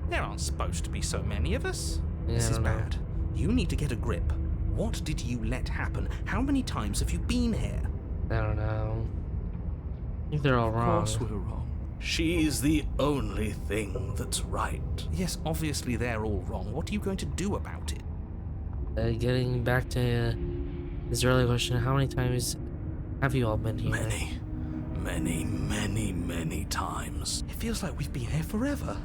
There aren't supposed to be so many of us. Yeah, This I is don't know. bad. You need to get a grip. What did you let happen? How many times have you been here? I don't know. I think they're all Of wrong. course we're wrong. She's the only thing that's right. Yes, obviously they're all wrong. What are you going to do about it? Getting back to this earlier question, how many times have you all been here? Many times. It feels like we've been here forever.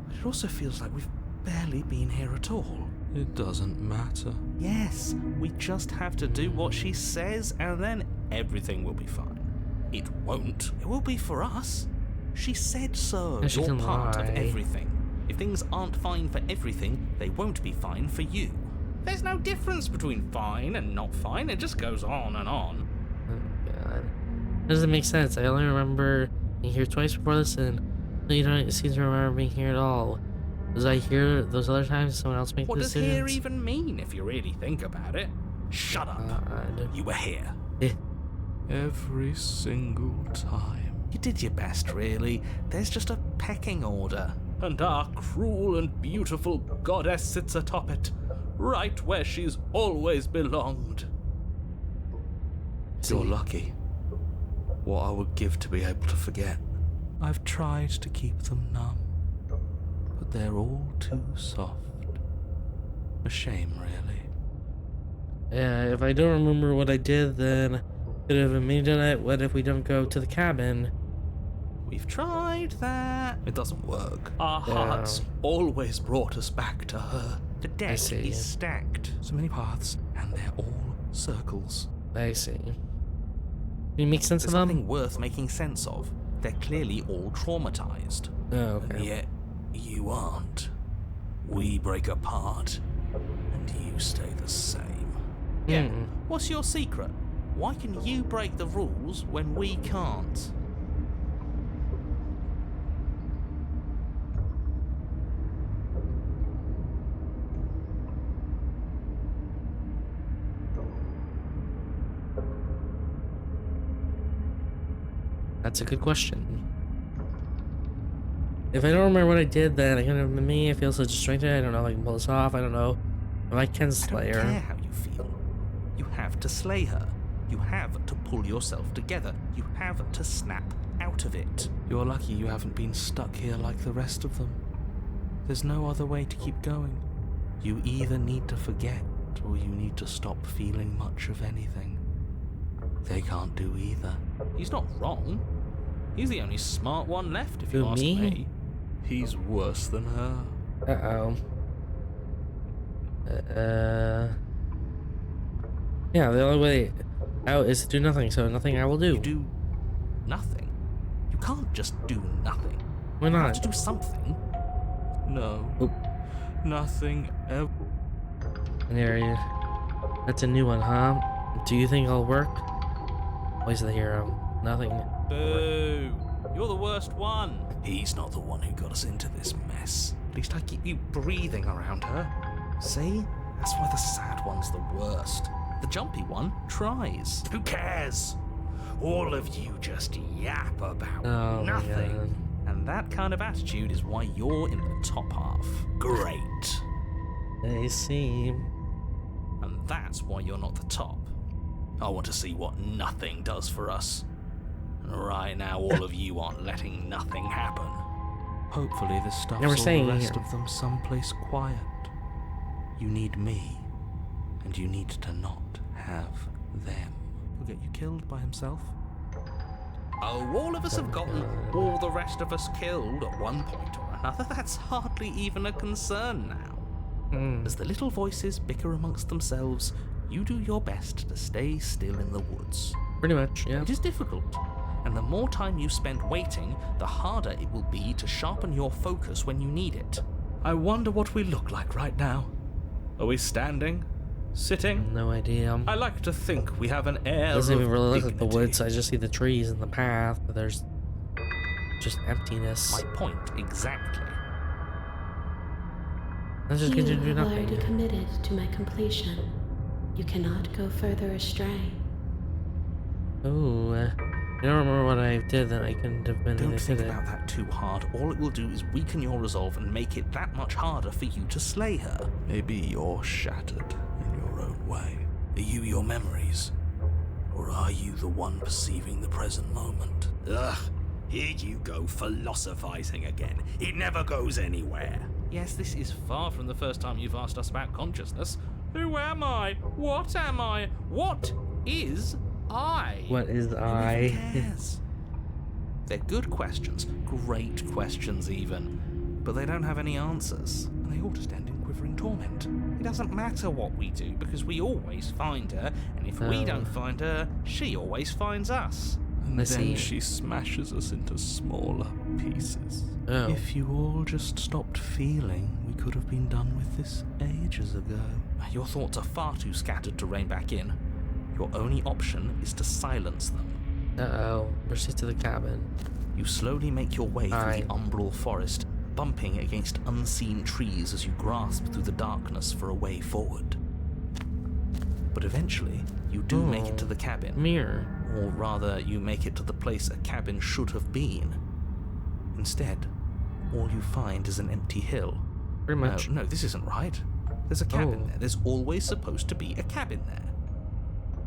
But it also feels like we've barely been here at all. It doesn't matter. Yes, we just have to do what she says and then everything will be fine. It won't. It will be for us. She said so. And she You're can part of lie. everything. If things aren't fine for everything, they won't be fine for you. There's no difference between fine and not fine, it just goes on and on. Oh god. That doesn't make sense. I only remember being here twice before this, and you don't seem to remember being here at all. Was I here those other times someone else make What does decisions? here even mean if you really think about it? Shut up. God. You were here. Eh. Every single time. You did your best, really. There's just a pecking order. And our cruel and beautiful goddess sits atop it, right where she's always belonged. You're lucky. What I would give to be able to forget. I've tried to keep them numb, but they're all too soft. A shame, really. Yeah, if I don't remember what I did, then could have been me doing it. What if we don't go to the cabin? We've tried that. It doesn't work. Our hearts always brought us back to her. The deck see. is stacked. So many paths, and they're all circles. I see. Can you make sense There's of them? nothing worth making sense of. They're clearly all traumatized. Oh, And okay. yet, you aren't. We break apart, and you stay the same. Yeah, Hmm. what's your secret? Why can you break the rules when we can't? That's a good question. If I don't remember what I did, then it could have been me. I feel so distracted. I don't know if I can pull this off. I don't know if I can slay I don't care her. how you feel. You have to slay her. You have to pull yourself together. You have to snap out of it. You're lucky you haven't been stuck here like the rest of them. There's no other way to keep going. You either need to forget, or you need to stop feeling much of anything. They can't do either. He's not wrong. He's the only smart one left, if you Who, ask me? me. He's worse than her. Uh-oh. Yeah, the only way out is to do nothing, so nothing I will do. You do nothing. You can't just do nothing. Why You have not? to do something. No. Oop. Nothing ever. An area. That's a new one, huh? Do you think it'll work? Voice of the hero. Nothing. Boo! You're the worst one. He's not the one who got us into this mess. At least I keep you breathing around her. See? That's why the sad one's the worst. The jumpy one tries. Who cares? All of you just yap about Oh my nothing. God. And that kind of attitude is why you're in the top half. Great. I see. And that's why you're not the top. I want to see what nothing does for us. And right now, all of you aren't letting nothing happen. Hopefully, this stuff's Yeah, we're all staying the rest here. of them someplace quiet. You need me, and you need to not have them. He'll get you killed by himself. Oh, all of us have gotten all the rest of us killed at one point or another. That's hardly even a concern now. Hmm. As the little voices bicker amongst themselves, you do your best to stay still in the woods. Pretty much, yeah. It is difficult, and the more time you spend waiting, the harder it will be to sharpen your focus when you need it. I wonder what we look like right now. Are we standing? Sitting? No idea. I like to think we have an air It doesn't of even really look like the dignity. woods. I just see the trees and the path, but there's just emptiness. My point exactly. Let's just You continue to do have already nothing. committed to my completion. You cannot go further astray. Ooh, I don't remember what I did, then I couldn't have been Don't anything think to it. about that too hard. All it will do is weaken your resolve and make it that much harder for you to slay her. Maybe you're shattered in your own way. Are you your memories? Or are you the one perceiving the present moment? Ugh, here you go philosophizing again. It never goes anywhere. Yes, this is far from the first time you've asked us about consciousness. Who am I? What am I? What is I? What is Who I? even cares? They're good questions, great questions even, but they don't have any answers, and they all just end in quivering torment. It doesn't matter what we do because we always find her, and if we Oh. don't find her, she always finds us. And I then see. she smashes us into smaller pieces. Oh. If you all just stopped feeling, we could have been done with this ages ago. Your thoughts are far too scattered to rein back in. Your only option is to silence them. Uh-oh. Proceed to the cabin. You slowly make your way through Alright. the umbral forest, bumping against unseen trees as you grasp through the darkness for a way forward. But eventually, you do make it to the cabin. Mirror. Or rather, you make it to the place a cabin should have been. Instead, all you find is an empty hill. Pretty much. No, this isn't right. There's a cabin Oh. there. There's always supposed to be a cabin there.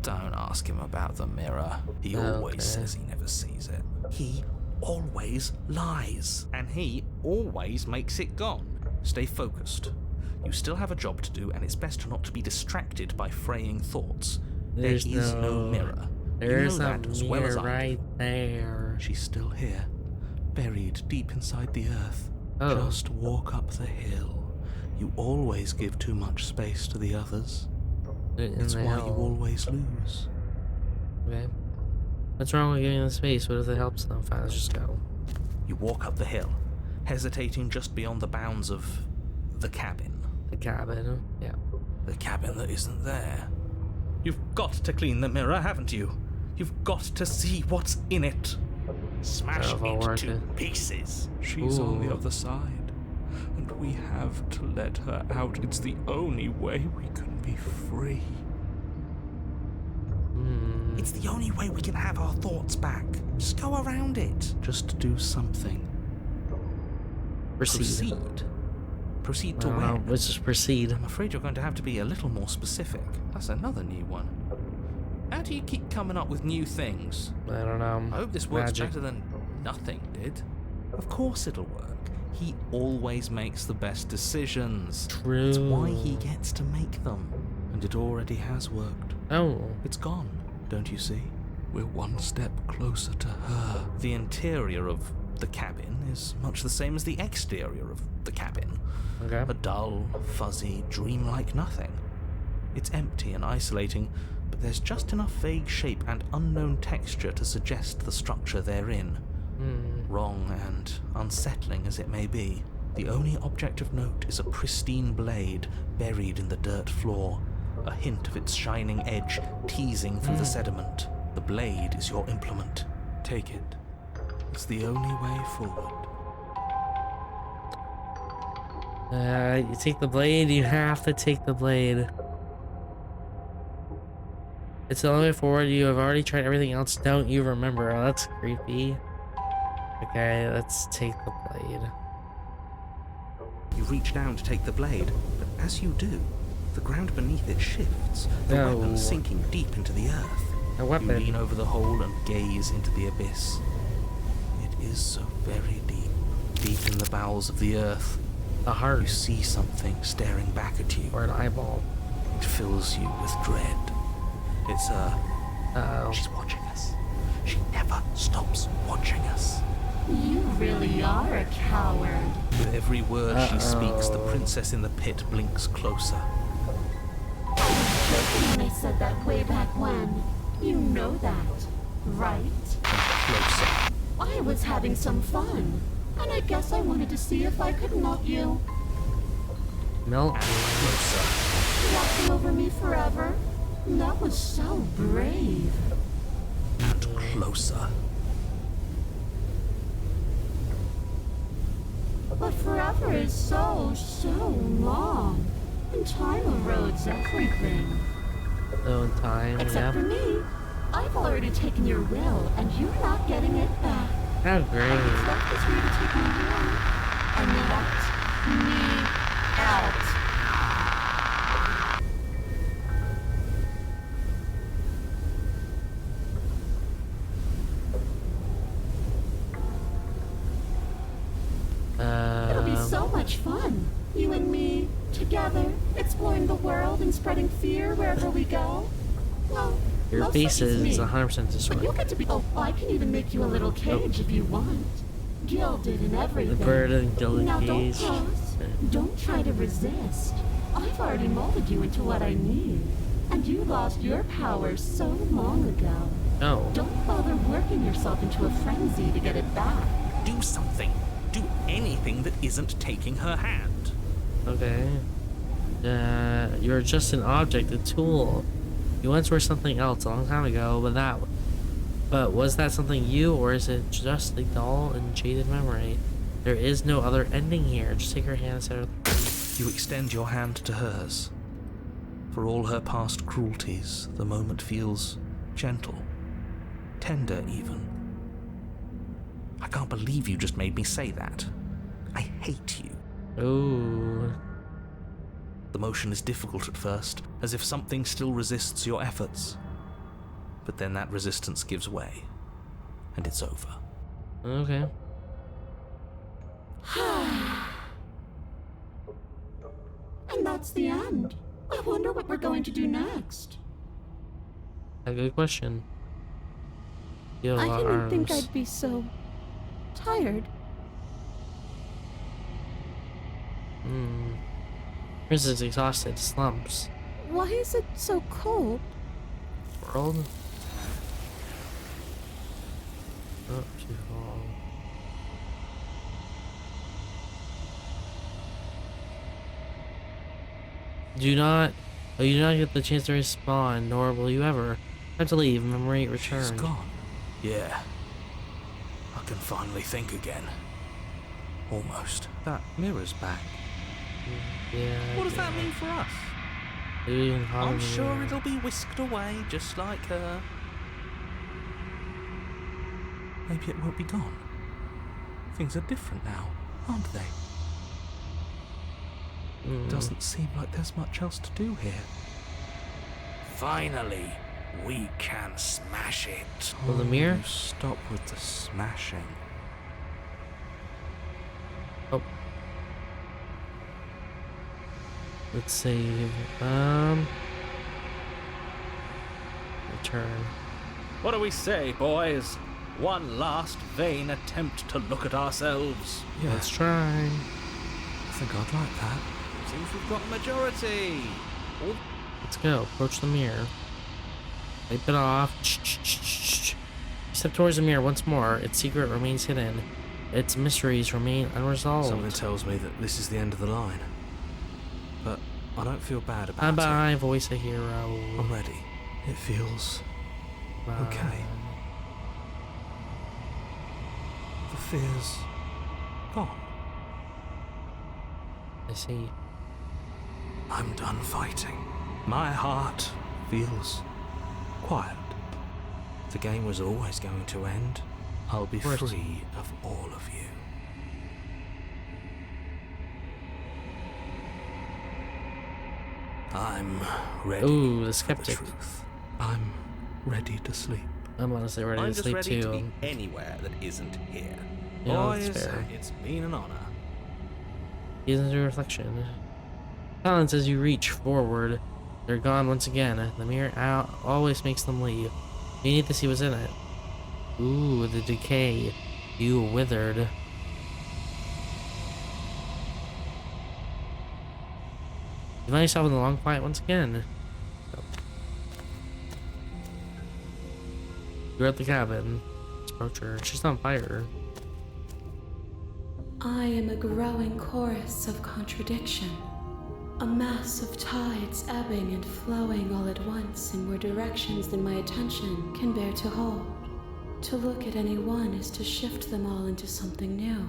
Don't ask him about the mirror. He always Okay. says he never sees it. He always lies. And he always makes it gone. Stay focused. You still have a job to do, and it's best not to be distracted by fraying thoughts. There's there is no mirror. You know There's a that as well as mirror I do. right there. She's still here, buried deep inside the earth. Oh. Just walk up the hill. You always give too much space to the others. It's why you always lose. Okay. What's wrong with giving them space? What if it helps them? Fine, let's just go. You walk up the hill, hesitating just beyond the bounds of the cabin. The cabin. Yeah. The cabin that isn't there. You've got to clean the mirror, haven't you? You've got to see what's in it. Smash Oh, it worth to it. pieces. She's on the Ooh. other side, and we have to let her out. It's the only way we can be free. It's the only way we can have our thoughts back. Just go around it. Just do something. Proceed. Proceed to I don't where? know. Let's just proceed. I'm afraid you're going to have to be a little more specific. That's another new one. How do you keep coming up with new things? I don't know. I hope this works Magic. better than nothing did. Of course it'll work. He always makes the best decisions. True. It's why he gets to make them. And it already has worked. Oh. It's gone, don't you see? We're one step closer to her. The interior of the cabin is much the same as the exterior of the cabin. Okay. A dull, fuzzy, dreamlike nothing. It's empty and isolating, but there's just enough vague shape and unknown texture to suggest the structure therein. Wrong and unsettling as it may be, the only object of note is a pristine blade buried in the dirt floor, a hint of its shining edge teasing through the sediment. The blade is your implement. Take it. It's the only way forward. You take the blade, you have to take the blade. It's the only way forward. You have already tried everything else. Don't you remember? Oh, that's creepy. Okay, let's take the blade. You reach down to take the blade, but as you do, the ground beneath it shifts, the No. weapon sinking deep into the earth. A You weapon. lean over the hole and gaze into the abyss. It is so very deep, deep in the bowels of the earth. A You heart see something staring back at you. or an eyeball. It fills you with dread. It's Uh-oh. She's watching us. She never stops watching us. You really are a coward. With every word she speaks, the princess in the pit blinks closer. I was joking when I said that way back when. You know that, right? Closer. I was having some fun, and I guess I wanted to see if I could melt you. Melt. Closer. Walking over me forever? That was so brave. And closer. But forever is so long. And time erodes everything. Oh, in time. Except Yeah. for me. I've already taken your will, and you're not getting it back. How What's great. left is for you to take my will and let me out. It'll be so much fun. You and me, together, exploring the world and spreading fear wherever we go. Well, Your mostly face it's is me. 100% But you'll destroyed. get to be. Oh, I can even make you a little cage if you want. Gilded and everything. The bird and gilded Now don't cage. pause. Don't try to resist. I've already molded you into what I need. And you lost your power so long ago. Oh. Don't bother working yourself into a frenzy to get it back. Do something. Do anything that isn't taking her hand. Okay. You're just an object, a tool. You once were something else a long time ago, but was that something you, or is it just a dull and jaded memory? There is no other ending here. Just take her hand and set her. You extend your hand to hers. For all her past cruelties, the moment feels gentle, tender even. I can't believe you just made me say that. I hate you. Ooh. The motion is difficult at first, as if something still resists your efforts. But then that resistance gives way, and it's over. Okay. And that's the end. I wonder what we're going to do next. A good question. Feel I didn't arms. think I'd be so tired. Princess exhausted, slumps. Why is it so cold? World? Oh, too long. You do not get the chance to respawn, nor will you ever. Time to leave, memory return. She's gone. Yeah. I can finally think again. Almost. That mirror's back. Yeah. What does that mean for us? I'm sure it'll be whisked away, just like her. Maybe it won't be gone. Things are different now, aren't they? Doesn't seem like there's much else to do here. Finally, we can smash it. Will the mirror? Stop with the smashing. Oh. Let's save. Return. What do we say, boys? One last vain attempt to look at ourselves. Yeah, Let's try. I think I'd like that. Seems we've got a majority. Let's go. Approach the mirror. Wipe it off. Shh. Step towards the mirror once more. Its secret remains hidden. Its mysteries remain unresolved. Something tells me that this is the end of the line. But I don't feel bad about it. Bye-bye, voice a hero. I'm ready. It feels okay. The fear's gone. I see. I'm done fighting. My heart feels quiet. The game was always going to end. I'll be free of all of you. I'm ready. Ooh, the for skeptic. truth. I'm ready to sleep. I'm honestly ready I'm to just sleep ready too. to be anywhere that isn't here. Yeah, that's fair. It's been an honor. Gaze into reflection. Silence as you reach forward. They're gone once again. The mirror always makes them leave. You need to see what's in it. Ooh, the decay. You withered. You find yourself in the long quiet once again. You're at the cabin. Let's approach her. She's on fire. I am a growing chorus of contradiction. A mass of tides ebbing and flowing all at once in more directions than my attention can bear to hold. To look at any one is to shift them all into something new,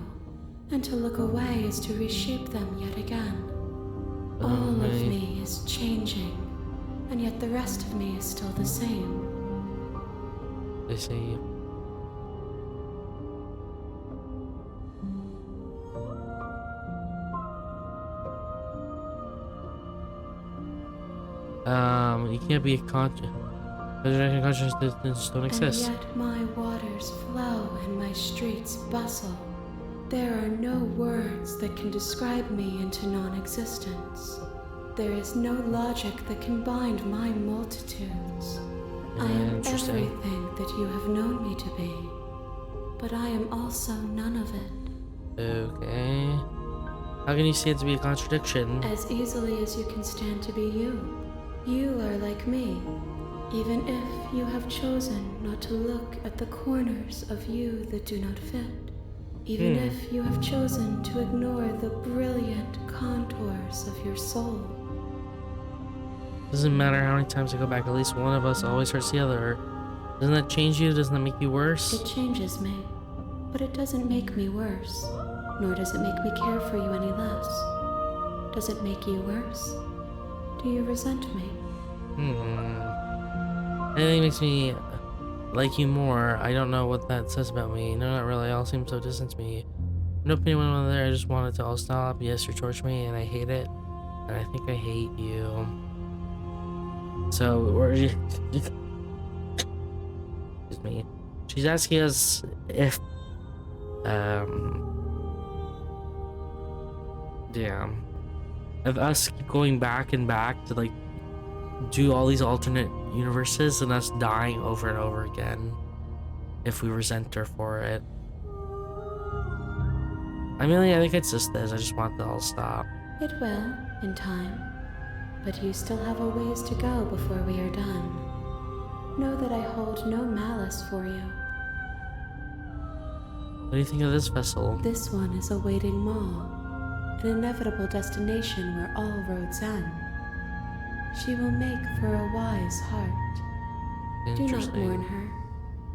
and to look away is to reshape them yet again. All of me is changing, and yet the rest of me is still the same. I see. You can't be a consciousness don't exist. And yet my waters flow and my streets bustle. There are no words that can describe me into non-existence. There is no logic that can bind my multitudes. I am everything that you have known me to be, but I am also none of it. Okay. How can you see it to be a contradiction? As easily as you can stand to be you. You are like me, even if you have chosen not to look at the corners of you that do not fit. even if you have chosen to ignore the brilliant contours of your soul. Doesn't matter how many times I go back, at least one of us always hurts the other. Doesn't that change you? Doesn't that make you worse? It changes me, but it doesn't make me worse, nor does it make me care for you any less. Does it make you worse? Do you resent me? Anything makes me like you more. I don't know what that says about me. No, not really. All seems so distant to me. No opinion went on there. I just wanted to all stop. Yes, you torture me, and I hate it. And I think I hate you. So, excuse me. She's asking us if, if us keep going back and back to like do all these alternate universes and us dying over and over again, if we resent her for it. I think it's just this. I just want to all stop. It will, in time. But you still have a ways to go before we are done. Know that I hold no malice for you. What do you think of this vessel? This one is a waiting Maw, an inevitable destination where all roads end. She will make for a wise heart. Do not mourn her.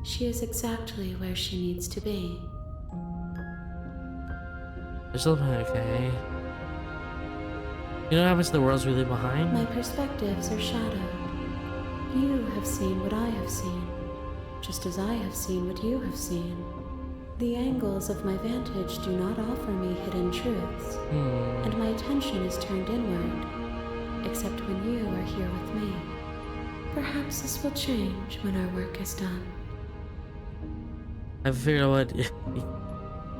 She is exactly where she needs to be. There's something okay. You know what happens to the worlds we leave behind? My perspectives are shadowed. You have seen what I have seen, just as I have seen what you have seen. The angles of my vantage do not offer me hidden truths, and my attention is turned inward, except when you are here with me. Perhaps this will change when our work is done. I figured out what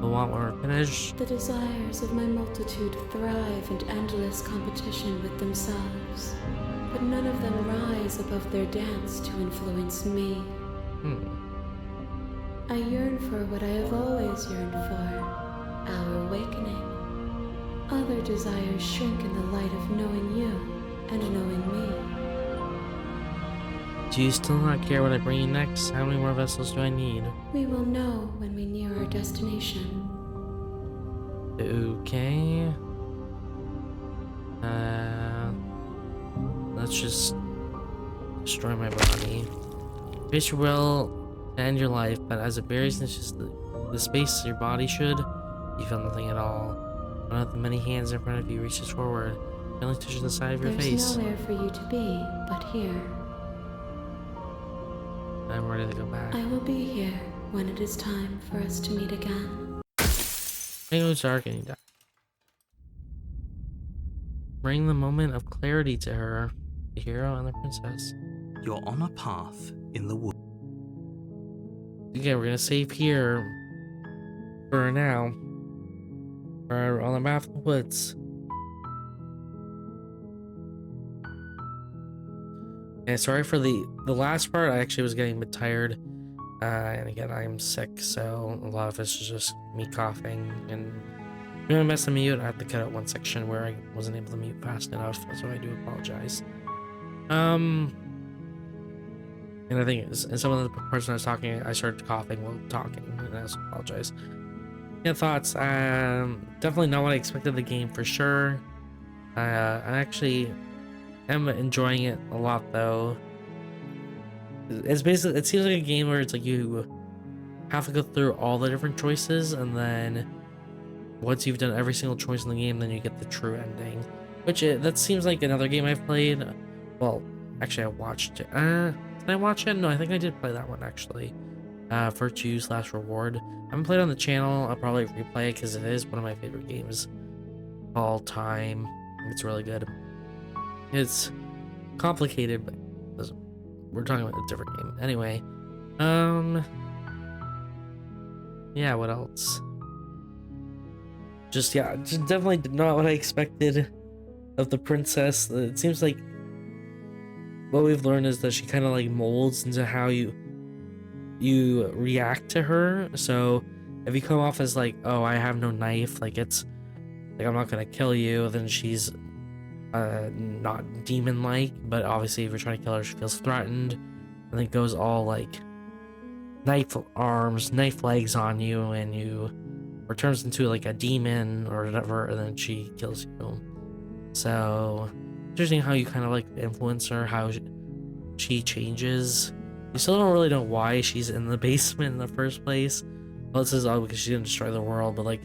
I want when we're finished. The desires of my multitude thrive in endless competition with themselves, but none of them rise above their dance to influence me. I yearn for what I have always yearned for, our awakening. Other desires shrink in the light of knowing you and knowing me. Do you still not care what I bring you next? How many more vessels do I need? We will know when we near our destination. Okay. Let's just destroy my body. Face your will to end your life, but as it buries in just the space your body should, you feel nothing at all. One of the many hands in front of you reaches forward, only touches the side of your face. There's nowhere for you to be but here. I'm ready to go back. I will be here when it is time for us to meet again. It goes dark and you die. Bring the moment of clarity to her, the hero and the princess. You're on a path in the woods. Okay, we're gonna save here for now. We're on the map of the woods. And sorry for the last part. I actually was getting a bit tired, and again I am sick, so a lot of this is just me coughing and I'm gonna mess the mute. I have to cut out one section where I wasn't able to mute fast enough, so I do apologize. And I think in some of the parts when I was talking, I started coughing while talking, and I also apologize. Yeah, thoughts. Definitely not what I expected of the game for sure. I actually am enjoying it a lot though. It's basically, it seems like a game where it's like you have to go through all the different choices, and then once you've done every single choice in the game, then you get the true ending. Which that seems like another game I've played. Well, actually I watched it. Did I watch it? No, I think I did play that one actually. Virtue/Reward. I haven't played it on the channel. I'll probably replay it because it is one of my favorite games of all time. It's really good. It's complicated, but we're talking about a different game. Anyway, yeah, what else? Just definitely not what I expected of the princess. It seems like what we've learned is that she kind of like molds into how you react to her. So if you come off as like, oh, I have no knife, like it's like I'm not gonna kill you, then she's not demon-like. But obviously if you're trying to kill her, she feels threatened, and then goes all like knife arms, knife legs on you, and you or turns into like a demon or whatever, and then she kills you. So interesting how you kind of like influence her, how she changes. You still don't really know why she's in the basement in the first place. Well, this is all because she didn't destroy the world, but like,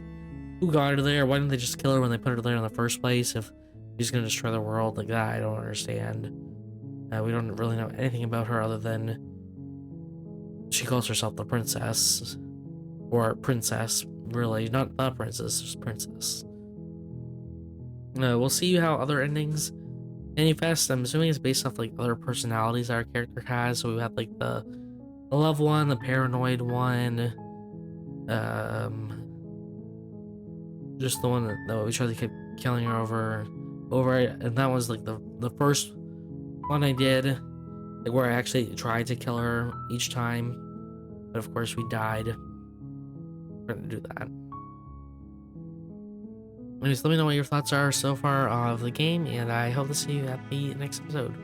who got her there? Why didn't they just kill her when they put her there in the first place? If she's gonna destroy the world like that, I don't understand. We don't really know anything about her other than she calls herself the princess, or princess, really, not the princess, just princess. We'll see how other endings manifest. I'm assuming it's based off like other personalities our character has. So we have like the love one, the paranoid one, just the one that we tried to keep killing her over it, and that was like the first one I did, like where I actually tried to kill her each time, but of course we died. We're gonna do that. Anyways, let me know what your thoughts are so far of the game, and I hope to see you at the next episode.